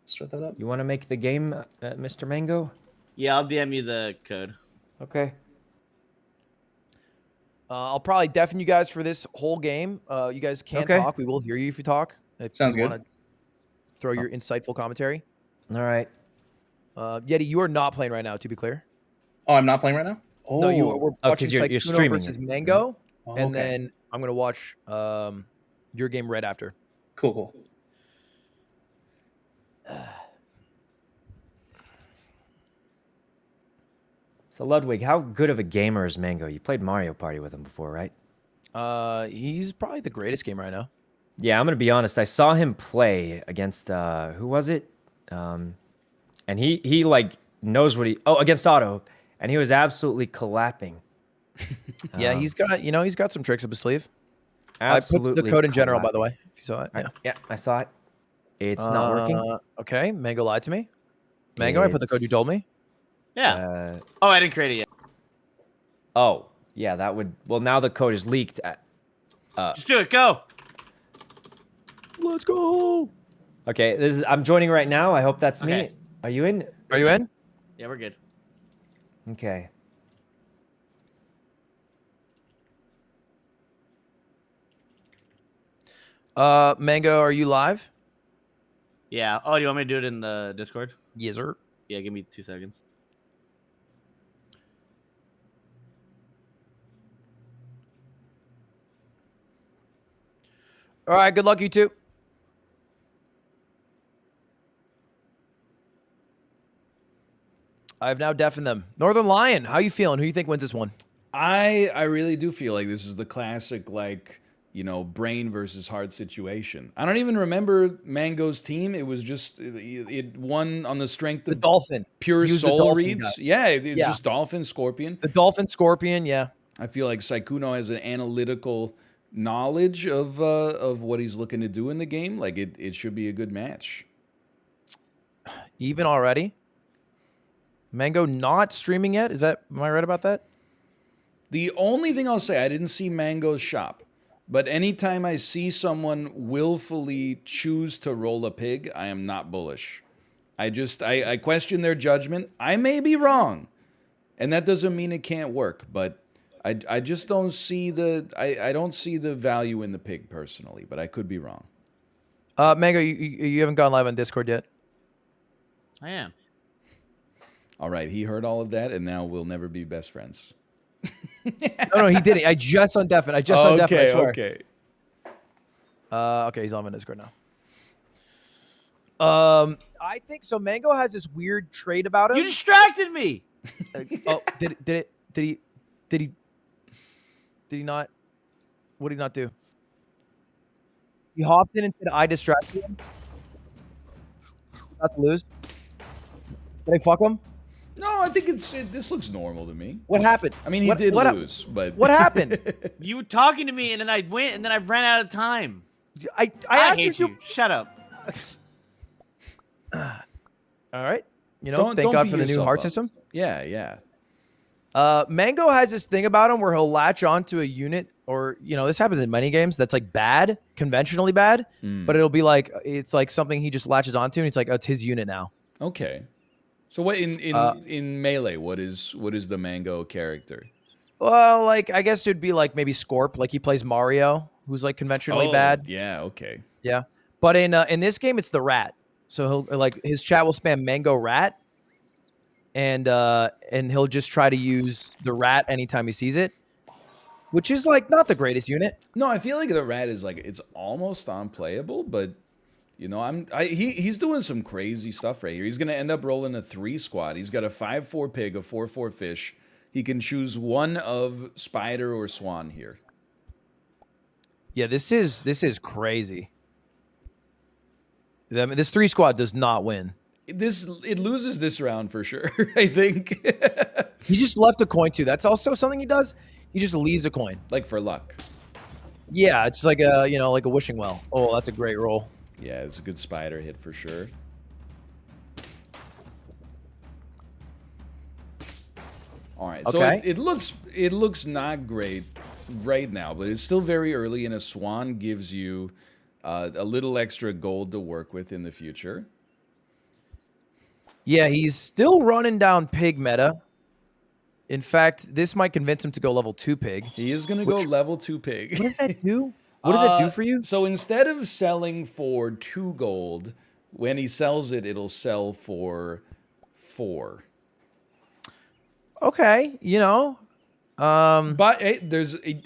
Start that up. You want to make the game, Mr. Mango? Yeah, I'll DM you the code. Okay. I'll probably deafen you guys for this whole game. You guys can't talk. We will hear you if you talk. If Sounds you good. want to throw your insightful commentary. All right. Yeti, you are not playing right now, to be clear. Oh, I'm not playing right now? Oh. No, we're watching you're Tuno streaming versus it. Mango, Oh, and okay. then I'm going to watch your game right after. Cool. So Ludwig, how good of a gamer is Mango? You played Mario Party with him before, right? He's probably the greatest gamer I know. Yeah, I'm gonna be honest. I saw him play against who was it? And he like knows what against Otto, and he was absolutely clapping. Yeah, he's got some tricks up his sleeve. Absolutely. I put the code in general, by the way. If you saw it, Yeah, I saw it. It's not working. Okay, Mango lied to me. Mango, I put the code you told me. Yeah. Oh, I didn't create it yet. Oh, yeah, that would. Well, now the code is leaked. Just do it. Go. Let's go. Okay, I'm joining right now. I hope that's Okay. me. Are you in? Are you in? Yeah, we're good. Okay. Mango, are you live? Yeah. Oh, do you want me to do it in the Discord? Yes, sir. Yeah, give me 2 seconds. All right, good luck, you two. I've now deafened them. Northern Lion, how you feeling? Who you think wins this one? I really do feel like this is the classic, like, you know, brain versus heart situation. I don't even remember Mango's team. It was just it won on the strength of The Dolphin. pure Use the soul Dolphin reads. guy. Yeah, it's Yeah. just Dolphin, Scorpion. The Dolphin Scorpion, yeah. I feel like Saikuno has an analytical knowledge of what he's looking to do in the game. Like it should be a good match. Even already? Mango not streaming yet? Am I right about that? The only thing I'll say, I didn't see Mango's shop, but anytime I see someone willfully choose to roll a pig, I am not bullish. I question their judgment. I may be wrong, and that doesn't mean it can't work, but I just don't see I don't see the value in the pig personally, but I could be wrong. Mango, you haven't gone live on Discord yet. I am. All right, he heard all of that, and now we'll never be best friends. No, he didn't. I just undeafened. I swear. Okay. Okay, he's on my Discord now. I think so. Mango has this weird trait about him. You distracted me. Oh, did he not? What did he not do? He hopped in and said, "I distracted him." Not to lose. Did I fuck him? No, I think this looks normal to me. What happened? I mean, he did lose, but what happened? You were talking to me, and then I went, and then I ran out of time. I asked hate you. Shut up. All right. You know, Don't thank God beat for the new yourself heart up. system. Yeah. Mango has this thing about him where he'll latch onto a unit, or this happens in many games that's like bad, conventionally bad, but it'll be like it's like something he just latches onto, and it's like, oh, it's his unit now. Okay. So what in Melee, what is the Mango character? Well, like I guess it'd be like maybe Scorp, like he plays Mario, who's like conventionally bad. Yeah, okay. Yeah. But in this game it's the rat. So he'll like his chat will spam Mango rat, and he'll just try to use the rat anytime he sees it, which is like not the greatest unit. No, I feel like the rat is like it's almost unplayable, but he's doing some crazy stuff right here. He's gonna end up rolling a 3 squad. He's got a 5/4 pig, a 4/4 fish. He can choose one of spider or swan here. Yeah, this is crazy. I mean, this 3 squad does not win. It loses this round for sure. I think. He just left a coin too. That's also something he does. He just leaves a coin, like for luck. Yeah, it's like a like a wishing well. Oh, that's a great roll. Yeah, it's a good spider hit for sure. All right, so Okay. it looks not great right now, but it's still very early, and a swan gives you a little extra gold to work with in the future. Yeah, he's still running down pig meta. In fact, this might convince him to go level 2 pig. He is going to go level 2 pig. What does that do? What does that do for you? So instead of selling for 2 gold, when he sells it, it'll sell for 4. Okay, but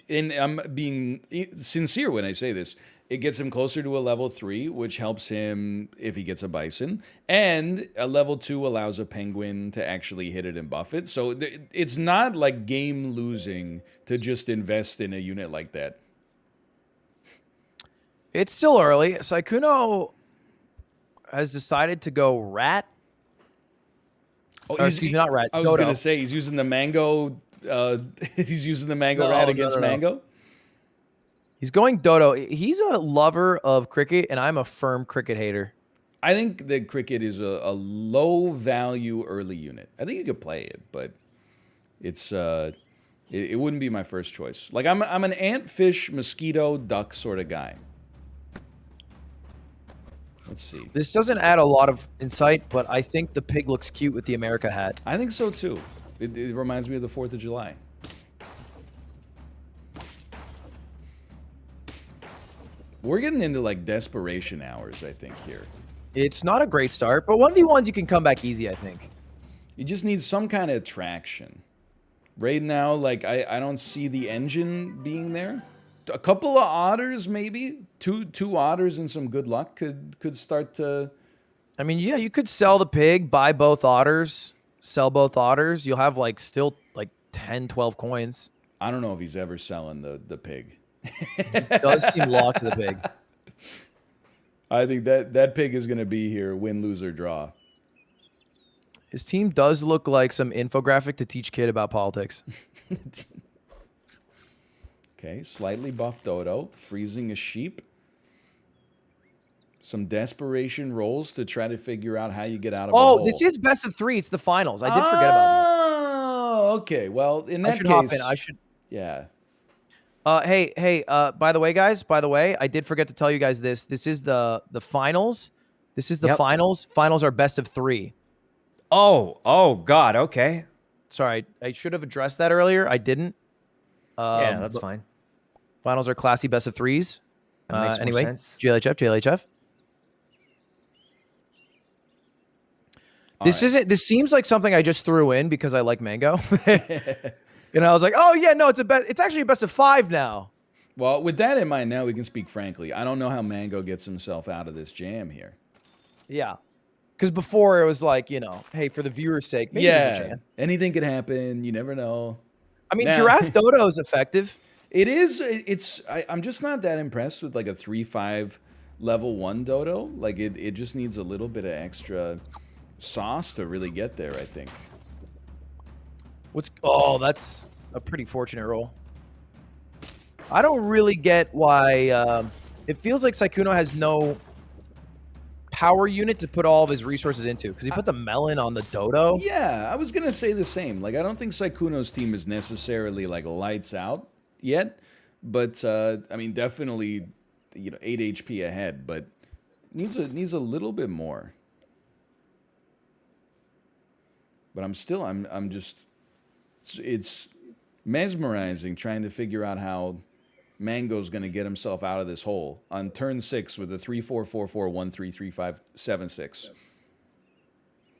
and I'm being sincere when I say this, it gets him closer to a level 3, which helps him if he gets a bison, and a level 2 allows a penguin to actually hit it and buff it. So it's not like game losing to just invest in a unit like that. It's still early. Saikuno has decided to go rat. Oh, Excuse me, not rat. I was going to say he's using the mango. He's using the mango rat against mango. He's going Dodo. He's a lover of cricket, and I'm a firm cricket hater. I think that cricket is a low value early unit. I think you could play it, but it's it wouldn't be my first choice. Like I'm an ant, fish, mosquito, duck sort of guy. Let's see. This doesn't add a lot of insight, but I think the pig looks cute with the America hat. I think so too. It reminds me of the 4th of July. We're getting into like desperation hours, I think, here. It's not a great start, but 1v1s you can come back easy, I think. You just need some kind of traction. Right now, like, I don't see the engine being there. A couple of otters, maybe. Two otters and some good luck could start to... I mean, yeah, you could sell the pig, buy both otters, sell both otters. You'll have, like, still, like, 10, 12 coins. I don't know if he's ever selling the pig. It does seem locked to the pig. I think that pig is going to be here, win, lose, or draw. His team does look like some infographic to teach kid about politics. Okay, slightly buffed Dodo, freezing a sheep. Some desperation rolls to try to figure out how you get out of a hole. Oh, this is best of 3. It's the finals. I did forget about that. Oh, okay. Well, in that I should case... hop in. I should... Yeah. Hey, by the way, guys, I did forget to tell you guys this. This is the finals. This is the finals. Finals are best of 3. Oh, God. Okay. Sorry, I should have addressed that earlier. I didn't. Yeah, that's fine. Finals are classy best of 3s. That makes more Anyway, sense. JLHF. This seems like something I just threw in because I like mango. And I was like, oh yeah, no, it's actually a best of 5 now. Well, with that in mind, now we can speak frankly. I don't know how Mango gets himself out of this jam here. Yeah. Because before it was like, hey, for the viewer's sake, maybe there's a chance. Anything could happen. You never know. I mean, Giraffe Dodo is effective. It is. I'm just not that impressed with like a 3-5 level 1 Dodo. Like it just needs a little bit of extra sauce to really get there, I think. Oh, that's a pretty fortunate roll. I don't really get why it feels like Sykkuno has no power unit to put all of his resources into because he put the melon on the Dodo. Yeah, I was gonna say the same. Like I don't think Sykkuno's team is necessarily like lights out yet, but I mean definitely 8 HP ahead, but needs a little bit more. But I'm just it's mesmerizing trying to figure out how Mango's going to get himself out of this hole on turn 6 with a 3-4-4-4-1-3-3-5-7-6.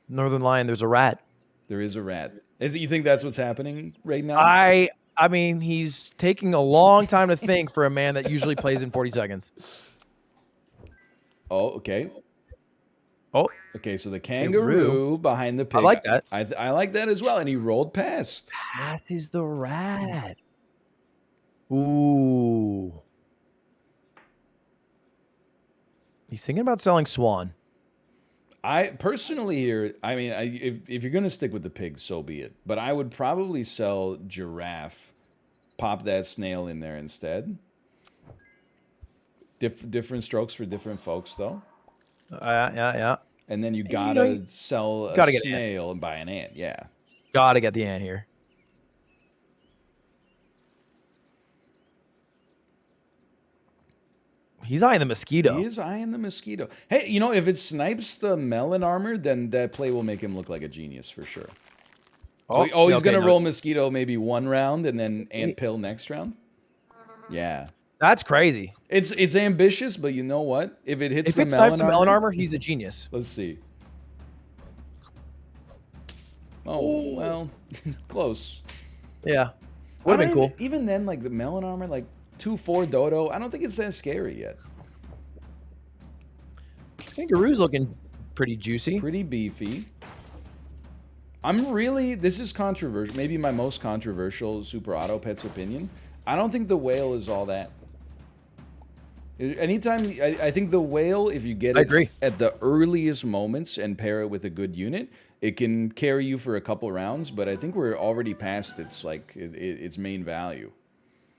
Northern Lion, there's a rat. There is a rat. You think that's what's happening right now? I mean, he's taking a long time to think for a man that usually plays in 40 seconds. Oh, okay. Oh. Okay, so the kangaroo behind the pig. I like that. I like that as well, and he rolled past. Passes the rat. Ooh. He's thinking about selling Swan. I personally here, I mean, if you're going to stick with the pig, so be it. But I would probably sell Giraffe, pop that snail in there instead. Different strokes for different folks, though. Yeah. And then you gotta sell a snail and buy an ant. Yeah. Gotta get the ant here. He's eyeing the mosquito. He is eyeing the mosquito. Hey, if it snipes the melon armor, then that play will make him look like a genius for sure. So, he's going to roll mosquito maybe 1 round and then ant pill next round? Yeah. That's crazy. It's ambitious, but you know what? If it hits the melon armor, he's a genius. Let's see. Oh, well, close. Yeah. Would have been cool. Even then, like the melon armor, like 2-4 Dodo, I don't think it's that scary yet. Kangaroo's looking pretty juicy. Pretty beefy. This is controversial, maybe my most controversial Super Auto Pets opinion. I don't think the whale is all that. Anytime, I think the whale, if you get it at the earliest moments and pair it with a good unit, it can carry you for a couple rounds, but I think we're already past its main value.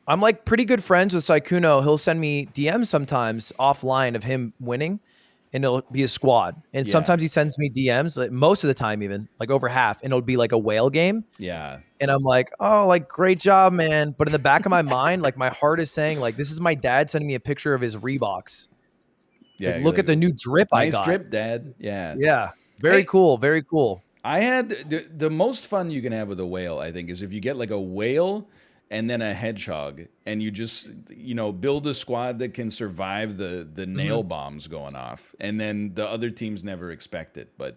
I'm like pretty good friends with Sykkuno. He'll send me DMs sometimes offline of him winning, and it'll be a squad. And sometimes he sends me DMs, like most of the time even, like over half, and it'll be like a whale game. Yeah. And I'm like, oh, like, great job, man. But in the back of my mind, like, my heart is saying, like, this is my dad sending me a picture of his Reeboks. Yeah. Like, look at the new drip I got. Nice drip, Dad. Yeah. Yeah. Very cool. Very cool. I had the most fun you can have with a whale, I think, is if you get like a whale and then a hedgehog, and you just, you know, build a squad that can survive the nail bombs going off, and then the other teams never expect it. But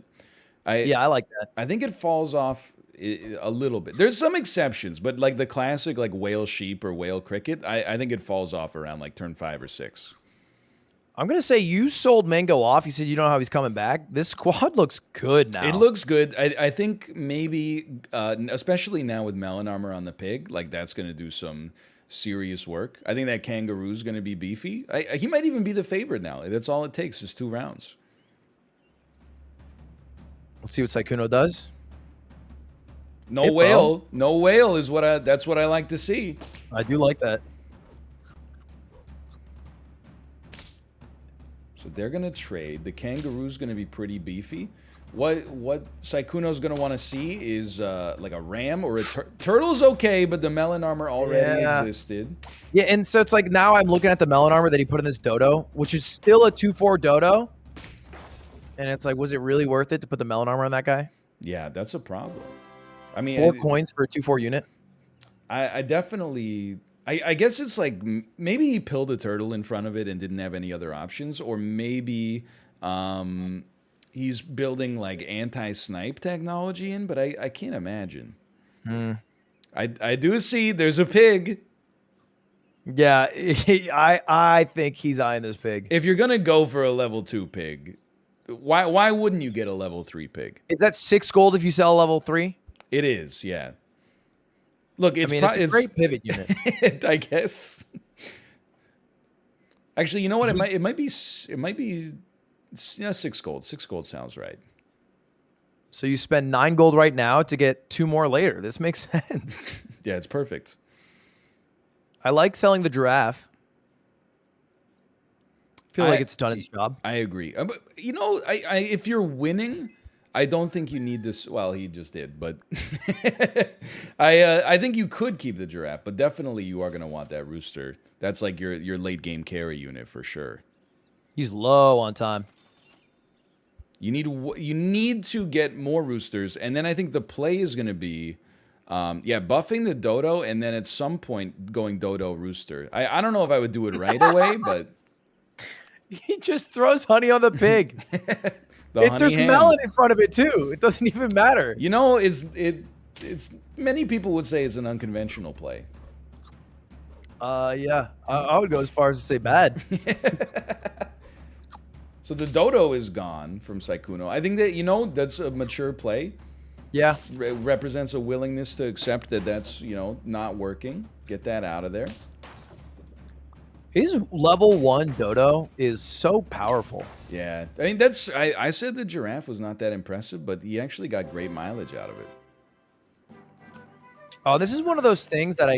I like that. I think it falls off a little bit. There's some exceptions, but like the classic like whale sheep or whale cricket, I think it falls off around like turn 5 or 6. I'm gonna say you sold Mango off. You said you don't know how he's coming back. This squad looks good now. It looks good. I think maybe, especially now with Melon Armor on the pig, like that's going to do some serious work. I think that Kangaroo's going to be beefy. He might even be the favorite now. That's all it takes is 2 rounds. Let's see what Sykkuno does. No Hey, whale. bro. No whale is that's what I like to see. I do like that. So they're going to trade. The Kangaroo's going to be pretty beefy. What Sykkuno's going to want to see is like a ram or a turtle's okay, but the melon armor already existed. Yeah, and so it's like now I'm looking at the melon armor that he put in this dodo, which is still a 2/4 dodo. And it's like, was it really worth it to put the melon armor on that guy? Yeah, that's a problem. I mean, 4 coins for a 2/4 unit. I definitely... I guess it's like maybe he pilled a turtle in front of it and didn't have any other options, or maybe he's building like anti-snipe technology in, but I can't imagine. I do see there's a pig. Yeah, I think he's eyeing this pig. If you're gonna go for a level 2 pig, why wouldn't you get a level 3 pig? Is that 6 gold if you sell a level 3? It is, yeah. Look, it's it's a great pivot unit. I guess. Actually, you know what? It might be 6 gold. 6 gold sounds right. So you spend 9 gold right now to get 2 more later. This makes sense. Yeah, it's perfect. I like selling the giraffe. I feel like it's done its job. I agree. But you know, if you're winning, I don't think you need this. Well, he just did, but I think you could keep the giraffe, but definitely you are going to want that rooster. That's like your late game carry unit for sure. He's low on time. You need to get more roosters, and then I think the play is going to be, buffing the dodo, and then at some point going dodo rooster. I don't know if I would do it right away, but he just throws honey on the pig. Honey there's ham. melon in front of it too. It doesn't even matter. You know, it's many people would say it's an unconventional play. Yeah, I would go as far as to say bad. So the dodo is gone from Sykkuno. I think that, you know, that's a mature play. Yeah. Represents a willingness to accept that that's, you know, not working. Get that out of there. His level 1 dodo is so powerful. Yeah. I mean, I said the giraffe was not that impressive, but he actually got great mileage out of it. Oh, this is one of those things that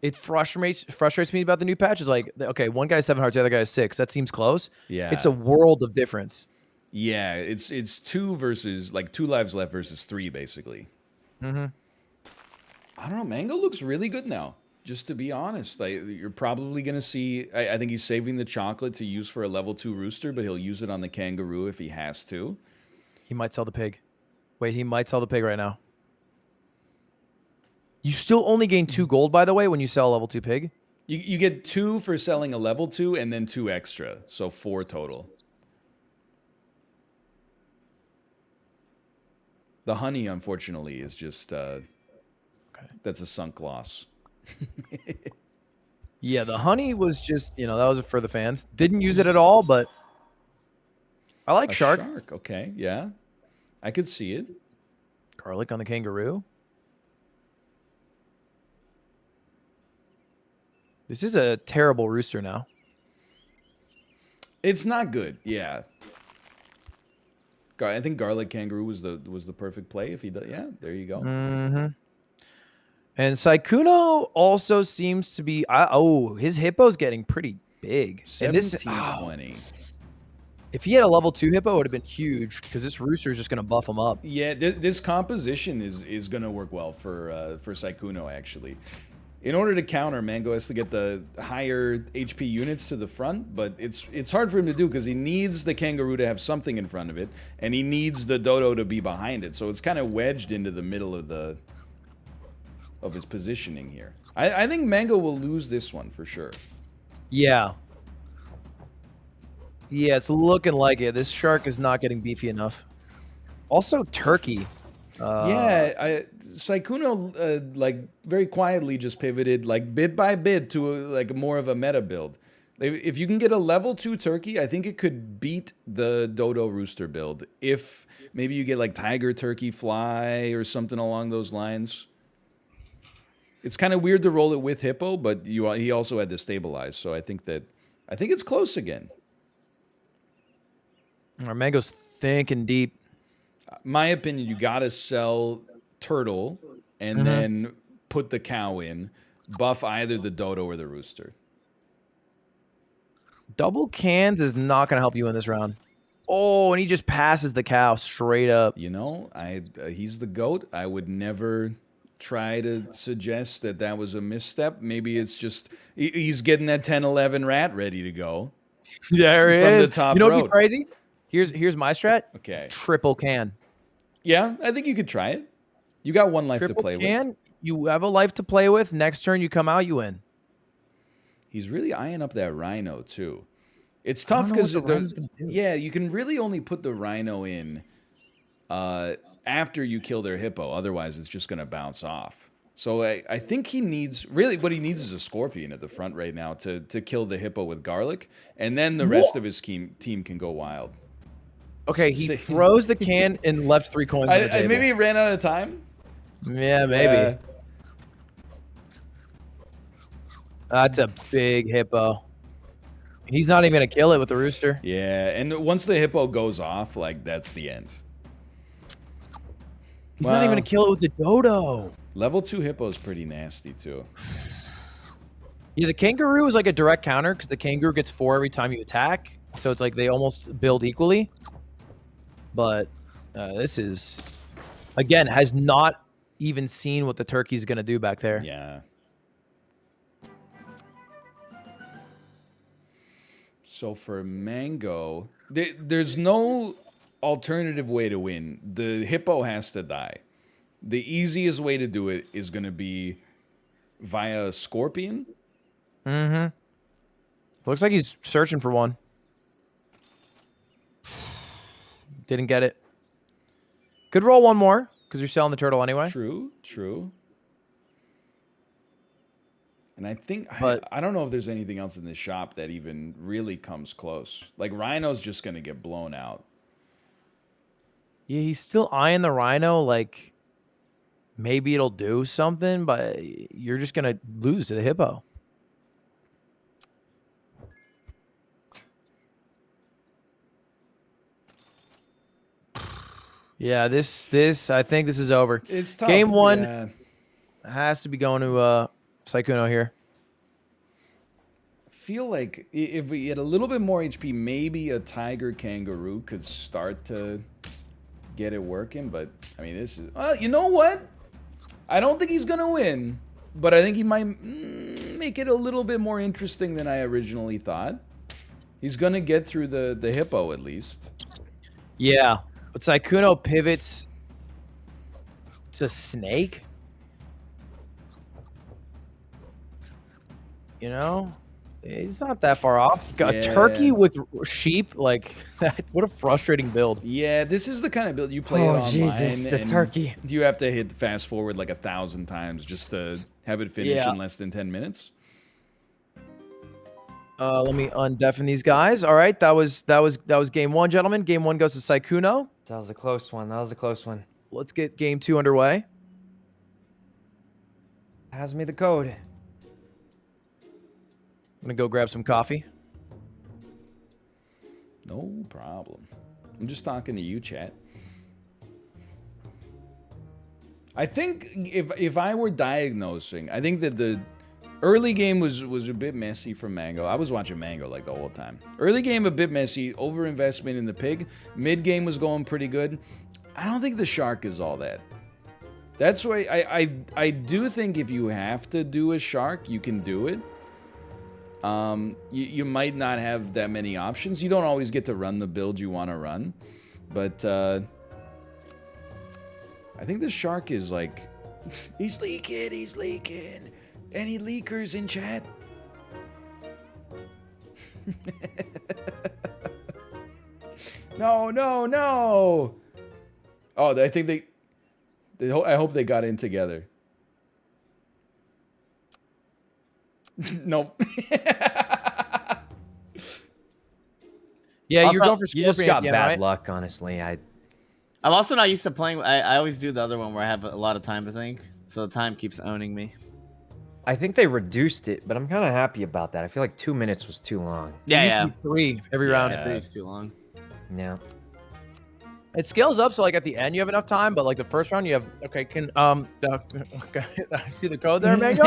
it frustrates me about the new patch. Is like, okay, one guy's 7 hearts, the other guy's 6. That seems close. Yeah. It's a world of difference. Yeah, it's 2 versus, like, 2 lives left versus 3, basically. Mm-hmm. I don't know. Mango looks really good now. Just to be honest, you're probably going to see... I think he's saving the chocolate to use for a level 2 rooster, but he'll use it on the kangaroo if he has to. He might sell the pig. Wait, he might sell the pig right now. You still only gain 2 gold, by the way, when you sell a level 2 pig? You get 2 for selling a level 2 and then 2 extra. So 4 total. The honey, unfortunately, is just... That's a sunk loss. Yeah, the honey was just, you know, that was for the fans. Didn't use it at all, but I like shark. Shark, okay, yeah. I could see it. Garlic on the kangaroo. This is a terrible rooster now. It's not good, yeah. I think garlic kangaroo was the perfect play if he does. Yeah, there you go. Mm-hmm. And Sykkuno also seems to be... his hippo's getting pretty big. 1720. If he had a level 2 hippo, it would have been huge, because this rooster is just going to buff him up. Yeah, this composition is going to work well for Sykkuno, actually. In order to counter, Mango has to get the higher HP units to the front, but it's hard for him to do because he needs the kangaroo to have something in front of it, and he needs the dodo to be behind it. So it's kind of wedged into the middle of the of his positioning here. I think Mango will lose this one for sure. Yeah. Yeah, it's looking like it. This shark is not getting beefy enough. Also, turkey. Yeah, Sykkuno like very quietly just pivoted like bit by bit to like more of a meta build. If you can get a level 2 turkey, I think it could beat the Dodo Rooster build. If maybe you get like Tiger Turkey Fly or something along those lines. It's kind of weird to roll it with Hippo, but he also had to stabilize, so I think it's close again. Our Mango's thinking deep. My opinion, you gotta sell Turtle and then put the cow in, buff either the Dodo or the Rooster. Double cans is not going to help you in this round. Oh, and he just passes the cow straight up. You know, he's the GOAT. I would never try to suggest that was a misstep. Maybe it's just he's getting that 10-11 rat ready to go. There he from is. the top You know road. what'd be crazy? Here's my strat. Okay. Triple can. Yeah, I think you could try it. You got one life to play with. You have a life to play with. Next turn you come out, you win. He's really eyeing up that Rhino too. It's tough because yeah, you can really only put the Rhino in after you kill their Hippo. Otherwise, it's just going to bounce off. So I think he needs what he needs is a Scorpion at the front right now to kill the Hippo with garlic, and then the rest of his team can go wild. Okay, he throws the can and left 3 coins on the table. Maybe he ran out of time. Yeah, maybe. That's a big Hippo. He's not even going to kill it with the Rooster. Yeah, and once the Hippo goes off, like, that's the end. He's not even going to kill it with the Dodo. Level 2 Hippo is pretty nasty, too. Yeah, the Kangaroo is like a direct counter because the Kangaroo gets 4 every time you attack. So it's like they almost build equally. But this is, again, has not even seen what the Turkey's going to do back there. Yeah. So for Mango, there's no alternative way to win. The Hippo has to die. The easiest way to do it is going to be via Scorpion. Mm-hmm. Looks like he's searching for one. Didn't get it. Could roll one more because you're selling the turtle anyway. True, true. And I think, I don't know if there's anything else in this shop that even really comes close. Like, Rhino's just going to get blown out. Yeah, he's still eyeing the Rhino. Like, maybe it'll do something, but you're just going to lose to the Hippo. Yeah, I think this is over. It's tough. Game 1 yeah. has to be going to Sykkuno here. I feel like if we had a little bit more HP, maybe a Tiger Kangaroo could start to get it working. But, I mean, this is... Well, you know what? I don't think he's going to win. But I think he might make it a little bit more interesting than I originally thought. He's going to get through the Hippo, at least. Yeah. But Sykkuno pivots to Snake. You know? He's not that far off. Got a turkey with sheep. Like, what a frustrating build. Yeah, this is the kind of build you play it online. Jesus, the turkey. You have to hit fast forward like 1,000 times just to have it finish in less than 10 minutes. Let me undeafen these guys. All right, that was game 1, gentlemen. Game 1 goes to Sykkuno. That was a close one. That was a close one. Let's get game 2 underway. Has me the code. I'm gonna go grab some coffee. No problem. I'm just talking to you, chat. I think if I were diagnosing, I think that the early game was a bit messy for Mango. I was watching Mango like the whole time. Early game a bit messy, overinvestment in the pig. Mid game was going pretty good. I don't think the shark is all that. That's why I do think if you have to do a shark, you can do it. You might not have that many options. You don't always get to run the build you want to run. But I think the shark is like He's leaking. He's leaking. Any leakers in chat? No, no, no. Oh, I think I hope they got in together. Nope. Yeah, Also, you're going for you Scorpion just got at the end, bad right? luck, honestly. I'm also not used to playing. I always do the other one where I have a lot of time to think, so the time keeps owning me. I think they reduced it, but I'm kind of happy about that. I feel like 2 minutes was too long. Yeah, used to be 3 every round. Yeah, 3 is too long. Yeah. It scales up, so like at the end you have enough time, but like the first round you have okay. Okay, I see the code there, Mango.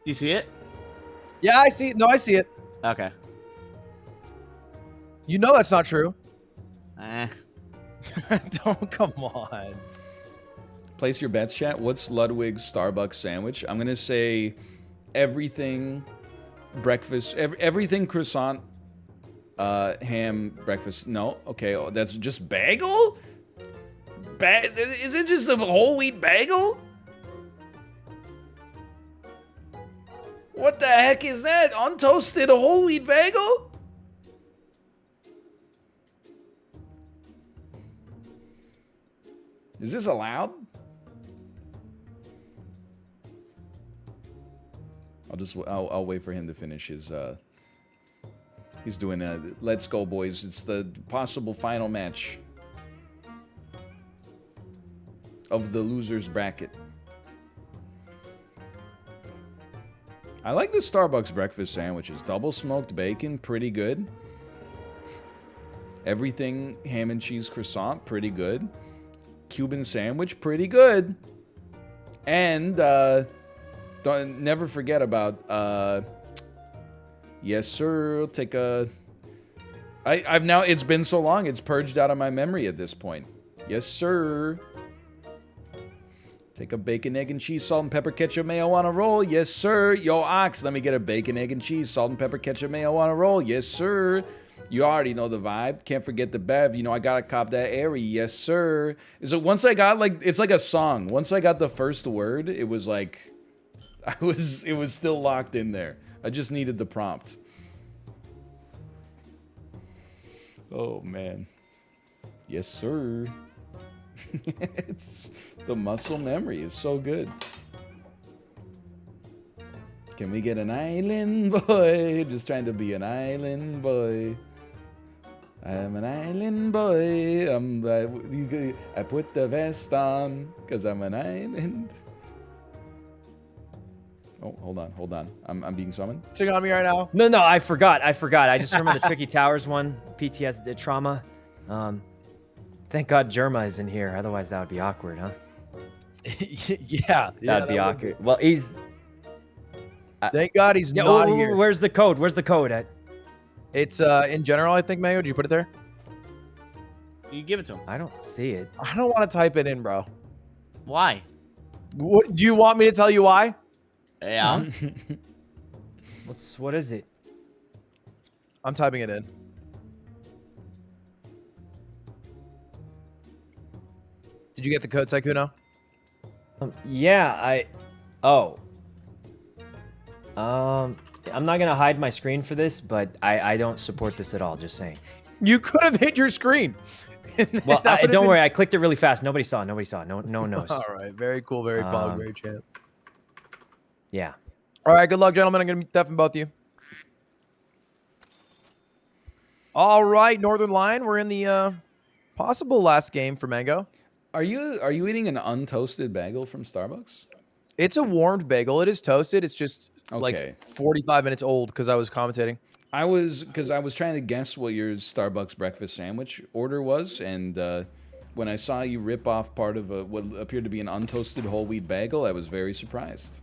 You see it? Yeah, I see. No, I see it. Okay. You know that's not true. Eh. Don't come on. Place your bets, chat. What's Ludwig's Starbucks sandwich? I'm gonna say everything breakfast, everything croissant, ham breakfast. No, okay, oh, that's just bagel. Is it just a whole wheat bagel? What the heck is that? Untoasted whole wheat bagel? Is this allowed? I'll wait for him to finish his he's doing a let's go boys. It's the possible final match of the losers bracket. I like the Starbucks breakfast sandwiches. Double smoked bacon, pretty good. Everything ham and cheese croissant, pretty good. Cuban sandwich, pretty good. And don't never forget about yes sir, take a I've now, it's been so long, it's purged out of my memory at this point. Yes sir. Take a bacon, egg, and cheese, salt and pepper, ketchup, mayo on a roll. Yes, sir. Yo, Ox, let me get a bacon, egg, and cheese, salt and pepper, ketchup, mayo on a roll. Yes, sir. You already know the vibe. Can't forget the bev. You know, I gotta cop that airy. Yes, sir. Is it once I got like, it's like a song. Once I got the first word, it was like, it was still locked in there. I just needed the prompt. Oh, man. Yes, sir. The muscle memory is so good. Can we get an island boy? Just trying to be an island boy. I'm an island boy. I put the vest on because I'm an island. Oh, hold on. I'm being summoned. Sing on me right now. No, I forgot. I just remember the Tricky Towers one. PTSD trauma. Thank God Jerma is in here. Otherwise, that would be awkward, huh? Yeah. That'd be awkward. Well, he's... Thank God he's not here. Where's the code? Where's the code at? It's in general, I think, Mayo. Did you put it there? You give it to him. I don't see it. I don't want to type it in, bro. Why? What, do you want me to tell you why? Yeah. What is it? I'm typing it in. Did you get the code, Saikuno? Yeah, I'm not gonna hide my screen for this, but I don't support this at all. Just saying. You could have hit your screen. Well, don't worry. I clicked it really fast. Nobody saw. No one knows. All right. Very cool. Very pog. Very champ. Yeah. All right. Good luck, gentlemen. I'm gonna be deafing both of you. All right, Northern Lion. We're in the possible last game for Mango. Are you eating an untoasted bagel from Starbucks? It's a warmed bagel. It is toasted. It's just like 45 minutes old because I was commentating. I was trying to guess what your Starbucks breakfast sandwich order was, and when I saw you rip off part of what appeared to be an untoasted whole wheat bagel, I was very surprised.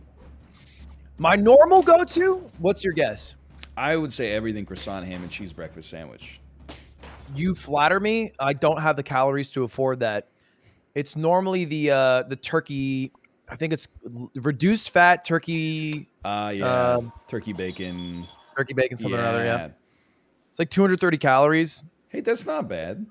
My normal go-to? What's your guess? I would say everything croissant, ham, and cheese breakfast sandwich. You flatter me. I don't have the calories to afford that. It's normally the turkey. I think it's reduced fat turkey. Turkey bacon. Turkey bacon, something or other. Yeah. It's like 230 calories. Hey, that's not bad.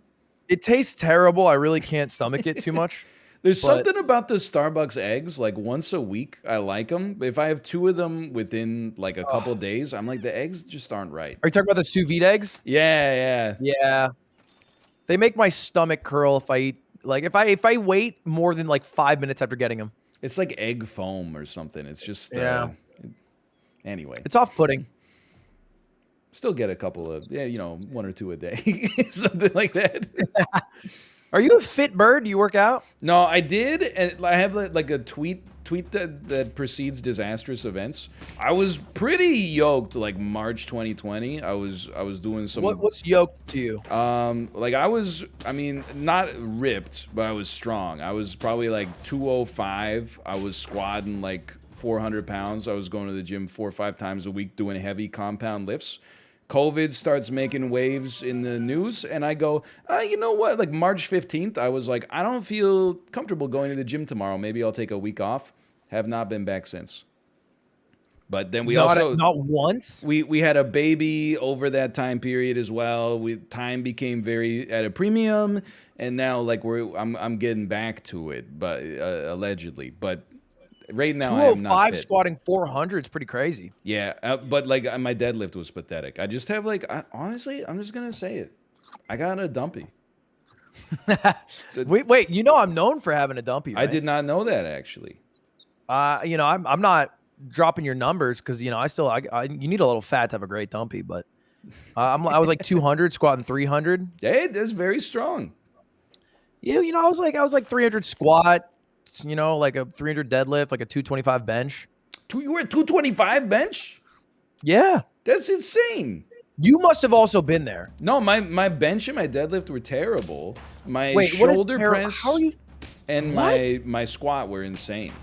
It tastes terrible. I really can't stomach it too much. There's but- something about the Starbucks eggs, like once a week, I like them. But if I have 2 of them within like a couple days, I'm like, the eggs just aren't right. Are you talking about the sous vide eggs? Yeah. Yeah. They make my stomach curl if I eat, like if I wait more than like 5 minutes after getting them. It's like egg foam or something. It's just, Yeah. Anyway. It's off-putting. Still get a couple of, 1 or 2 a day, something like that. Are you a fit bird? Do you work out? No, I did, and I have like a tweet that precedes disastrous events. I was pretty yoked like March 2020. I was doing some. What's yoked to you? Like I mean, not ripped, but I was strong. I was probably like 205. I was squatting like 400 pounds. I was going to the gym 4 or 5 times a week doing heavy compound lifts. COVID starts making waves in the news, and I go, you know what? Like March 15th, I was like, I don't feel comfortable going to the gym tomorrow. Maybe I'll take a week off. Have not been back since. But then we not once. We had a baby over that time period as well. Time became very at a premium, and now like I'm getting back to it, but allegedly, but. Right now, I am not 205 fit. squatting 400 is pretty crazy. Yeah, but like my deadlift was pathetic. I just have like, honestly, I'm just gonna say it. I got a dumpy. Wait, you know I'm known for having a dumpy, right? I did not know that actually. I'm not dropping your numbers because you need a little fat to have a great dumpy, but I was like 200 squatting 300. Yeah, that's very strong. Yeah, I was like 300 squat. Like a 300 deadlift, like a 225 bench. You were at 225 bench? Yeah. That's insane. You must have also been there. No, my bench and my deadlift were terrible. My shoulder shoulder press and my squat were insane.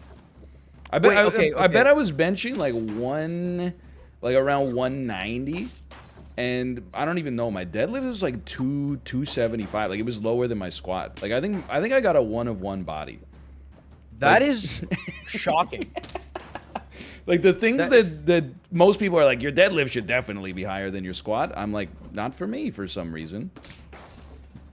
I bet I bet I was benching like around 190. And I don't even know, my deadlift was like 275. Like it was lower than my squat. Like I think I got a 1 of 1 body. That is shocking. Like the things that most people are like, your deadlift should definitely be higher than your squat. I'm like, not for me for some reason.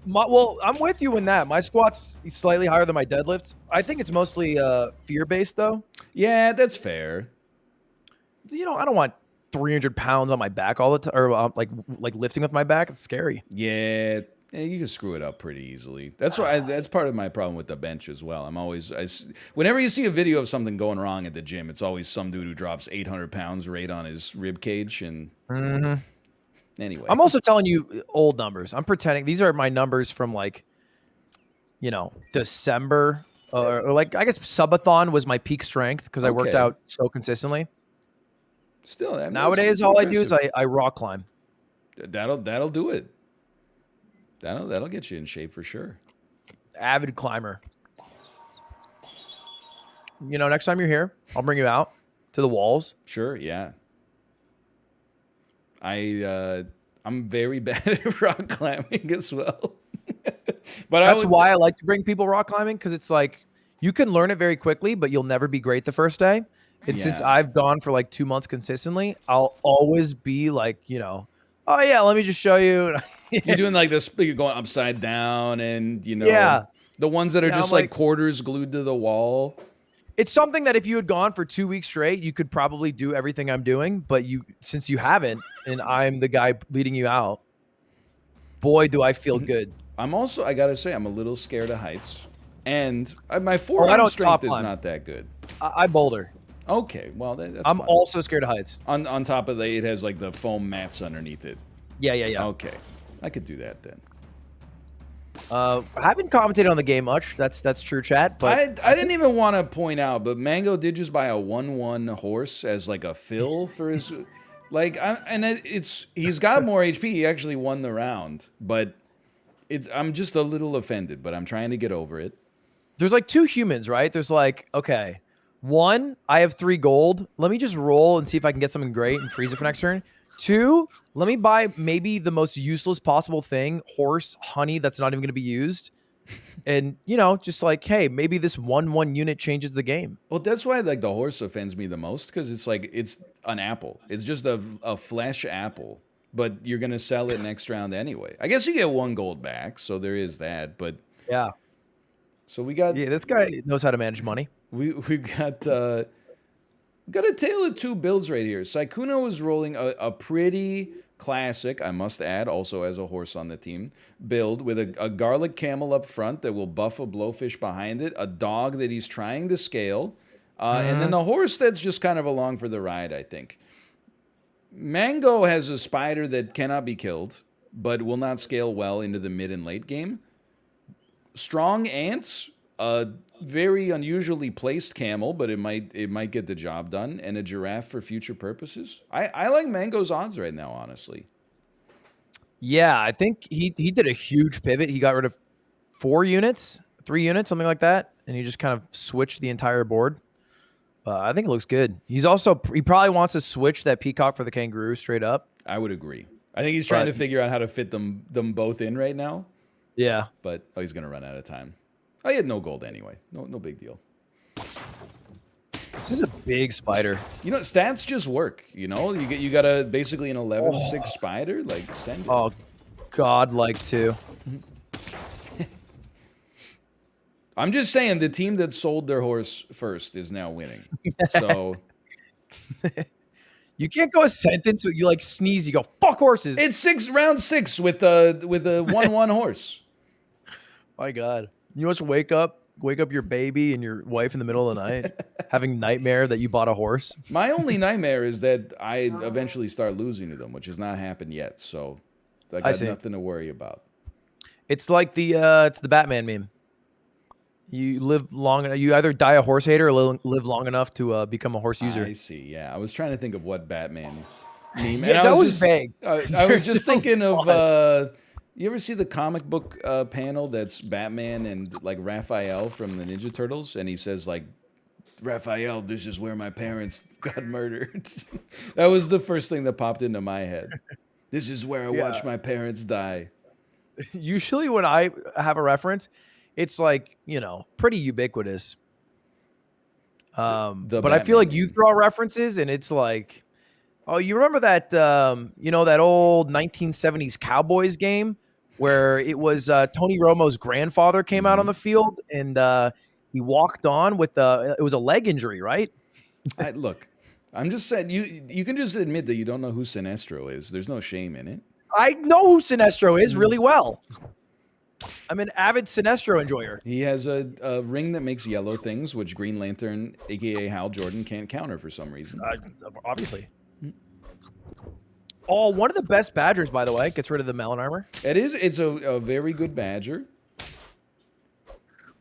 Well, I'm with you in that. My squat's slightly higher than my deadlifts. I think it's mostly fear-based though. Yeah, that's fair. I don't want 300 pounds on my back all the time, or like lifting with my back. It's scary. Yeah. You can screw it up pretty easily. That's why. That's part of my problem with the bench as well. Whenever you see a video of something going wrong at the gym, it's always some dude who drops 800 pounds right on his rib cage. And anyway, I'm also telling you old numbers. I'm pretending these are my numbers from like, December or like I guess subathon was my peak strength because I worked out so consistently. Still, nowadays all I do is I rock climb. That'll do it. That'll get you in shape for sure. Avid climber. Next time you're here, I'll bring you out to the walls. Sure, yeah. I'm very bad at rock climbing as well. But that's why I like to bring people rock climbing, because it's like you can learn it very quickly, but you'll never be great the first day. And since I've gone for like 2 months consistently, I'll always be like, oh yeah, let me just show you. You're doing like this, you're going upside down, and Yeah. the ones that are just I'm like quarters glued to the wall. It's something that if you had gone for 2 weeks straight, you could probably do everything I'm doing. But since you haven't, and I'm the guy leading you out, boy, do I feel good. I gotta say, I'm a little scared of heights, and my forearm strength is not that good. I boulder. Okay, well that's. I'm fine. also scared of heights. On top of that, it has like the foam mats underneath it. Yeah. Okay, I could do that then. I haven't commentated on the game much. That's true, chat. But I didn't even want to point out, but Mango did just buy a 1/1 horse as like a fill for his, he's got more HP. He actually won the round, but I'm just a little offended. But I'm trying to get over it. There's like 2 humans, right? There's like, okay, 1, I have 3 gold. Let me just roll and see if I can get something great and freeze it for next turn. 2, let me buy maybe the most useless possible thing, horse, honey, that's not even going to be used. And, just like, hey, maybe this 1/1 unit changes the game. Well, that's why like the horse offends me the most, because it's like, it's an apple. It's just a flesh apple. but you're going to sell it next round anyway. I guess you get 1 gold back, so there is that. But yeah. So we got this guy knows how to manage money. We got a tale of 2 builds right here. Sykkuno is rolling a pretty classic, I must add, also as a horse on the team, build with a garlic camel up front that will buff a blowfish behind it, a dog that he's trying to scale, and then a horse that's just kind of along for the ride, I think. Mango has a spider that cannot be killed, but will not scale well into the mid and late game. Strong ants, a very unusually placed camel, but it might get the job done, and a giraffe for future purposes. I like Mango's odds right now, honestly. Yeah, I think he did a huge pivot. He got rid of 3 units, something like that, and he just kind of switched the entire board. I think it looks good. He probably wants to switch that peacock for the kangaroo straight up. I would agree. I think he's trying to figure out how to fit them both in right now. Yeah. But he's going to run out of time. I had no gold anyway. No big deal. This is a big spider. You know, stats just work, you know? You got a basically an 11-6 spider, like send it. Oh, God-like too. I'm just saying the team that sold their horse first is now winning. So you can't go a sentence you like sneeze, you go, fuck horses. It's round 6 with a 1-1 horse. My God. You must wake up your baby and your wife in the middle of the night, having nightmare that you bought a horse. My only nightmare is that I eventually start losing to them, which has not happened yet. So I got nothing to worry about. It's like it's the Batman meme. You live long enough. You either die a horse hater or live long enough to become a horse user. I see. Yeah, I was trying to think of what Batman meme. Yeah, that was vague. I was just thinking of. You ever see the comic book panel that's Batman and like Raphael from the Ninja Turtles, and he says like, "Raphael, this is where my parents got murdered." That was the first thing that popped into my head. This is where I watched my parents die. Usually, when I have a reference, it's like, pretty ubiquitous. But I feel like you throw out references and it's like, oh, you remember that, that old 1970s Cowboys game where it was Tony Romo's grandfather came out on the field and he walked on with it was a leg injury, right? Look, I'm just saying, you can just admit that you don't know who Sinestro is. There's no shame in it. I know who Sinestro is really well. I'm an avid Sinestro enjoyer. He has a ring that makes yellow things, which Green Lantern, a.k.a. Hal Jordan, can't counter for some reason. Obviously. Oh, one of the best Badgers, by the way. Gets rid of the Melon armor. It's a very good Badger.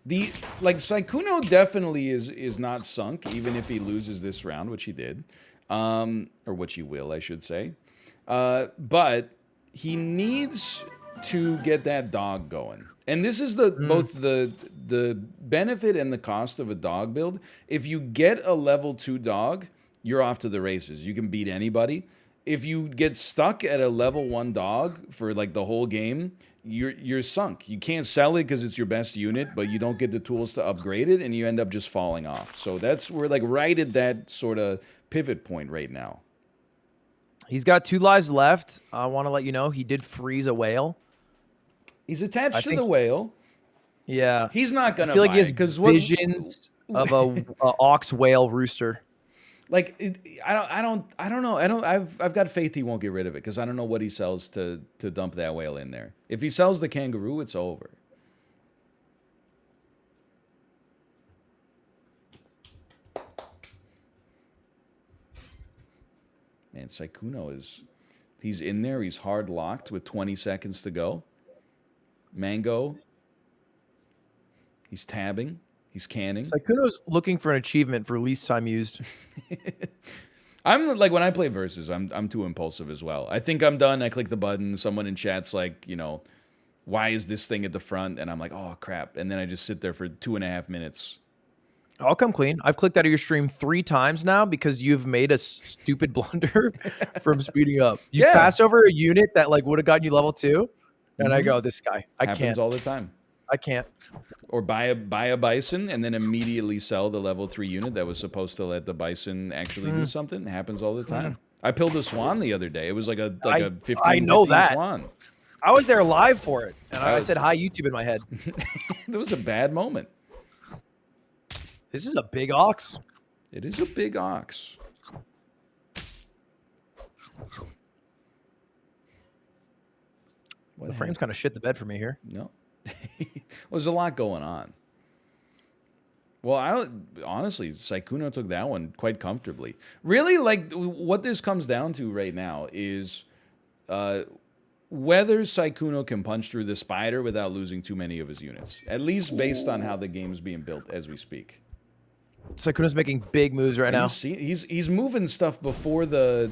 Sykkuno definitely is not sunk, even if he loses this round, which he did. Or which he will, I should say. But he needs to get that dog going. And this is both the benefit and the cost of a dog build. If you get a level 2 dog, you're off to the races. You can beat anybody. If you get stuck at a level 1 dog for like the whole game, you're sunk. You can't sell it because it's your best unit, but you don't get the tools to upgrade it, and you end up just falling off. So we're like right at that sort of pivot point right now. He's got 2 lives left. I want to let you know he did freeze a whale. He's attached to the whale. Yeah, he's not gonna. I feel like he has visions of a ox whale rooster. Like I don't know. I've got faith he won't get rid of it because I don't know what he sells to dump that whale in there. If he sells the kangaroo, it's over. Man, Sykkuno he's in there. He's hard locked with 20 seconds to go. Mango. He's tabbing. He's canning. Sykkuno's looking for an achievement for least time used. I'm like, when I play versus, I'm too impulsive as well. I think I'm done. I click the button. Someone in chat's like, why is this thing at the front? And I'm like, oh crap. And then I just sit there for 2.5 minutes. I'll come clean. I've clicked out of your stream 3 times now because you've made a stupid blunder from speeding up. You passed over a unit that like would have gotten you level 2. And I go, this guy, I Happens can't. all the time. I can't. Or buy a bison and then immediately sell the level 3 unit that was supposed to let the bison actually do something. It happens all the time. I pilled a swan the other day. It was like a 15, I know 15 that. swan. I was there live for it, and I said hi YouTube in my head. That was a bad moment. This is a big ox. It is a big ox. The frame's kind of shit the bed for me here. No. There's a lot going on. Well, honestly, Saikuno took that one quite comfortably. Really, like, what this comes down to right now is whether Saikuno can punch through the spider without losing too many of his units. At least based on how the game's being built as we speak. Saikuno's making big moves right now. He's moving stuff before the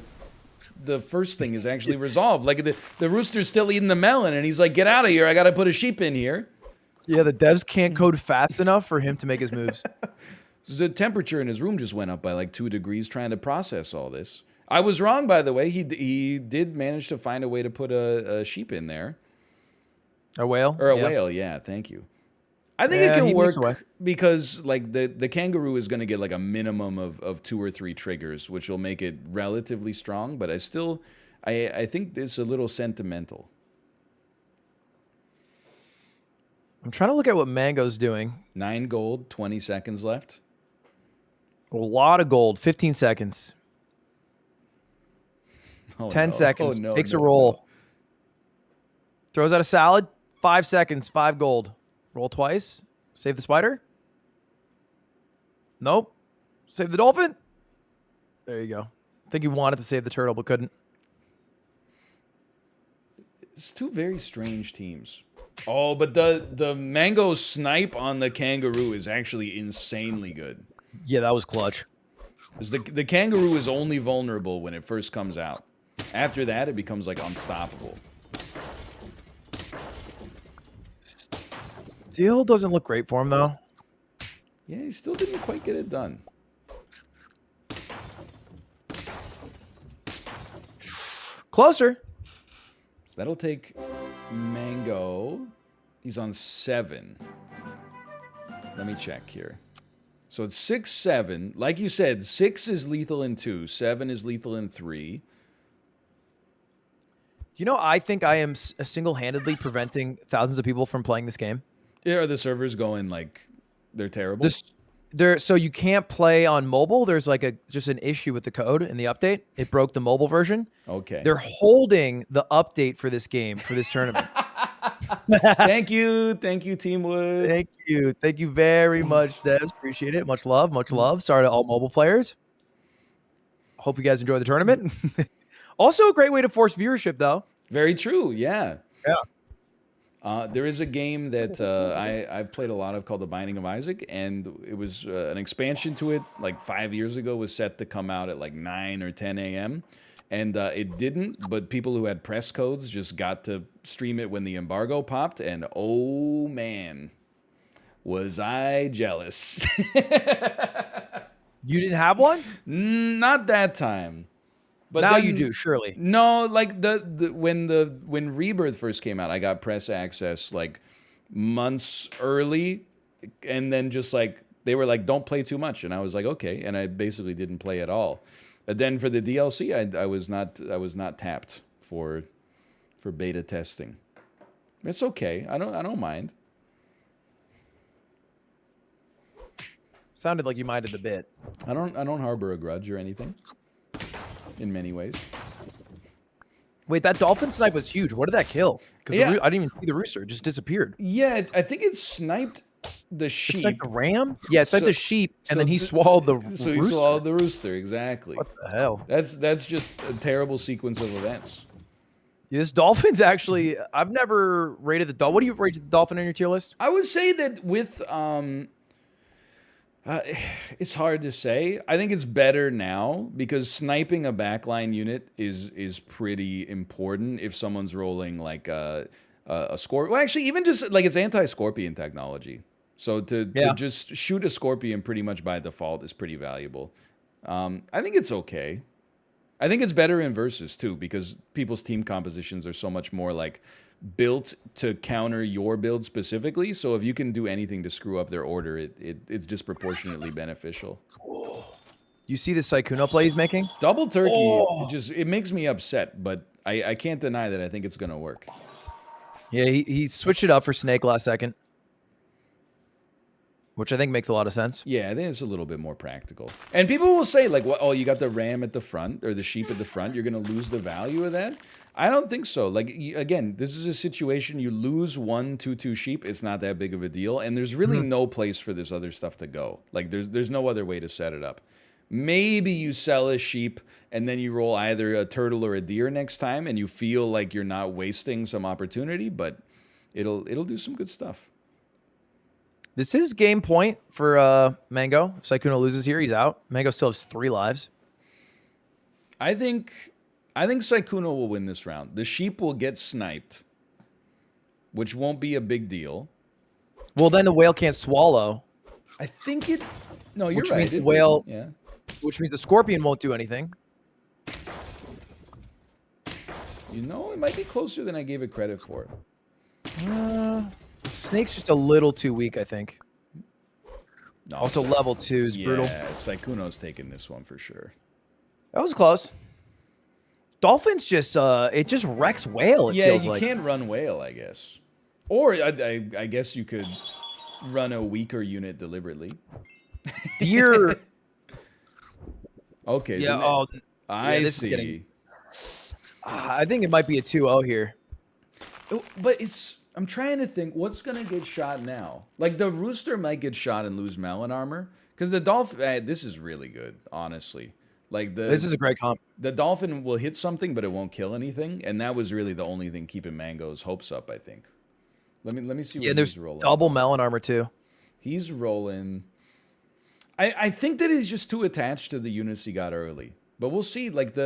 first thing is actually resolved. Like, the rooster's still eating the melon, and he's like, get out of here, I gotta put a sheep in here. Yeah, the devs can't code fast enough for him to make his moves. The temperature in his room just went up by like 2 degrees trying to process all this. I was wrong, by the way. He did manage to find a way to put a sheep in there. A whale? Or a whale, yeah, thank you. I think it can work because like the kangaroo is going to get like a minimum of 2 or 3 triggers, which will make it relatively strong, but I think it's a little sentimental. I'm trying to look at what Mango's doing. 9 gold, 20 seconds left. A lot of gold, 15 seconds. Oh, 10 no. seconds, Oh, no, takes no, a roll. Throws out a salad, 5 seconds, 5 gold. Roll twice, save the spider. Nope. Save the dolphin. There you go. I think he wanted to save the turtle, but couldn't. It's 2 very strange teams. Oh, but the mango snipe on the kangaroo is actually insanely good. Yeah, that was clutch. Because the kangaroo is only vulnerable when it first comes out. After that, it becomes like unstoppable. Still doesn't look great for him though. Yeah, he still didn't quite get it done. Closer. So that'll take Mango. He's on 7. Let me check here. So it's 6, 7. Like you said, 6 is lethal in 2. 7 is lethal in 3. You know, I think I am single-handedly preventing thousands of people from playing this game. Yeah, are the servers going like they're terrible? So you can't play on mobile. There's like just an issue with the code in the update. It broke the mobile version. Okay. They're holding the update for this game, for this tournament. Thank you, Team Wood. Thank you very much, devs. Appreciate it. Much love, much love. Sorry to all mobile players. Hope you guys enjoy the tournament. Also a great way to force viewership, though. Very true. Yeah. Yeah. There is a game that I've played a lot of called The Binding of Isaac, and it was an expansion to it like 5 years ago was set to come out at like 9 or 10 a.m. And it didn't, but people who had press codes just got to stream it when the embargo popped, and oh man, was I jealous. You didn't have one? Not that time. But now then, you do, surely. No, like when Rebirth first came out, I got press access like months early, and then just like they were like, "Don't play too much," and I was like, "Okay," and I basically didn't play at all. But then for the DLC, I was not tapped for beta testing. It's okay. I don't mind. Sounded like you minded a bit. I don't harbor a grudge or anything. In many ways. Wait, that dolphin snipe was huge. What did that kill? Because Yeah. I didn't even see the rooster. It just disappeared. Yeah, I think it sniped the sheep. It's like the ram? Yeah, it's like the sheep, and then he swallowed the rooster. So he swallowed the rooster, exactly. What the hell? That's just a terrible sequence of events. This dolphin's actually... I've never rated the dolphin. What do you rate the dolphin on your tier list? I would say that with... it's hard to say. I think it's better now because sniping a backline unit is pretty important if someone's rolling like a scorpion. Well, actually, even just like it's anti-scorpion technology. So to just shoot a scorpion pretty much by default is pretty valuable. I think it's okay. I think it's better in versus too because people's team compositions are so much more like built to counter your build specifically. So if you can do anything to screw up their order, it's disproportionately beneficial. You see the Sykkuno play he's making? Double turkey, it makes me upset, but I can't deny that I think it's going to work. Yeah, he switched it up for Snake last second, which I think makes a lot of sense. Yeah, I think it's a little bit more practical. And people will say, like, well, oh, you got the ram at the front, or the sheep at the front, you're going to lose the value of that? I don't think so. Like, again, this is a situation, you lose 1 2 sheep, it's not that big of a deal, and there's really no place for this other stuff to go. Like, there's no other way to set it up. Maybe you sell a sheep, and then you roll either a turtle or a deer next time, and you feel like you're not wasting some opportunity, but it'll do some good stuff. This is game point for Mango. If Sykkuno loses here, he's out. Mango still has 3 lives. I think Sykkuno will win this round. The sheep will get sniped, which won't be a big deal. Well, then the whale can't swallow. I think it... No, you're which right. Means the whale... Yeah. Which means the scorpion won't do anything. You know, it might be closer than I gave it credit for. Snake's just a little too weak, I think. No, also, level 2 is brutal. Yeah, Sykkuno's taking this one for sure. That was close. Dolphin's just, it just wrecks whale, it feels like. Yeah, you can't run whale, I guess. Or I guess you could run a weaker unit deliberately. Deer... Okay. Yeah, so this see. Is getting, I think it might be a 2-0 here. But I'm trying to think, what's going to get shot now? Like, the rooster might get shot and lose melon armor. Because the dolphin, this is really good, honestly. Like this is a great comp. The dolphin will hit something, but it won't kill anything. And that was really the only thing keeping Mango's hopes up, I think. Let me see what he's rolling. Double melon armor, too. He's rolling... I think that he's just too attached to the units he got early. But we'll see. Like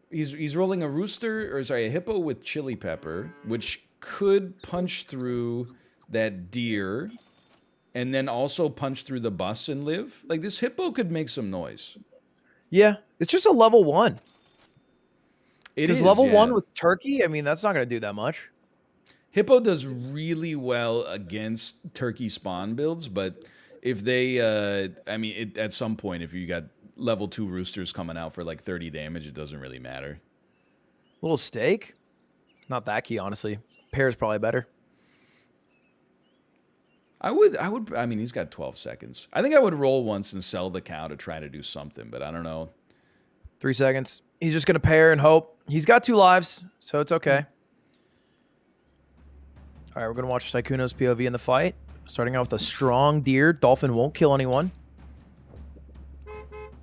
he's rolling a a hippo with chili pepper, which could punch through that deer, and then also punch through the bus and live. Like this hippo could make some noise. Yeah, it's just a level 1. It is level 1 with turkey. I mean, that's not going to do that much. Hippo does really well against turkey spawn builds, but if they, at some point, if you got level 2 roosters coming out for like 30 damage, it doesn't really matter. Little steak? Not that key, honestly. Pear is probably better. I mean, he's got 12 seconds. I think I would roll once and sell the cow to try to do something, but I don't know. 3 seconds. He's just going to pair and hope. He's got 2 lives, so it's okay. All right, we're going to watch Sykkuno's POV in the fight. Starting out with a strong deer. Dolphin won't kill anyone.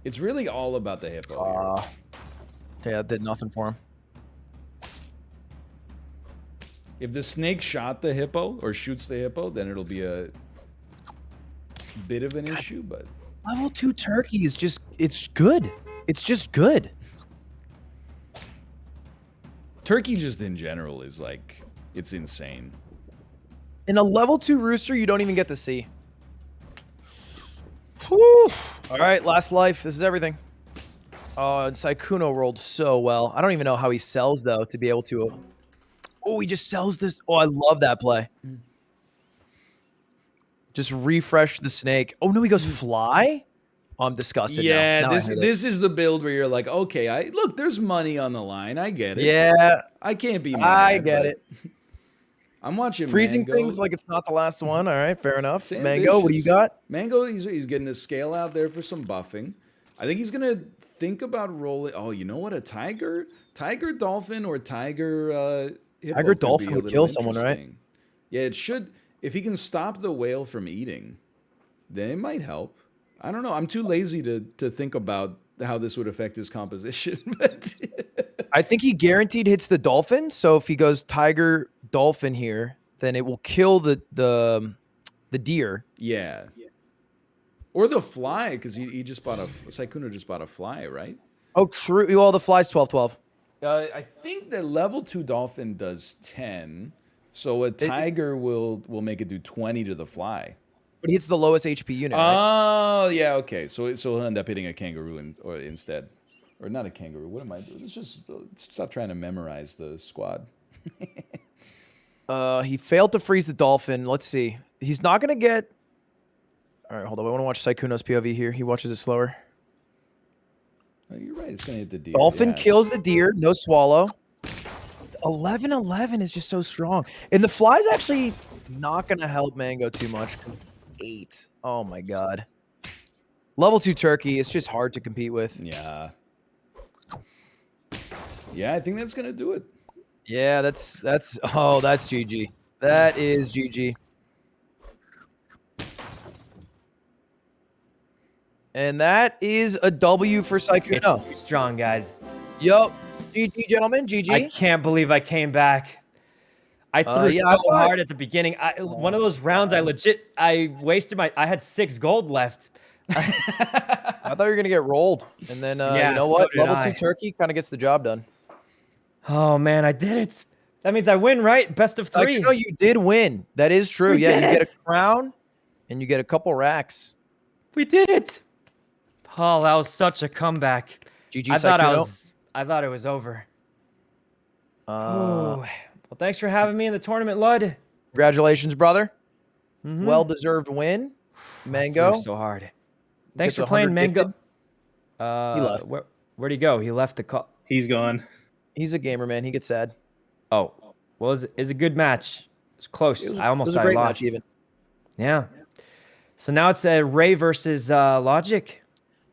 It's really all about the hippo. Yeah, that did nothing for him. If the snake shot the hippo or shoots the hippo, then it'll be a bit of an issue, but... Level 2 turkey is just... It's good. It's just good. Turkey just in general is like... It's insane. In a level 2 rooster, you don't even get to see. Whew. All right, last life. This is everything. Oh, and Sykkuno rolled so well. I don't even know how he sells, though, to be able to... Oh, he just sells this. Oh, I love that play. Just refresh the snake. Oh, no, he goes fly? Oh, I'm disgusted yeah, now. this is the build where you're like, okay, look, there's money on the line. I get it. Yeah. I can't be mad. I get it. I'm watching Freezing Mango. things like it's not the last one. All right, fair enough. It's Mango, what do you ambitious. got? Mango, he's getting a scale out there for some buffing. I think he's going to think about rolling. Oh, you know what? A tiger dolphin or tiger hippo Tiger could be dolphin a would little kill someone, right? interesting. Yeah, it should. If he can stop the whale from eating, then it might help. I don't know. I'm too lazy to think about how this would affect his composition. But I think he guaranteed hits the dolphin. So if he goes tiger dolphin here, then it will kill the deer. Yeah. Or the fly, because he just bought Sykkuno just bought a fly, right? Oh, true. Well, the fly's 12-12. I think the level 2 dolphin does 10, so a tiger will make it do 20 to the fly. But he hits the lowest HP unit, right? Oh, yeah, okay. So he'll end up hitting a kangaroo instead. Or not a kangaroo. What am I doing? Let's stop trying to memorize the squad. He failed to freeze the dolphin. Let's see. He's not gonna get. All right, hold on. I want to watch Saikuno's POV here. He watches it slower. Oh, you're right. It's gonna hit the deer. Dolphin yeah. kills the deer. No swallow. 11-11 is just so strong, and the fly's actually not gonna help Mango too much because 8. Oh my god. Level 2 turkey. It's just hard to compete with. Yeah. Yeah, I think that's gonna do it. Yeah, that's GG. That is GG. And that is a W for Saikuno. It's strong, guys. Yup. GG, gentlemen. GG. I can't believe I came back. I threw yeah, so I thought- hard at the beginning. One of those rounds, I wasted I had 6 gold left. I thought you were gonna get rolled, and then Yeah, you know so what? did Level I. 2 turkey kind of gets the job done. Oh man, I did it. That means I win, right? Best of 3. No, you did win. That is true. We Yeah, did you get a it. crown, and you get a couple racks. We did it. Paul, that was such a comeback. GG, I thought Saikuno. I thought it was over. Uh, Well, thanks for having me in the tournament, Lud. Congratulations, brother. Mhm. Well-deserved win. I Mango. threw so hard. Thanks Gets for playing, 100 Mango. gifted. He left. Where'd he go? He left the call. He's gone. He's a gamer, man. He gets sad. Oh, well, it's a good match. It's close. I almost it was a thought I great lost. match, even. Yeah. So now it's Ray versus Logic.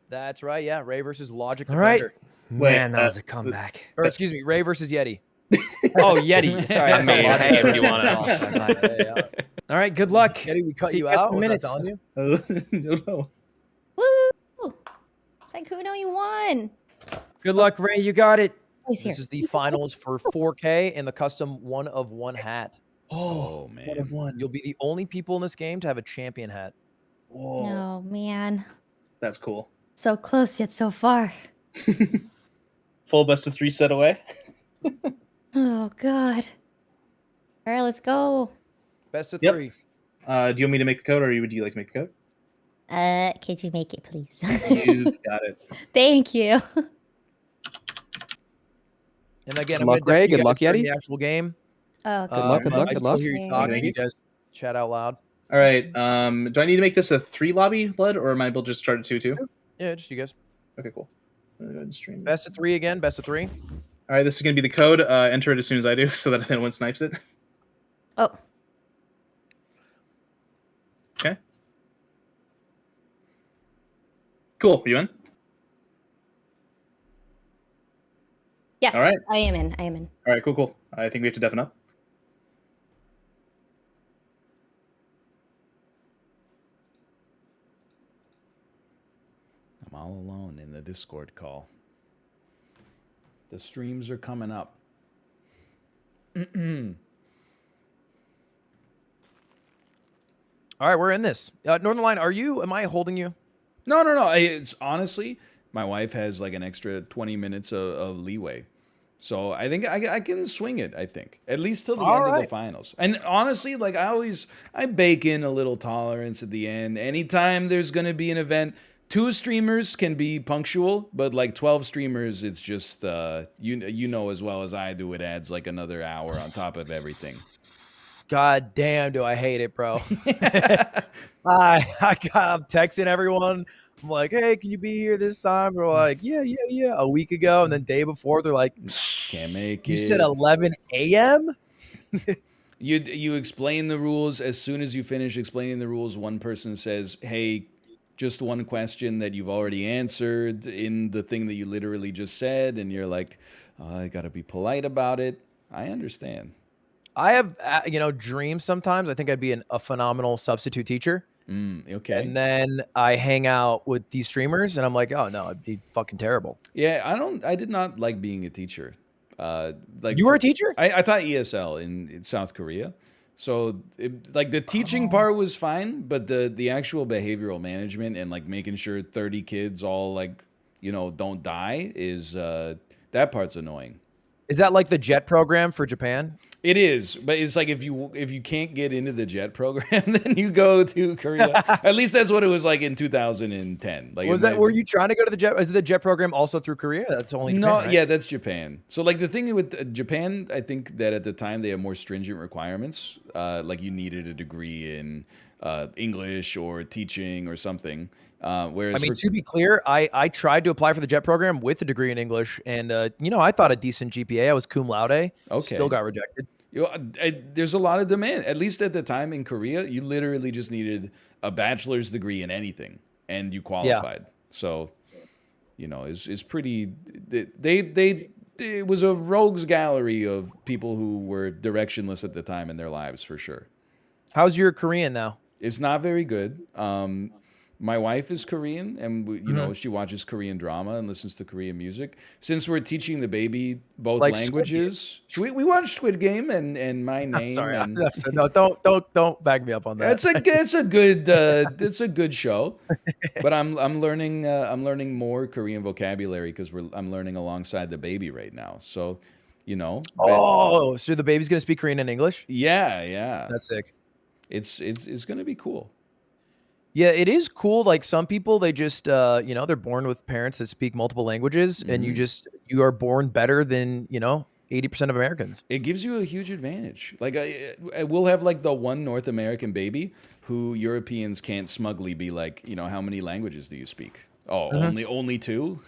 That's right. Yeah, Ray versus Logic All right. Defender. Man, that was a comeback. Or excuse me, Ray versus Yeti. Oh, Yeti. Sorry, I saw mean, Logic. hey, if you wanna- Oh, sorry. All right, good luck. Yeti, we cut See you in out. a Was I minute. telling you? No. Woo! Saikuno, you won. Good luck, Ray. You got it. He's here. This is the finals for 4K and the custom 1 of 1 hat. Oh man. 1 of 1. You'll be the only people in this game to have a champion hat. Whoa. Oh man, That's cool. so close yet so far. Full best of 3 set away. Oh god. All right, let's go. Best of Yep. 3. Do you want me to make the code, or would you like to make the code? Could you make it, please? You've got it. Thank you. And again, Good I'm luck, gonna Ray. definitely Good luck, guys during Yeti. the actual game. Oh, Good luck, good luck, I good still luck. hear you Okay, talking. thank You you. guys chat out loud. All right. Do I need to make this a 3 lobby, Blood, or am I able to just start at 2 too? Yeah, just you guys. Okay, cool. I'm gonna go ahead and stream. Best of 3 again. Best of 3. All right, this is gonna be the code. Enter it as soon as I do, so that no one snipes it. Oh, Okay. Cool. Are you in? yes. All right. I am in. I am in. All right. Cool. I think we have to deafen up. I'm all alone in the Discord call. The streams are coming up. All right, we're in this. Northern Line, am I holding you? No. It's honestly, my wife has like an extra 20 minutes of leeway. So I think I can swing it, I think. At least till the end of the finals. And honestly, like I bake in a little tolerance at the end. Anytime there's going to be an event, 2 streamers can be punctual, but like 12 streamers, it's just, you know as well as I do, it adds like another hour on top of everything. God damn, do I hate it, bro. I'm texting everyone. I'm like, hey, can you be here this time? They're like, yeah. A week ago. And then day before, they're like, can't make it. You said 11 a.m.? You explain the rules. As soon as you finish explaining the rules, one person says, hey, just one question that you've already answered in the thing that you literally just said. And you're like, I got to be polite about it. I understand. I have, dreams sometimes. I think I'd be a phenomenal substitute teacher. Okay. And then I hang out with these streamers and I'm like, oh no, it'd be fucking terrible. Yeah, I did not like being a teacher. Like you were a teacher? I taught ESL in South Korea. So the teaching part was fine, but the actual behavioral management and like making sure 30 kids all don't die is that part's annoying. Is that like the JET program for Japan? It is, but it's like if you can't get into the JET program, then you go to Korea. At least that's what it was like in 2010. Like, Was that were you trying to go to the JET? Is the JET program also through Korea? That's only Japan, no, right? yeah, that's Japan. So like the thing with Japan, I think that at the time they have more stringent requirements. Like you needed a degree in English or teaching or something. Whereas I mean, for, to be clear, I tried to apply for the JET program with a degree in English, and I thought a decent GPA. I was cum laude. Okay. Still got rejected. There's a lot of demand. At least at the time in Korea, you literally just needed a bachelor's degree in anything, and you qualified. So, it's pretty. It was a rogues gallery of people who were directionless at the time in their lives, for sure. How's your Korean now? It's not very good. My wife is Korean, and she watches Korean drama and listens to Korean music. Since we're teaching the baby both Like languages, we watched Squid Game and My Name. Sorry, and no, don't back me up on that. it's a good show. But I'm learning more Korean vocabulary because I'm learning alongside the baby right now. So, Oh, so the baby's gonna speak Korean and English? Yeah. That's sick. It's gonna be cool. Yeah, it is cool. Like some people, they just, they're born with parents that speak multiple languages, and you are born better than 80% of Americans. It gives you a huge advantage. Like we'll have like the one North American baby who Europeans can't smugly be like, how many languages do you speak? Oh, only two.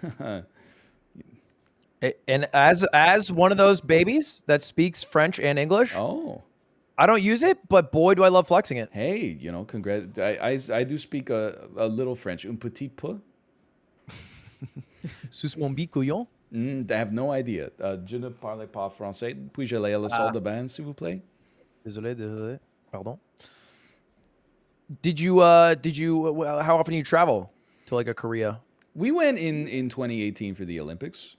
And as one of those babies that speaks French and English, I don't use it, but boy, do I love flexing it. Hey, congrats. I do speak a little French. Un petit peu. Sus mon bicouillon. I have no idea. Je ne parle pas français. Puis-je aller à la salle de bain, s'il vous plaît? Désolé. Pardon. Did you, how often do you travel to like a Korea? We went in 2018 for the Olympics.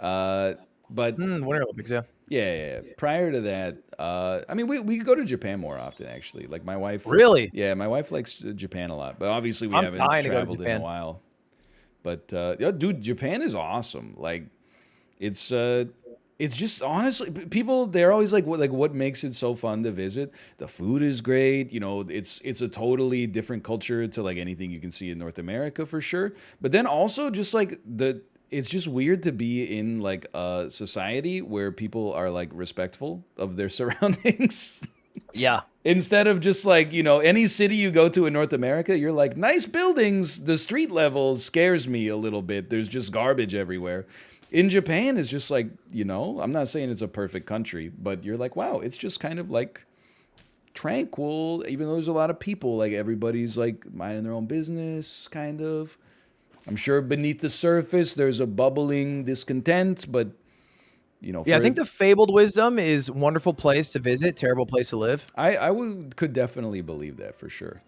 But Winter Olympics, yeah. Yeah. Prior to that, we go to Japan more often, actually. Like my wife. Really? Yeah, my wife likes Japan a lot, but obviously we I'm haven't dying to go to traveled in Japan. a while. But dude, Japan is awesome. Like, it's just honestly, people they're always like, what makes it so fun to visit? The food is great. It's a totally different culture to like anything you can see in North America for sure. But then also just like it's just weird to be in like a society where people are like respectful of their surroundings. Yeah. Instead of just like, any city you go to in North America, you're like, nice buildings. The street level scares me a little bit. There's just garbage everywhere. In Japan, it's just like, I'm not saying it's a perfect country, but you're like, wow, it's just kind of like tranquil, even though there's a lot of people. Like everybody's like minding their own business, kind of. I'm sure beneath the surface, there's a bubbling discontent, but, Yeah, I think the fabled wisdom is wonderful place to visit, terrible place to live. I could definitely believe that for sure.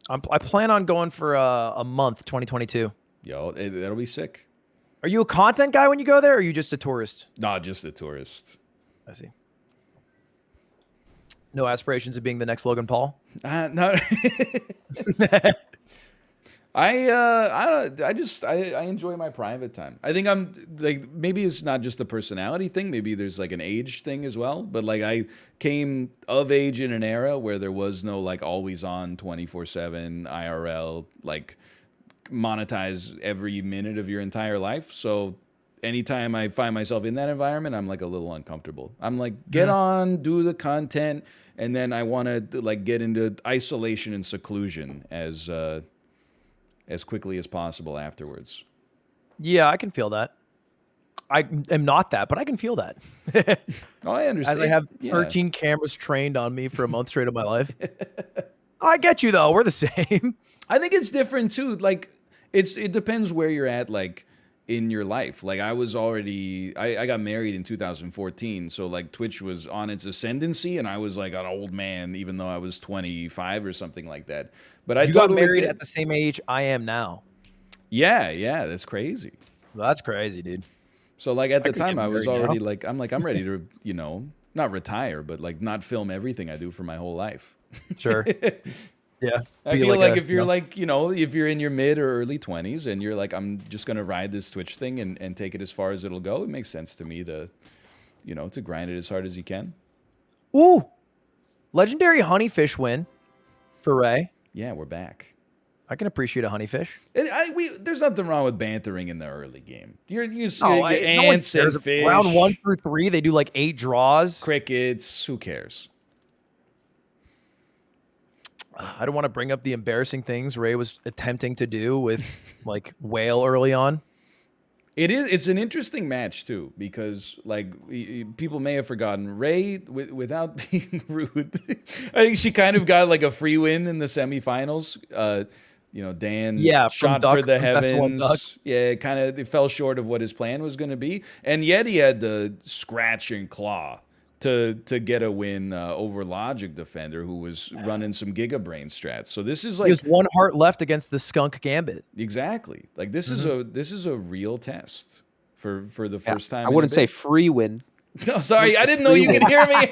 I plan on going for a month, 2022. Yo, that'll be sick. Are you a content guy when you go there, or are you just a tourist? No, just a tourist. I see. No aspirations of being the next Logan Paul? No. I enjoy my private time. I think I'm like, maybe it's not just a personality thing. Maybe there's like an age thing as well. But like I came of age in an era where there was no like always on 24/7 IRL, like monetize every minute of your entire life. So anytime I find myself in that environment, I'm like a little uncomfortable. I'm like, get on, do the content. And then I want to like get into isolation and seclusion as quickly as possible afterwards. Yeah, I can feel that. I am not that, but I can feel that. Oh, I understand. As I have 13 cameras trained on me for a month straight of my life. I get you though. We're the same. I think it's different too. Like it depends where you're at, like in your life. Like I got married in 2014. So like Twitch was on its ascendancy and I was like an old man, even though I was 25 or something like that. But I got married at the same age I am now. Yeah, that's crazy. That's crazy, dude. So like at the time I was already like, I'm ready to, not retire, but like not film everything I do for my whole life. Sure. Yeah. I feel like if you're like, if you're in your mid or early 20s and you're like, I'm just going to ride this Twitch thing and take it as far as it'll go, it makes sense to me to, to grind it as hard as you can. Ooh. Legendary honeyfish win for Ray. Yeah, we're back. I can appreciate a honeyfish. There's nothing wrong with bantering in the early game. You see No, ants and fish. Round 1 through 3, they do like 8 draws. Crickets. Who cares? I don't want to bring up the embarrassing things Ray was attempting to do with like whale early on. It's an interesting match too, because like people may have forgotten Ray, without being rude. I think she kind of got like a free win in the semifinals. Dan shot for the heavens. Yeah, it fell short of what his plan was going to be, and yet he had to scratch and claw to get a win over Logic Defender, who was running some Gigabrain strats. So this is like there's one heart left against the Skunk Gambit. Exactly. Like this is a real test for the first time. I wouldn't say free win. No, sorry, I didn't know you could hear me.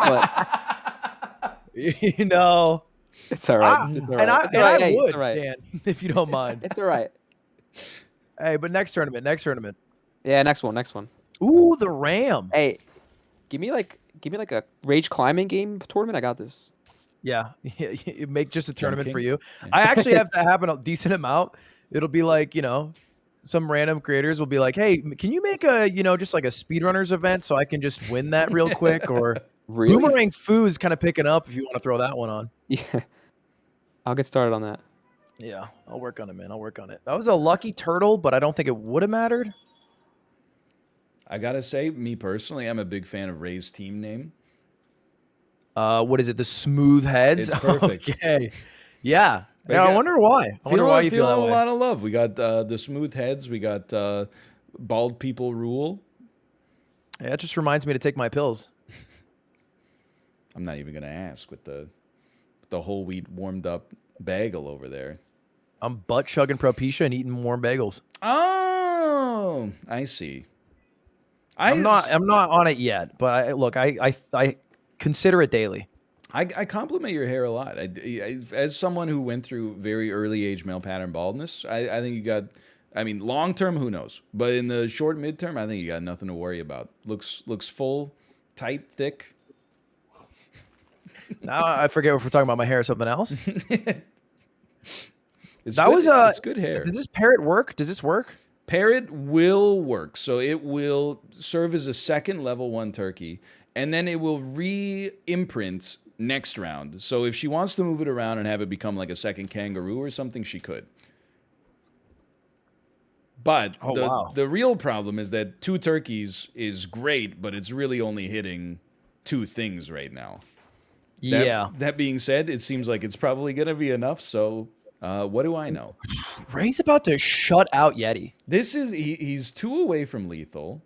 It's all right. I would, Dan, if you don't mind. It's all right. Hey, but next tournament. Yeah, next one. Ooh, the Ram. Hey, give me like a rage climbing game tournament. I got this. Yeah, you make just a tournament for you. I actually have to happen a decent amount. It'll be like, some random creators will be like, hey, can you make a, just like a speedrunners event so I can just win that real quick? Or really? Boomerang Foo is kind of picking up if you want to throw that one on. Yeah, I'll get started on that. Yeah, I'll work on it, man. I'll work on it. That was a lucky turtle, but I don't think it would have mattered. I gotta say, me personally, I'm a big fan of Ray's team name. What is it? The Smooth Heads? It's perfect. Okay. Yeah. I wonder why. I wonder why you feel that way. A lot of love. We got the Smooth Heads. We got Bald People Rule. Yeah, it just reminds me to take my pills. I'm not even gonna ask with the whole wheat warmed up bagel over there. I'm butt chugging Propecia and eating warm bagels. Oh, I see. I'm not on it yet, but I consider it daily. I compliment your hair a lot. As someone who went through very early age male pattern baldness, I think you got. I mean, long term, who knows? But in the short midterm, I think you got nothing to worry about. Looks full, tight, thick. Now I forget if we're talking about my hair or something else. It's good hair. Does this parrot work? Does this work? Parrot will work. So it will serve as a second level 1 turkey, and then it will re-imprint next round. So if she wants to move it around and have it become like a second kangaroo or something, she could. But the real problem is that 2 turkeys is great, but it's really only hitting 2 things right now. That being said, it seems like it's probably going to be enough. So what do I know? Ray's about to shut out Yeti. He's 2 away from lethal.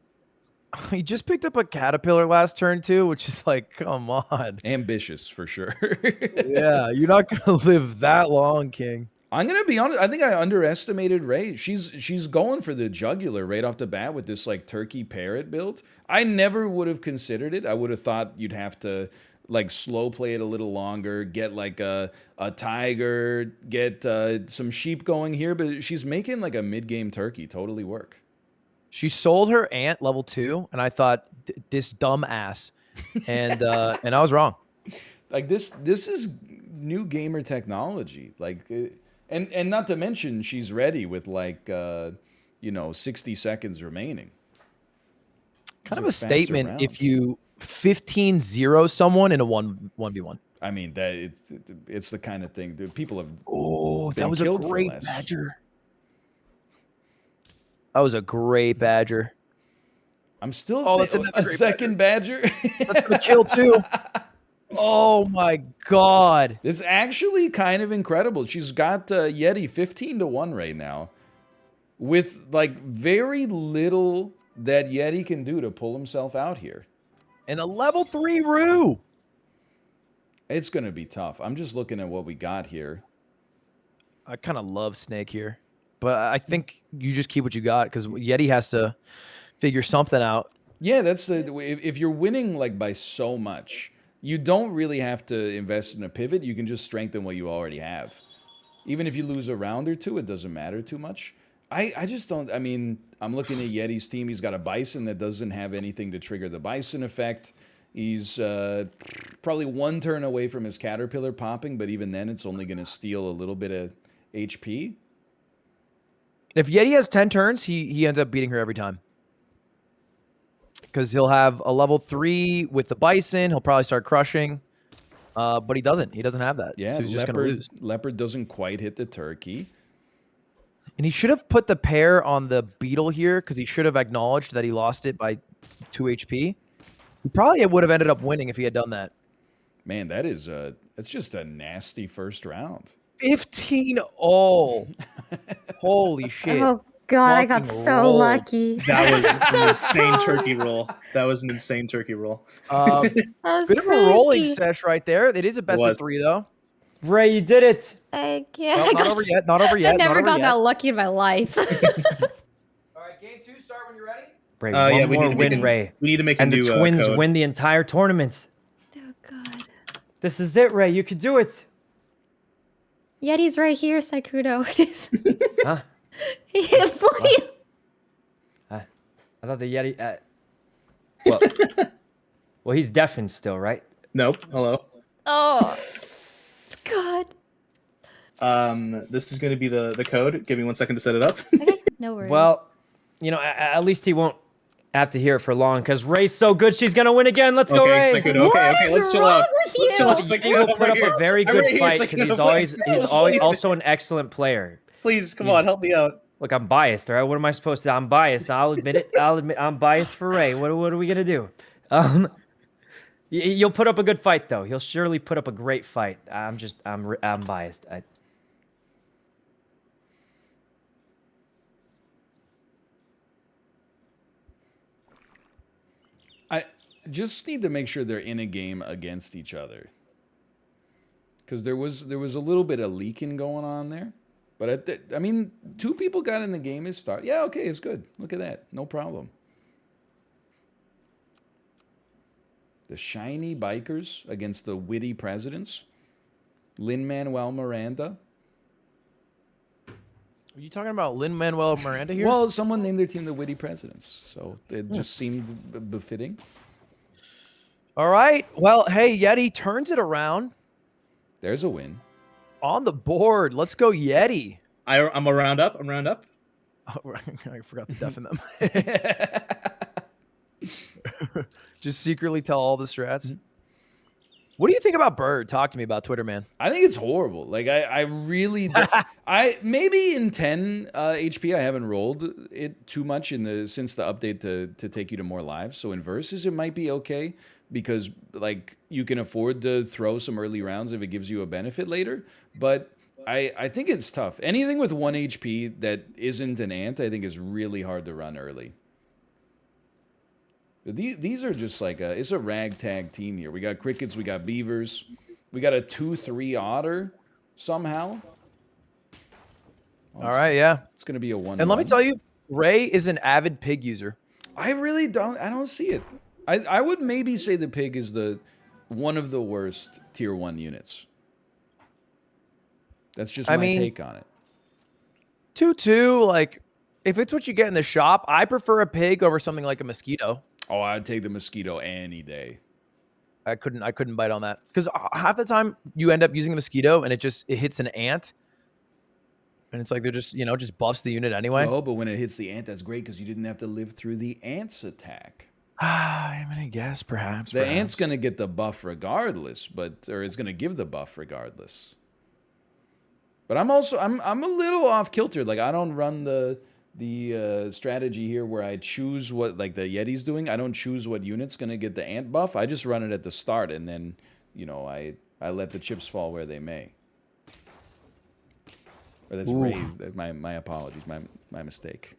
He just picked up a caterpillar last turn too, which is like, come on. Ambitious for sure. Yeah, you're not going to live that long, King. I'm going to be honest. I think I underestimated Ray. She's going for the jugular right off the bat with this like turkey parrot build. I never would have considered it. I would have thought you'd have to like slow play it a little longer, get like a tiger, get some sheep going here, but she's making like a mid-game turkey totally work. She sold her ant level 2, and I thought this dumb ass, and I was wrong. Like this is new gamer technology, like, and not to mention she's ready with like 60 seconds remaining. Kind of a statement rounds. If you 15-0 someone in a 1v1. I mean, that it's the kind of thing that people have. Oh, that was a great badger. That was a great badger. I'm still that's a second badger. That's gonna kill too. Oh my god. It's actually kind of incredible. She's got Yeti 15-1 right now, with like very little that Yeti can do to pull himself out here. And a level 3 Roo. It's gonna be tough. I'm just looking at what we got here. I kind of love Snake here, but I think you just keep what you got because Yeti has to figure something out. Yeah, that's if you're winning like by so much, you don't really have to invest in a pivot. You can just strengthen what you already have. Even if you lose a round or two, it doesn't matter too much. I just don't. I mean, I'm looking at Yeti's team. He's got a Bison that doesn't have anything to trigger the Bison effect. He's probably one turn away from his Caterpillar popping, but even then, it's only going to steal a little bit of HP. If Yeti has 10 turns, he ends up beating her every time. Because he'll have a level 3 with the Bison. He'll probably start crushing. But he doesn't. He doesn't have that. Yeah, so he's just going to lose. Leopard doesn't quite hit the turkey. And he should have put the pair on the Beetle here because he should have acknowledged that he lost it by 2 HP. He probably would have ended up winning if he had done that. Man, that's just a nasty first round. 15 all. Holy shit. Oh god, I got Fucking so rolled. lucky. That was So an insane close. turkey roll. That was an insane turkey roll. Bit was of a rolling crazy. sesh right there. It is a best of was. 3 though. Ray, you did it. I can't. Well, I not got over s- yet. Not over yet. I never not over got yet. that lucky in my life. All right, game 2, start when you're ready. Ray, Yeah, one we more need to make win, a- Ray. we need to make a and new, the Twins code. win the entire tournament. Oh god. This is it, Ray. You can do it. Yeti's right here, Saikudo. Huh? Please. I thought the Yeti. Well, he's deafened still, right? Nope. Hello. Oh. God. This is going to be the code. Give me 1 second to set it up. No worries. Well, you know, at least he won't have to hear it for long because Ray's so good. She's gonna win again. Let's go, Okay, Ray. Saikudo. Okay, let's chill out. Let's chill out. He will put up a very good fight because he's always also an excellent player. Please, come on, help me out. Look, I'm biased, all right? What am I supposed to? I'm biased. I'll admit it. I'll admit I'm biased for Ray. What are we gonna do? You'll put up a good fight, though. He'll surely put up a great fight. I'm biased. I just need to make sure they're in a game against each other. Because there was a little bit of leaking going on there. But I mean, 2 people got in the game is start. Yeah, okay, it's good. Look at that. No problem. The shiny bikers against the witty presidents. Lin-Manuel Miranda. Are you talking about Lin-Manuel Miranda here? Well, someone named their team the witty presidents. So it just seemed befitting. All right. Well, hey, Yeti turns it around. There's a win. On the board. Let's go, Yeti. I'm a round up. I'm round up. Oh, I forgot to deafen them. Just secretly tell all the strats. What do you think about Bird? Talk to me about Twitter, man. I think it's horrible. Like I really, I maybe in 10 HP I haven't rolled it too much since the update to take you to more lives. So in versus it might be okay because like you can afford to throw some early rounds if it gives you a benefit later. But I think it's tough. Anything with 1 HP that isn't an ant, I think is really hard to run early. These are just like it's a ragtag team here. We got crickets, we got beavers, we got a 2-3 otter somehow. All right, yeah. It's gonna be a 1. And let me tell you, Ray is an avid pig user. I really don't. I don't see it. I would maybe say the pig is one of the worst tier 1 units. That's just my take on it. 2-2, like if it's what you get in the shop, I prefer a pig over something like a mosquito. Oh, I'd take the mosquito any day. I couldn't bite on that because half the time you end up using the mosquito and it hits an ant, and it's like they're just buffs the unit anyway. No, but when it hits the ant, that's great because you didn't have to live through the ant's attack. I mean, I guess perhaps the ant's gonna get the buff regardless, or it's gonna give the buff regardless. But I'm a little off kilter. Like I don't run the strategy here where I choose what like the Yeti's doing. I don't choose what unit's gonna get the ant buff. I just run it at the start, and then I let the chips fall where they may. Or that's raised. My apologies. My mistake.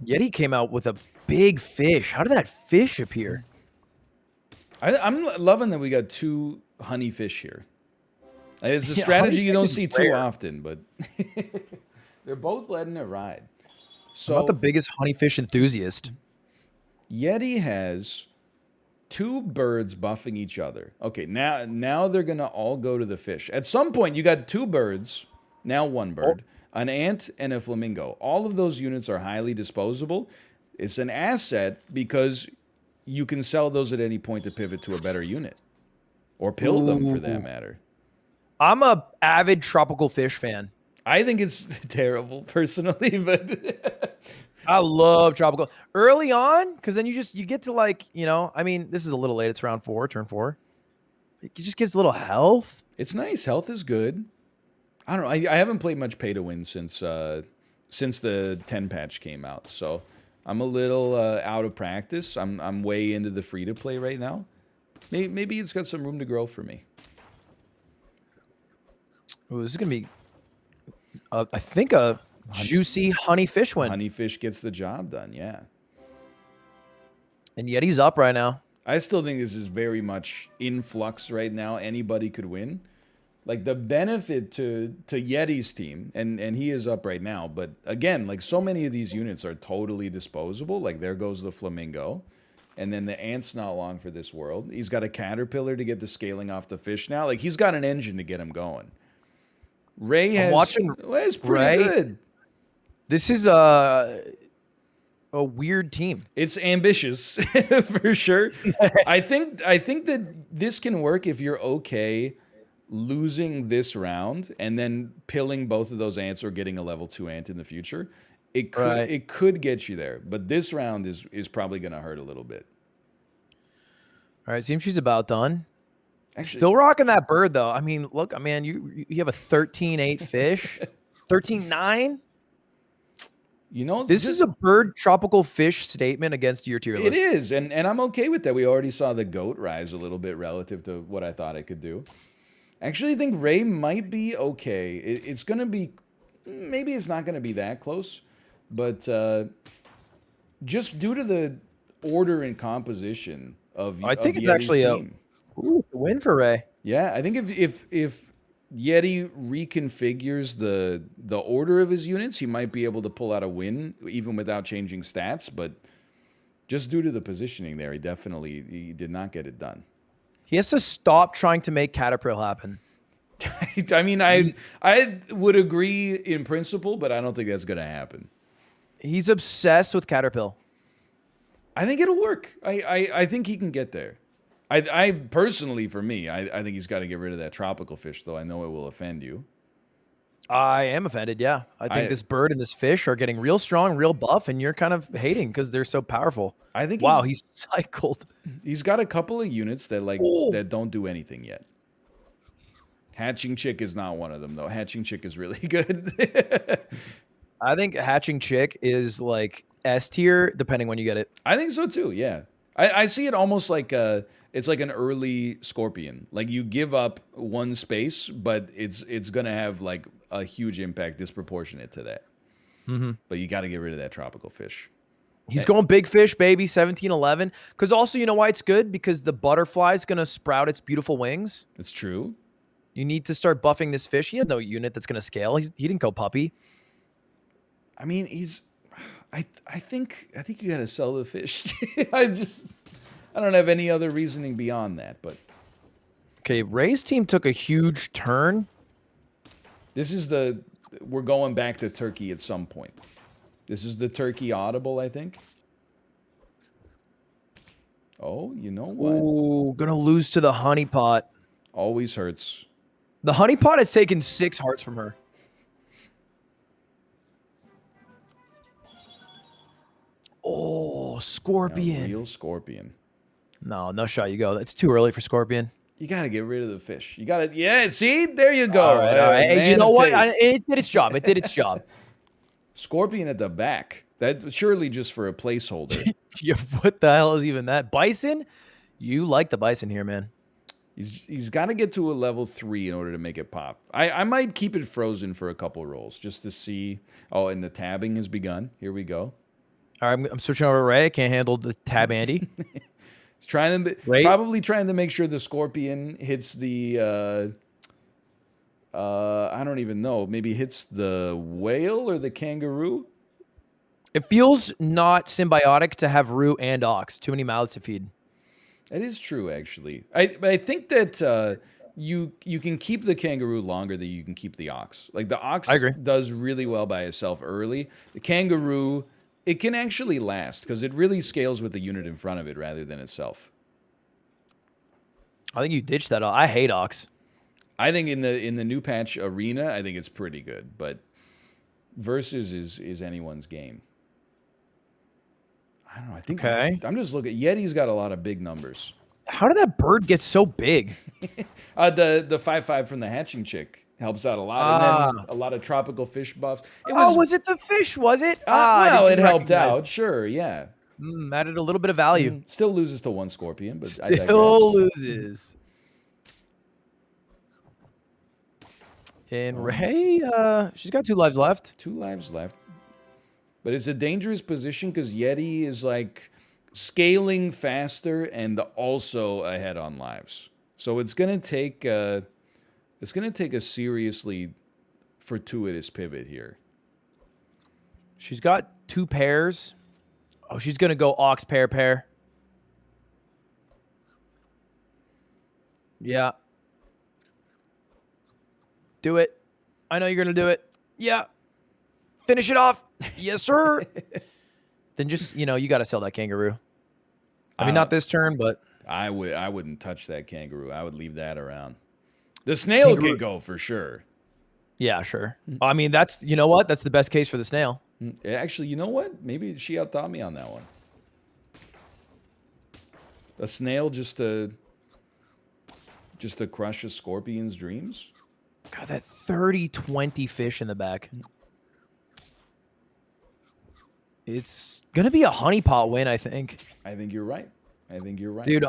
Yeti came out with a big fish. How did that fish appear? I'm loving that we got 2 honey fish here. It's a strategy you don't see too often, but they're both letting it ride. So I'm not the biggest honeyfish enthusiast. Yeti has 2 birds buffing each other. Okay, now they're gonna all go to the fish. At some point, you got 2 birds now one bird, an ant, and a flamingo. All of those units are highly disposable. It's an asset because you can sell those at any point to pivot to a better unit. Or pill them, for that matter. I'm a avid tropical fish fan. I think it's terrible, personally, but... I love tropical. Early on, because then you get to like, I mean, this is a little late. It's round 4, turn 4. It just gives a little health. It's nice. Health is good. I don't know. I haven't played much pay to win since the 10 patch came out, so I'm a little out of practice. I'm way into the free to play right now. Maybe it's got some room to grow for me. Oh, this is gonna be, I think, a juicy honey fish win. Honey fish gets the job done. Yeah. And Yeti's up right now. I still think this is very much in flux right now. Anybody could win. Like, the benefit to Yeti's team, and he is up right now, but again, like, so many of these units are totally disposable. Like, there goes the flamingo, and then the ant's not long for this world. He's got a caterpillar to get the scaling off the fish now. Like, he's got an engine to get him going. Ray has... Well, it's pretty good. This is a weird team. It's ambitious, for sure. I think that this can work if you're okay losing this round and then pilling both of those ants or getting a level 2 ant in the future. It could get you there, but this round is probably going to hurt a little bit. All right, seems she's about done. Actually, still rocking that bird though. I mean, look, man, you have a 13-8 fish, 13-9. You know, this is a bird tropical fish statement against your tier list. It is, and I'm okay with that. We already saw the goat rise a little bit relative to what I thought it could do. Actually, I think Ray might be okay. It's going to be, maybe it's not going to be that close, but just due to the order and composition of I think of it's Yeti's actually team. a win for Ray. Yeah, I think if Yeti reconfigures the order of his units, he might be able to pull out a win even without changing stats, but just due to the positioning there, he did not get it done. He has to stop trying to make Caterpillar happen. I mean, I would agree in principle, but I don't think that's going to happen. He's obsessed with Caterpillar. I think it'll work. I think he can get there. I personally, for me, I think he's got to get rid of that tropical fish, though I know it will offend you. I am offended, yeah. I think this bird and this fish are getting real strong, real buff, and you're kind of hating because they're so powerful. I think wow, he's cycled. He's got a couple of units that that don't do anything yet. Hatching Chick is not one of them, though. Hatching Chick is really good. I think Hatching Chick is like S tier, depending when you get it. I think so too. Yeah, I see it almost like it's like an early Scorpion. Like you give up one space, but it's gonna have like a huge impact disproportionate to that. But you got to get rid of that tropical fish. He's going big fish, baby, 17-11. Because also, you know why it's good? Because the butterfly is going to sprout its beautiful wings. It's true. You need to start buffing this fish. He has no unit that's going to scale. He didn't go puppy. I mean, I think you got to sell the fish. I don't have any other reasoning beyond that. But okay, Ray's team took a huge turn. We're going back to Turkey at some point. This is the Turkey audible, I think. Oh, you know what? Ooh, gonna lose to the honeypot. Always hurts. The honeypot has taken 6 hearts from her. Oh, Scorpion. A real Scorpion. No shot. You go. It's too early for Scorpion. You got to get rid of the fish. You got to, yeah, see? There you go. All right. Hey, you know what? It did its job. It did its job. Scorpion at the back. That surely just for a placeholder. Yeah, what the hell is even that? Bison? You like the Bison here, man. He's got to get to a level 3 in order to make it pop. I might keep it frozen for a couple rolls just to see. Oh, and the tabbing has begun. Here we go. All right, I'm switching over to Ray. I can't handle the tab Andy. He's probably trying to make sure the Scorpion hits the I don't even know. Maybe hits the whale or the kangaroo. It feels not symbiotic to have Roo and Ox. Too many mouths to feed. That is true, actually. I think that you can keep the kangaroo longer than you can keep the ox. Like the ox I agree. does really well by itself early. The kangaroo, it can actually last because it really scales with the unit in front of it rather than itself. I think you ditched that. I hate ox. I think in the new patch arena, I think it's pretty good, but versus is anyone's game. I don't know. I think I'm just looking. Yeti's got a lot of big numbers. How did that bird get so big? The 5/5 from the hatching chick helps out a lot, and then a lot of tropical fish buffs. Was it the fish? Was it? Well, it helped out. Sure, yeah. Added a little bit of value. Still loses to one scorpion, but I digress. Still loses. And Ray, she's got 2 lives left. 2 lives left. But it's a dangerous position because Yeti is like scaling faster and also ahead on lives. So it's gonna take a seriously fortuitous pivot here. She's got 2 pairs. Oh, she's gonna go ox pair. Yeah. Do it. I know you're gonna do it. Yeah. Finish it off. Yes, sir. Then just, you got to sell that kangaroo. I mean, not this turn, but I wouldn't touch that kangaroo. I would leave that around. The snail could go for sure. Yeah, sure. I mean, that's the best case for the snail. Actually, you know what? Maybe she outthought me on that one. A snail just to crush a scorpion's dreams. God, that 30-20 fish in the back. It's going to be a honeypot win, I think. I think you're right. Dude,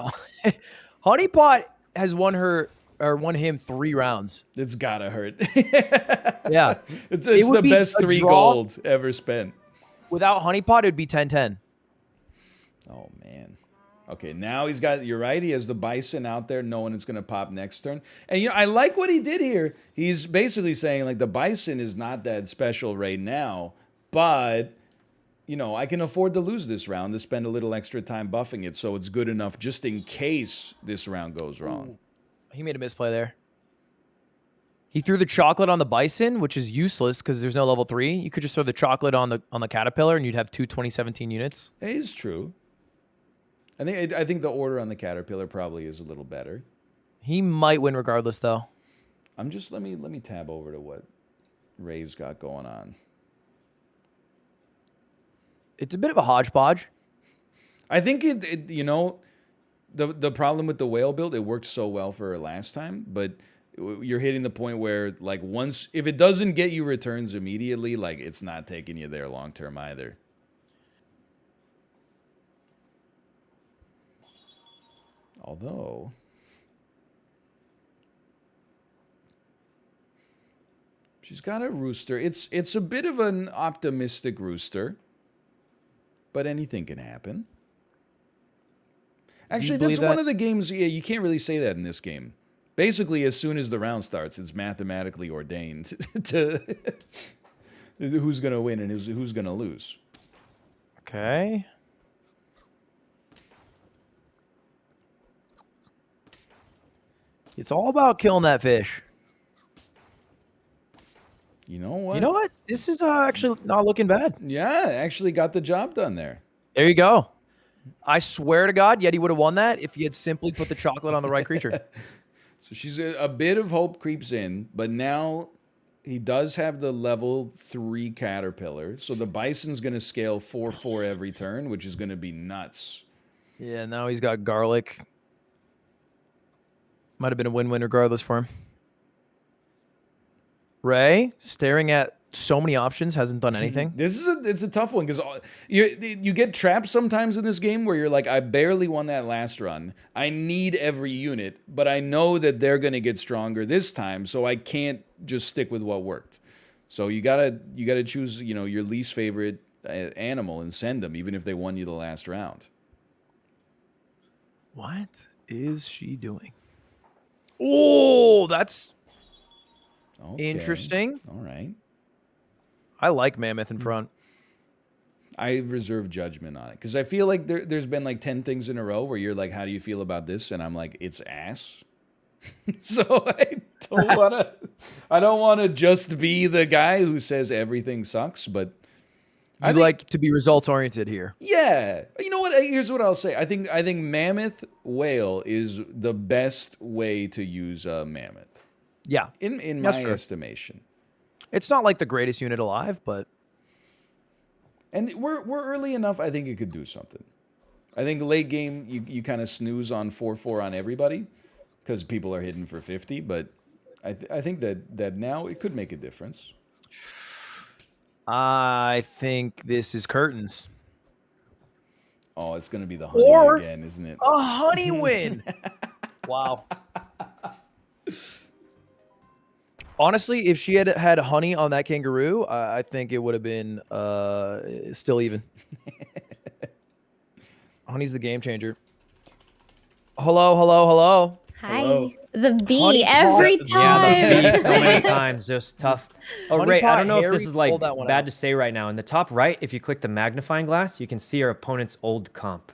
honeypot has won him 3 rounds. It's got to hurt. Yeah. It's the best 3 gold ever spent. Without honeypot, it would be 10-10. Oh, man. Okay, now you're right, he has the bison out there knowing it's going to pop next turn. And, I like what he did here. He's basically saying, like, the bison is not that special right now, but, I can afford to lose this round to spend a little extra time buffing it, so it's good enough just in case this round goes wrong. Ooh. He made a misplay there. He threw the chocolate on the bison, which is useless because there's no level 3. You could just throw the chocolate on the caterpillar, and you'd have 2 2017 units. It is true. I think the order on the caterpillar probably is a little better. He might win regardless, though. I'm just let me tab over to what Ray's got going on. It's a bit of a hodgepodge. I think the problem with the whale build, it worked so well for her last time, but you're hitting the point where, like, if it doesn't get you returns immediately, like, it's not taking you there long term either. Although she's got a rooster. It's a bit of an optimistic rooster, but anything can happen. Actually, that's one of the games, you can't really say that in this game. Basically, as soon as the round starts, it's mathematically ordained to who's going to win and who's going to lose. Okay. It's all about killing that fish. You know what? You know what? This is actually not looking bad. Yeah, actually got the job done there. There you go. I swear to God, Yeti would have won that if he had simply put the chocolate on the right creature. So she's a bit of hope creeps in, but now he does have the level 3 caterpillar. So the bison's going to scale 4/4 every turn, which is going to be nuts. Yeah, now he's got garlic. Might have been a win-win regardless for him. Ray, staring at so many options, hasn't done anything. It's a tough one because you get trapped sometimes in this game where you're like, I barely won that last run. I need every unit, but I know that they're going to get stronger this time, so I can't just stick with what worked. So you gotta choose your least favorite animal and send them, even if they won you the last round. What is she doing? Oh, that's interesting. All right. I like Mammoth in front. I reserve judgment on it because I feel like there's been like 10 things in a row where you're like, how do you feel about this? And I'm like, it's ass. So I don't wanna just be the guy who says everything sucks, but I like to be results oriented here. yeah. You know what? Here's what I'll say. I think mammoth whale is the best way to use a mammoth. Yeah. In That's my true. estimation. It's not like the greatest unit alive, but And we're early enough, I think it could do something. I think late game you kind of snooze on 4-4 on everybody because people are hitting for 50, but I think that now it could make a difference. I think this is curtains. Oh, it's gonna be the honey Or again, isn't it? a honey win. Wow. Honestly, if she had had honey on that kangaroo, I think it would have been still even. Honey's the game changer. Hello, hello, hello. Hi. Hello. The bee Honey every pot. time. Yeah, the beast so many times. It was tough. Oh, Honey Ray, I pot don't know if Harry this is like pulled that one bad out. to say right now. In the top right, if you click the magnifying glass, you can see your opponent's old comp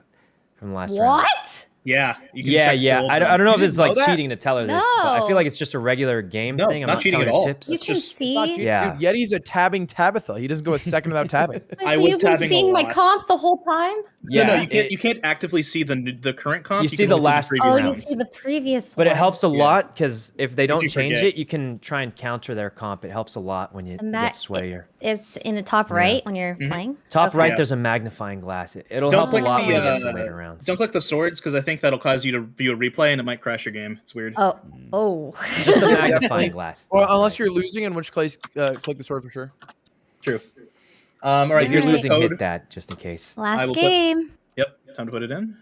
from the last round. What? Yeah. You can Yeah, check the yeah. old I one. don't know You if it's didn't like know that? cheating to tell her this, but I feel No. like it's just a regular game No, thing. I'm not not cheating telling at her all. tips. You It's can just- see. Yeah. Dude, Yeti's a tabbing Tabitha. He doesn't go a second without tabbing. I So was you've been tabbing a seeing my lot. comp the whole time? Yeah, no, you can't actively see the current comp. You see can the only last previous Oh, you rounds. see the previous But one. it helps a Yeah. lot because if they don't you change forget. it, you can try and counter their comp. It helps a lot when you The get ma- swayer. It's in the top Yeah. right when you're playing. Top Okay. right, Yeah. there's a magnifying glass. It'll Don't help a click lot when you get the to later rounds. don't click the swords because I think that'll cause you to view a replay and it might crash your game. It's weird. Oh, oh. Just the magnifying glass. Or top unless right. you're losing, in which case, click the sword for sure. True. All right. If you're Here's the losing, code. hit that just in case. I Last will put- game. Yep. Time to put it in.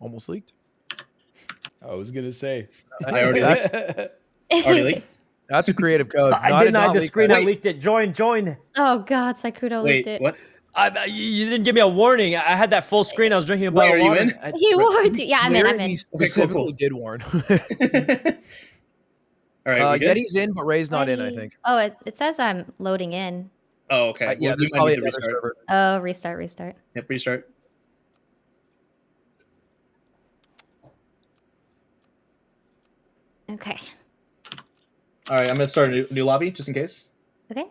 Almost leaked. I was gonna say. I already leaked. Already leaked. That's a creative code. No, I did not. not The leak screen. that. I leaked it. Join. Oh God, Saikuto leaked it. What? You didn't give me a warning. I had that full screen. I was drinking a Wait, bottle are of you water. in? He warned you. Yeah, I'm in. Clear, I'm in. He specifically did warn. All right. we good? Yeti's in, but Ray's not in, I Ready. think. Oh, it says I'm loading in. Oh, okay. Yeah, Well, there's we might probably need to another restart. server. Oh, restart. Yep. Restart. Okay. All right. I'm gonna start a new lobby just in case. Okay.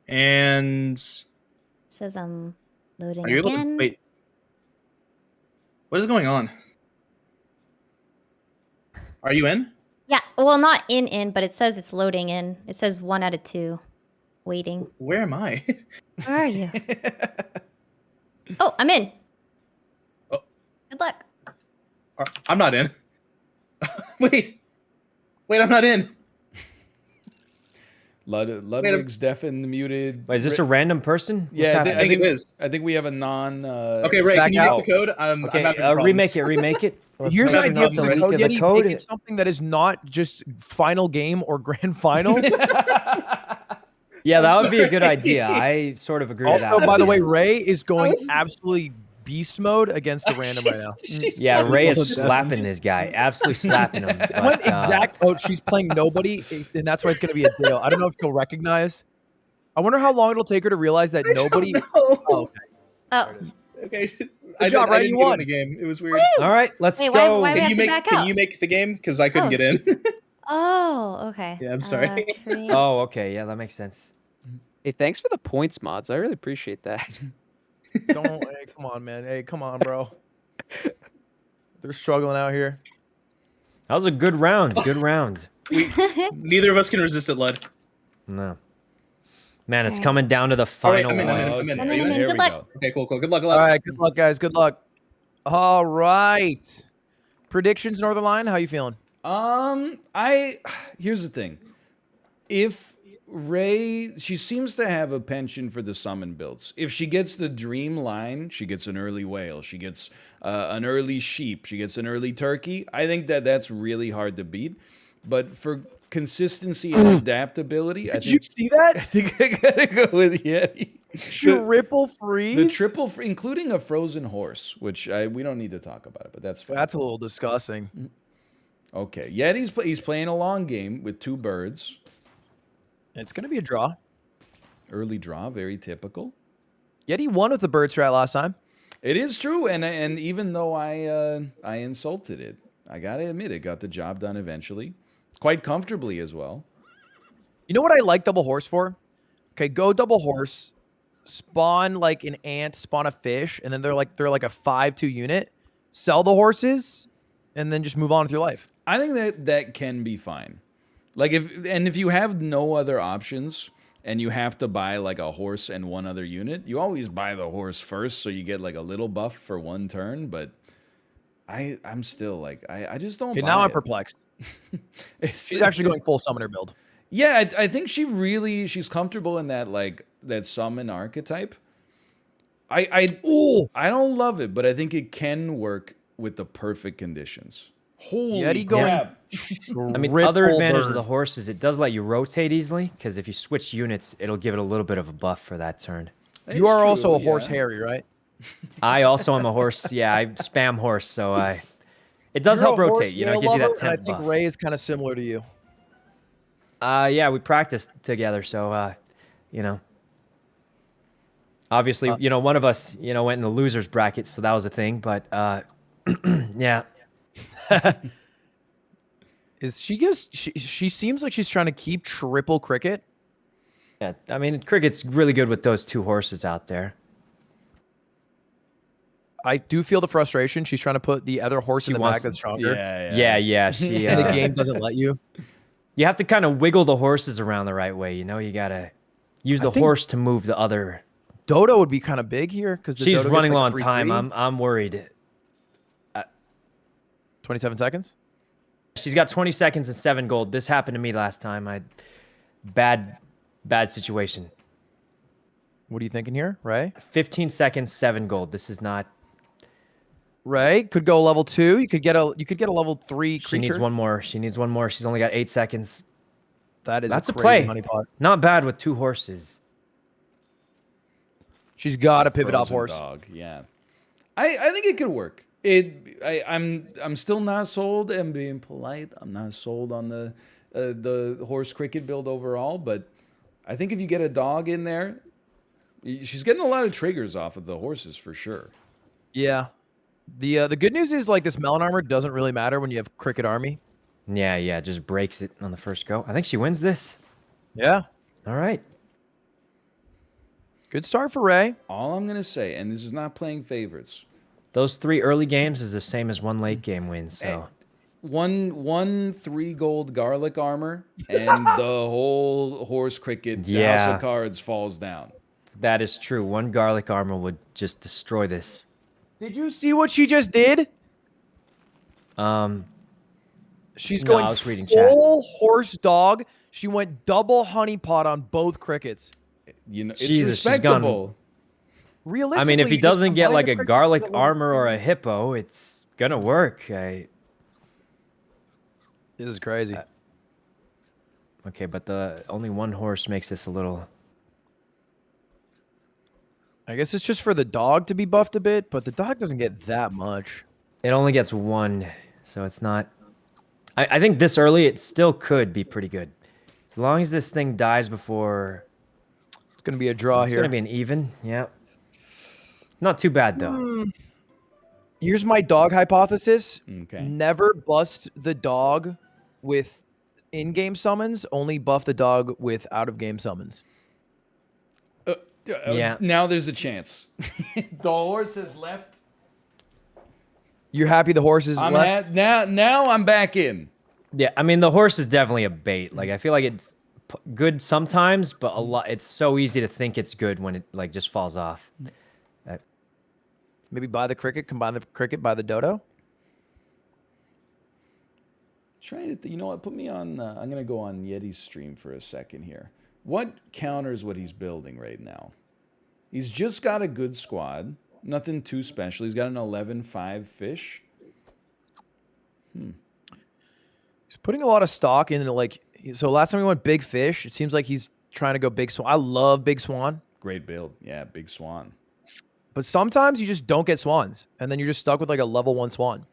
And It says I'm loading are you able again. to wait? What is going on? Are you in? Yeah. Well, not in, but it says it's loading in. It says 1 out of 2. Waiting. Where am I? Where are you? Oh, I'm in. Oh. Good luck. I'm not in. Wait, I'm not in. Ludwig's deaf and muted. Wait, is this a random person? What's Yeah, I happening? think it is. I think we have a non. Okay, Ray, back can you out. make the code? I'm Okay, having problems. remake it. Here's an Nothing idea else for the already. code. The Yeti, code- make it something that is not just final game or grand final. Yeah, I'm that would be a good sorry. idea. I sort of agree with Also, that. by the one. way, Ray is going absolutely beast mode against a random right now. Yeah, Ray is slapping this guy. Absolutely slapping him. I went But, exact. Oh, she's playing nobody, and that's why it's going to be a ditto. I don't know if she'll recognize. I wonder how long it'll take her to realize that nobody. Oh, okay. Oh. Okay. Good job, I Ray. didn't You get in won. the game. It was weird. all right, let's Wait, go. why we have to back Can out? you make the game? Because I couldn't Oh, get in. Oh, okay. Yeah, I'm sorry. Create- Oh, okay. Yeah, that makes sense. Hey, thanks for the points mods. I really appreciate that. Don't. Hey, come on, man. Hey, come on, bro. They're struggling out here. That was a good round. Good round. Neither of us can resist it, Lud. No. Man, it's Alright. coming down to the All right, final I'm in. one. I'm in. I'm Are in, you I'm in. in? Good luck. Okay, cool. Good luck. All right. Good luck, guys. Good luck. All right. Predictions, Northern Line. How you feeling? Here's the thing. If Ray, she seems to have a penchant for the summon builds. If she gets the dream line, she gets an early whale. She gets an early sheep. She gets an early turkey. I think that's really hard to beat. But for consistency and adaptability, Did you see that? I think I gotta go with Yeti. Triple freeze. The triple, including a frozen horse, which we don't need to talk about it, but that's fine. That's a little disgusting. Okay, Yeti's he's playing a long game with 2 birds. It's gonna be a draw. Early draw, very typical. Yeti won with the bird strat last time. It is true, and even though I insulted it, I gotta admit it got the job done eventually, quite comfortably as well. You know what I like double horse for? Okay, go double horse, spawn like an ant, spawn a fish, and then they're like a 5-2 unit. Sell the horses, and then just move on with your life. I think that can be fine. Like if you have no other options and you have to buy like a horse and one other unit, you always buy the horse first so you get like a little buff for one turn. But I'm still like I just don't. Okay, buy now I'm it. perplexed. She's actually going full summoner build. Yeah, I think she's comfortable in that summon archetype. I don't love it, but I think it can work with the perfect conditions. Holy crap! I mean, other advantage of the horse is it does let you rotate easily, because if you switch units, it'll give it a little bit of a buff for that turn. You are also a horse Harry, right? I also am a horse. Yeah, I spam horse, so it does help rotate. You know, it gives you that temp I think buff. Ray is kind of similar to you. Yeah, we practiced together, so you know. Obviously, you know, one of us, you know, went in the losers bracket, so that was a thing. But yeah. Is she just she seems like she's trying to keep triple cricket? Yeah, I mean, cricket's really good with those two horses out there. I do feel the frustration. She's trying to put the other horse in the back that's stronger. Yeah. She And the game doesn't let you. You have to kind of wiggle the horses around the right way. You know, you gotta use the horse to move the other. Dodo would be kind of big here because she's running low on time. I'm worried. 27 seconds. She's got 20 seconds and 7 gold. This happened to me last time. Bad situation. What are you thinking here, Ray? 15 seconds, 7 gold. This is not. Ray could go level 2. You could get a level 3 creature. She needs one more. She needs one more. She's only got 8 seconds. That's a crazy play. honeypot. Not bad with 2 horses. She's got a pivot off Frozen horse. Dog, yeah. I think it could work. I'm still not sold. And being polite, I'm not sold on the horse cricket build overall. But I think if you get a dog in there, she's getting a lot of triggers off of the horses for sure. Yeah. The good news is like this melon armor doesn't really matter when you have cricket army. Yeah, just breaks it on the first go. I think she wins this. Yeah. All right. Good start for Ray. All I'm gonna say, and this is not playing favorites. Those 3 early games is the same as 1 late game win. So one 3 gold garlic armor, and the whole horse cricket house of cards falls down. That is true. 1 garlic armor would just destroy this. Did you see what she just did? She's going I was reading chat. full horse dog. She went double honeypot on both crickets. You know, it's Jesus, she's respectable. Realistically, I mean, if he you just doesn't get combine like the a cricket garlic with the armor or a hippo, it's gonna work. This is crazy. Okay, but the only 1 horse makes this a little. I guess it's just for the dog to be buffed a bit, but the dog doesn't get that much. It only gets 1, so it's not. I think this early it still could be pretty good, as long as this thing dies before. It's gonna be a draw here. It's gonna be an even. Yeah. Not too bad though. Here's my dog hypothesis. Okay. Never bust the dog with in-game summons. Only buff the dog with out-of-game summons. Yeah. Now there's a chance. The horse has left. You're happy the horse is left? Now I'm back in. Yeah, I mean the horse is definitely a bait. Like I feel like it's good sometimes, but a lot. It's so easy to think it's good when it like just falls off. Maybe buy the cricket, combine the cricket, buy the dodo. Trying to, you know what? Put me on. I'm gonna go on Yeti's stream for a second here. What counters what he's building right now? He's just got a good squad. Nothing too special. He's got an 11-5 fish. He's putting a lot of stock into like. So last time we went big fish, it seems like he's trying to go big swan. I love big swan. Great build. Yeah, big swan. But sometimes you just don't get swans, and then you're just stuck with like a level 1 swan,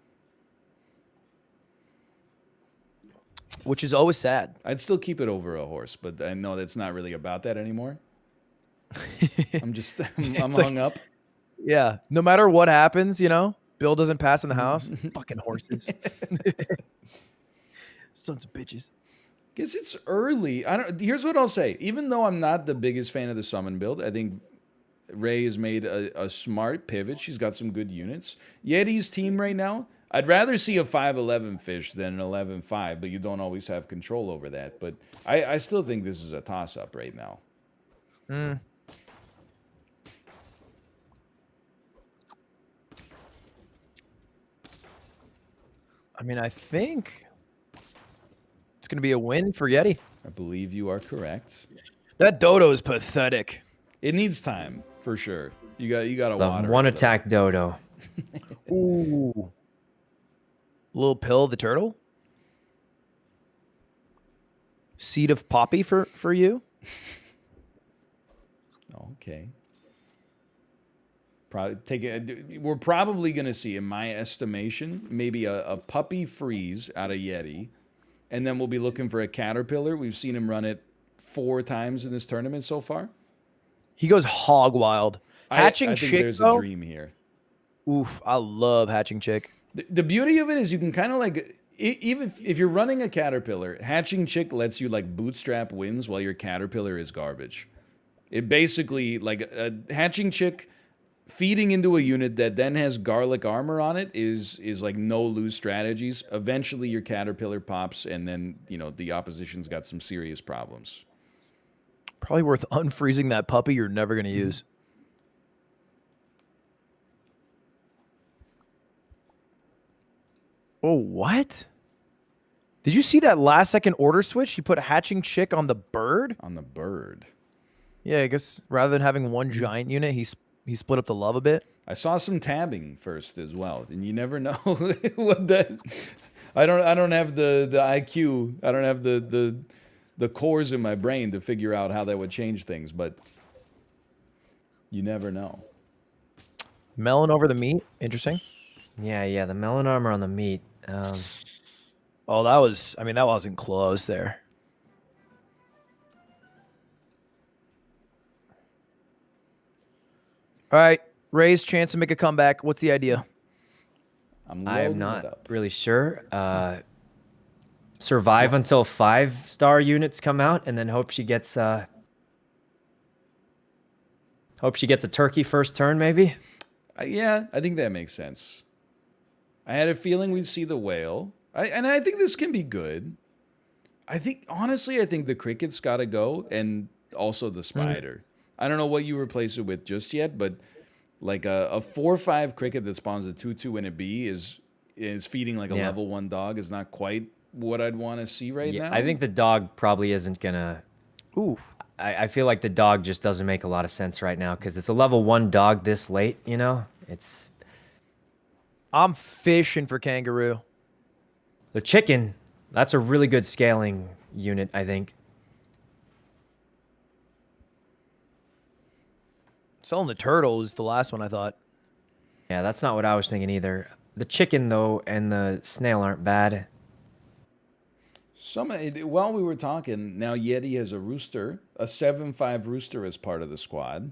which is always sad. I'd still keep it over a horse, but I know that's not really about that anymore. I'm just I'm It's hung like- up. Yeah. No matter what happens, Bill doesn't pass in the house. Fucking horses. Sons of bitches. Guess it's early. Here's what I'll say. Even though I'm not the biggest fan of the summon build, I think Ray has made a smart pivot. She's got some good units. Yeti's team right now, I'd rather see a 5-11 fish than an 11-5, but you don't always have control over that. But I still think this is a toss-up right now. I mean, I think it's going to be a win for Yeti. I believe you are correct. That dodo is pathetic. It needs time, for sure. You got to The water. one it, attack dodo. Ooh. Little pill, the turtle. Seed of poppy for you. Okay. We're probably going to see, in my estimation, maybe a puppy freeze out of Yeti. And then we'll be looking for a caterpillar. We've seen him run it 4 times in this tournament so far. He goes hog wild. Hatching I think chick, there's though, a dream here. Oof, I love hatching chick. The beauty of it is you can kind of like, even if you're running a caterpillar, hatching chick lets you like bootstrap wins while your caterpillar is garbage. It basically, like a hatching chick feeding into a unit that then has garlic armor on it is like no lose strategies. Eventually your caterpillar pops and then, the opposition's got some serious problems. Probably worth unfreezing that puppy you're never going to use. Oh, what? Did you see that last second order switch? He put hatching chick on the bird? On the bird. Yeah, I guess rather than having one giant unit, he split up the love a bit. I saw some tabbing first as well, and you never know what that. I don't have the IQ. I don't have the cores in my brain to figure out how that would change things, but you never know. Melon over the meat, interesting. Yeah, the melon armor on the meat. Oh, that wasn't close there. All right, Ray's chance to make a comeback. What's the idea? I'm not really sure. Survive until 5-star units come out, and then hope she gets a turkey first turn, maybe. Yeah, I think that makes sense. I had a feeling we'd see the whale, and I think this can be good. Honestly, I think the cricket's got to go, and also the spider. I don't know what you replace it with just yet, but like a 4/5 cricket that spawns a 2/2 and a B is feeding like a level 1 dog is not quite what I'd want to see right now. I think the dog probably isn't gonna. Oof. I feel like the dog just doesn't make a lot of sense right now because it's a level 1 dog this late. I'm fishing for kangaroo. The chicken. That's a really good scaling unit, I think. Selling the turtle is the last one I thought. Yeah, that's not what I was thinking either. The chicken, though, and the snail aren't bad. While we were talking, now Yeti has a rooster, a 7/5 rooster as part of the squad.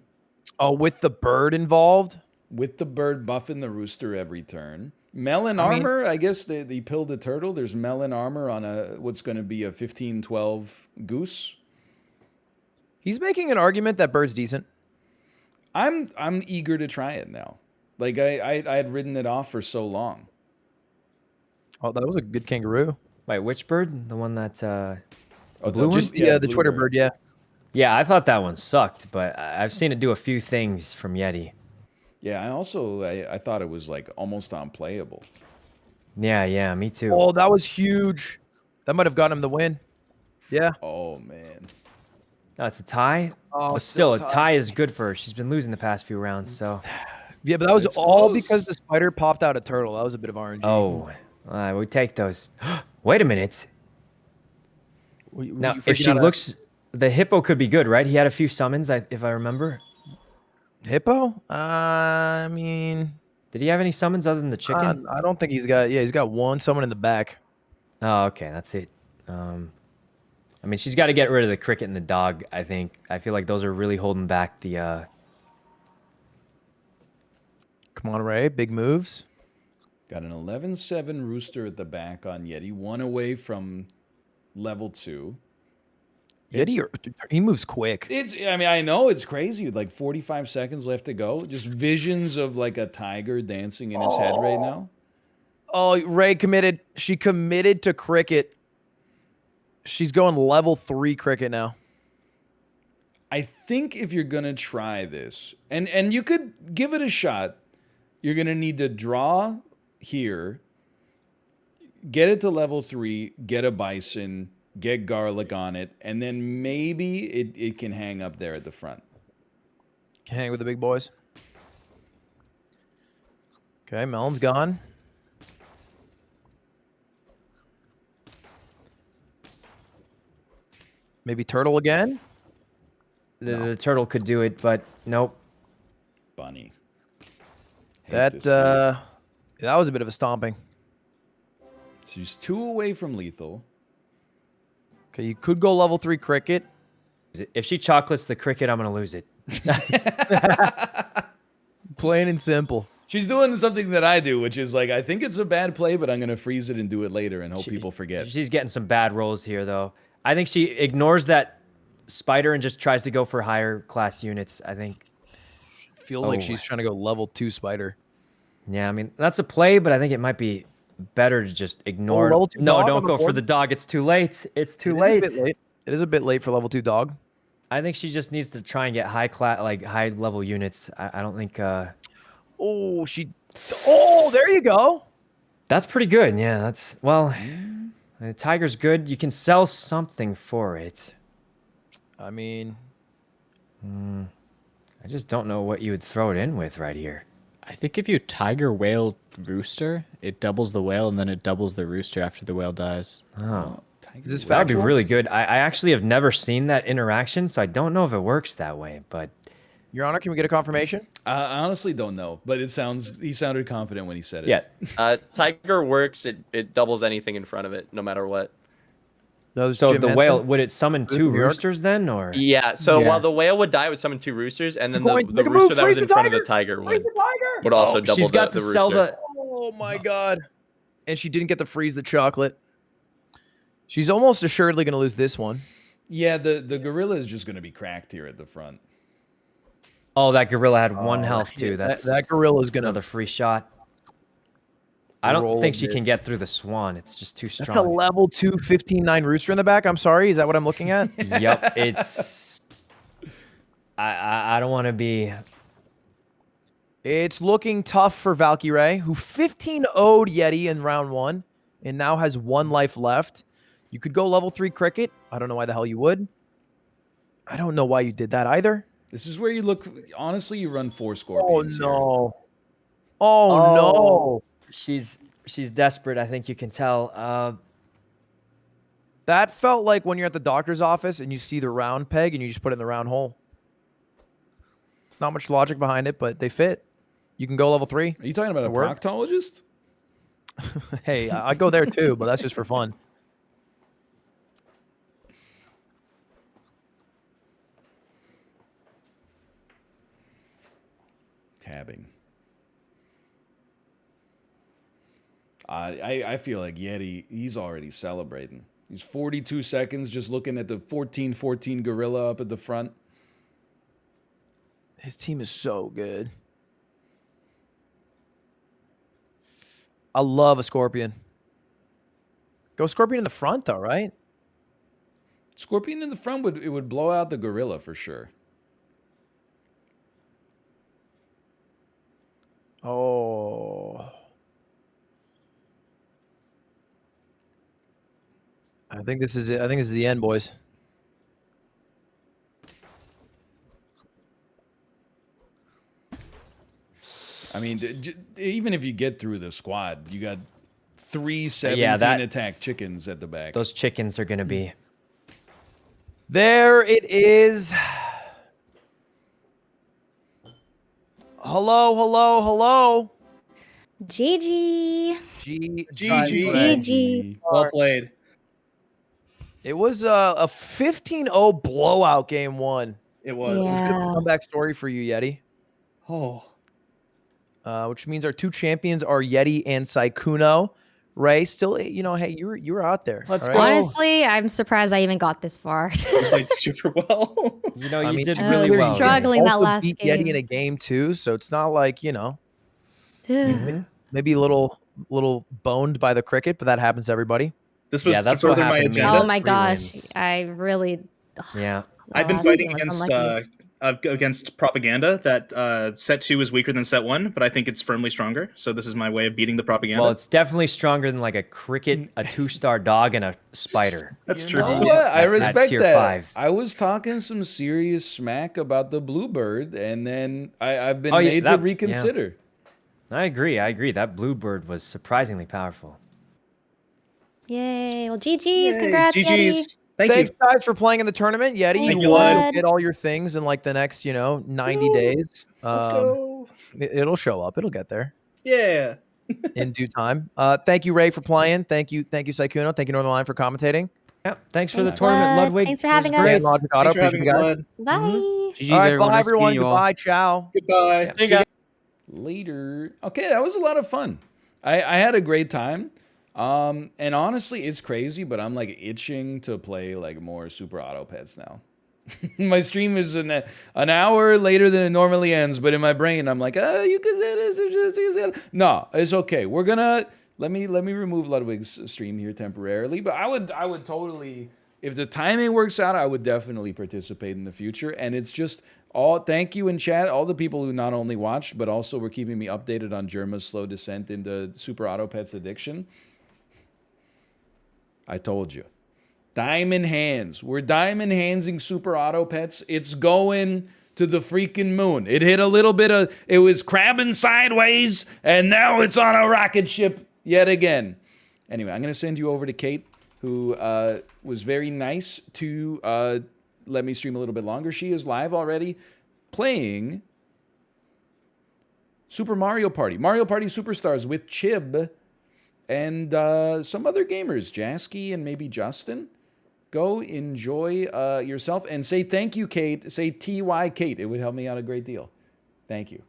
Oh, with the bird involved? With the bird buffing the rooster every turn. Melon armor, I guess they pilled a turtle. There's melon armor on what's going to be a 15/12 goose. He's making an argument that bird's decent. I'm eager to try it now. Like I had ridden it off for so long. Oh, that was a good kangaroo. Wait, which bird? The one that the blue one? Just the Twitter bird, yeah. Yeah, I thought that one sucked, but I've seen it do a few things from Yeti. Yeah, I thought it was like almost unplayable. Yeah, me too. Oh, that was huge. That might have gotten him the win. Yeah. Oh man. That's a tie. Oh, But still, a tie is good for her. She's been losing the past few rounds, so. Yeah, but that was It's all close. because the spider popped out a turtle. That was a bit of RNG. Oh, we take those. Wait a minute. Now, if she looks, the hippo could be good, right? He had a few summons, if I remember. Hippo? I mean, did he have any summons other than the chicken? I don't think he's got. Yeah, he's got one summon in the back. Oh, okay, that's it. I I mean, she's got to get rid of the cricket and the dog, I think. I feel like those are really holding back the... Come on, Ray. Big moves. Got an 11-7 rooster at the back on Yeti. 1 away from level 2. Yeti, he moves quick. I mean, I know it's crazy. With like 45 seconds left to go. Just visions of like a tiger dancing in his head right now. Oh, Ray committed. She committed to cricket. She's going level 3 cricket now. I think if you're gonna try this, and you could give it a shot, you're gonna need to draw here, get it to level 3, get a bison, get garlic on it, and then maybe it can hang up there at the front. Can hang with the big boys. Okay, Melon's gone. Maybe turtle again? The turtle could do it, but nope. Bunny. That was a bit of a stomping. She's 2 away from lethal. Okay, you could go level 3 cricket. If she chocolates the cricket, I'm going to lose it. Plain and simple. She's doing something that I do, which is like, I think it's a bad play, but I'm going to freeze it and do it later and hope people forget. She's getting some bad rolls here, though. I think she ignores that spider and just tries to go for higher class units, I think. Feels like she's trying to go level 2 spider. Yeah, I mean, that's a play, but I think it might be better to just ignore it. No, don't go for the dog. It's too late. It's too late. It is a bit late for level 2 dog. I think she just needs to try and get high class, like high level units. I don't think. Oh, Oh, there you go. That's pretty good. Yeah, that's the tiger's good. You can sell something for it. I mean, I just don't know what you would throw it in with right here. I think if you tiger, whale, rooster, it doubles the whale and then it doubles the rooster after the whale dies. Oh, is this that would be factual? really good. I actually have never seen that interaction, so I don't know if it works that way. But Your Honor, can we get a confirmation? I honestly don't know, but he sounded confident when he said it. Yeah. Tiger works. It doubles anything in front of it, no matter what. So if the whale, would it summon 2 roosters then, or? Yeah. So while the whale would die, it would summon 2 roosters, and then the rooster that was in front of the tiger would also double she's got the to rooster. sell the. Oh my God! And she didn't get to freeze the chocolate. She's almost assuredly going to lose this one. Yeah, the gorilla is just going to be cracked here at the front. Oh, that gorilla had 1 health too. yeah, That's that gorilla is gonna another free shot. I don't roll think a she bit. can get through the swan. It's just too strong. That's a level 2 15-9 rooster in the back. I'm sorry. Is that what I'm looking at? Yep. It's. I don't want to be. It's looking tough for Valkyrie, who 15-0'd Yeti in round 1 and now has 1 life left. You could go level 3 cricket. I don't know why the hell you would. I don't know why you did that either. This is where you look. Honestly, you run 4 scorpions. No. Oh no. She's desperate. I think you can tell. That felt like when you're at the doctor's office and you see the round peg and you just put it in the round hole. Not much logic behind it, but they fit. You can go level 3. Are you talking about a work? proctologist? Hey, I go there too, but that's just for fun. Tabbing. I feel like Yeti, he's already celebrating. He's 42 seconds just looking at the 14-14 gorilla up at the front. His team is so good. I love a scorpion. Go scorpion in the front though, right? Scorpion in the front would blow out the gorilla for sure. Oh. I think this is it. I think this is the end, boys. I mean, even if you get through the squad, you got 3 17 attack chickens at the back. Those chickens are going to be. There it is. Hello, hello, hello. GG. GG. GG. Well played. It was a 15-0 blowout game one. It was. This is a good Yeah. comeback story for you, Yeti. Oh. Which means our two champions are Yeti and Saikuno. Ray, still, hey, you were out there. Let's all go. Honestly, I'm surprised I even got this far. You played super well. You know, I you mean, did I really was well. struggling that also last beat game. Yeti in a game too, so it's not like Mhm. maybe a little boned by the cricket, but that happens to everybody. This was Yeah, to that's what further my happened to me. agenda. Oh my gosh, Prelims. I really. Yeah. The I've been last fighting game was against unlucky. against propaganda that set 2 is weaker than set 1, but I think it's firmly stronger. So this is my way of beating the propaganda. Well, it's definitely stronger than like a cricket, a 2-star dog, and a spider. That's You true. know what? I At respect tier that. 5. I was talking some serious smack about the Bluebird, and then I've been Oh, yeah, made to that- reconsider. I agree. That bluebird was surprisingly powerful. Yay! Well, GG's. Yay, Congrats, Yeti. GG's. Thanks, guys, for playing in the tournament. Yeti, Thanks, you you, won. bud. You'll get all your things in like the next, 90 Woo. days. Let's go. It'll show up. It'll get there Yeah. in due time. Thank you, Ray, for playing. Thank you, Saikuno. Thank you, Northern Line, for commentating. Yeah. Thanks for Thanks, the tournament, bud. Ludwig. Thanks for It was having great. And us. Logic Auto. Thanks for having Appreciate us, you guys. bud. Bye. GG's, All right, everyone. bye, Nice everyone. meeting you all. Goodbye. Ciao. Goodbye. Yeah. See you guys. Later. Okay, that was a lot of fun. I had a great time. And honestly, it's crazy, but I'm like itching to play like more Super Auto Pets now. My stream is an hour later than it normally ends, but in my brain, I'm like, you could. No, it's okay. We're gonna let me remove Ludwig's stream here temporarily. But I would totally, if the timing works out, I would definitely participate in the future. And it's just thank you in chat, all the people who not only watched but also were keeping me updated on Germa's slow descent into Super Auto Pets addiction. I told you. Diamond hands. We're diamond handsing Super Auto Pets. It's going to the freaking moon. It hit a little bit of, it was crabbing sideways, and now it's on a rocket ship yet again. Anyway, I'm going to send you over to Kate, who was very nice to let me stream a little bit longer. She is live already playing Super Mario Party. Mario Party Superstars with Chib and some other gamers, Jasky and maybe Justin. Go enjoy yourself and say thank you, Kate. Say TY Kate. It would help me out a great deal. Thank you.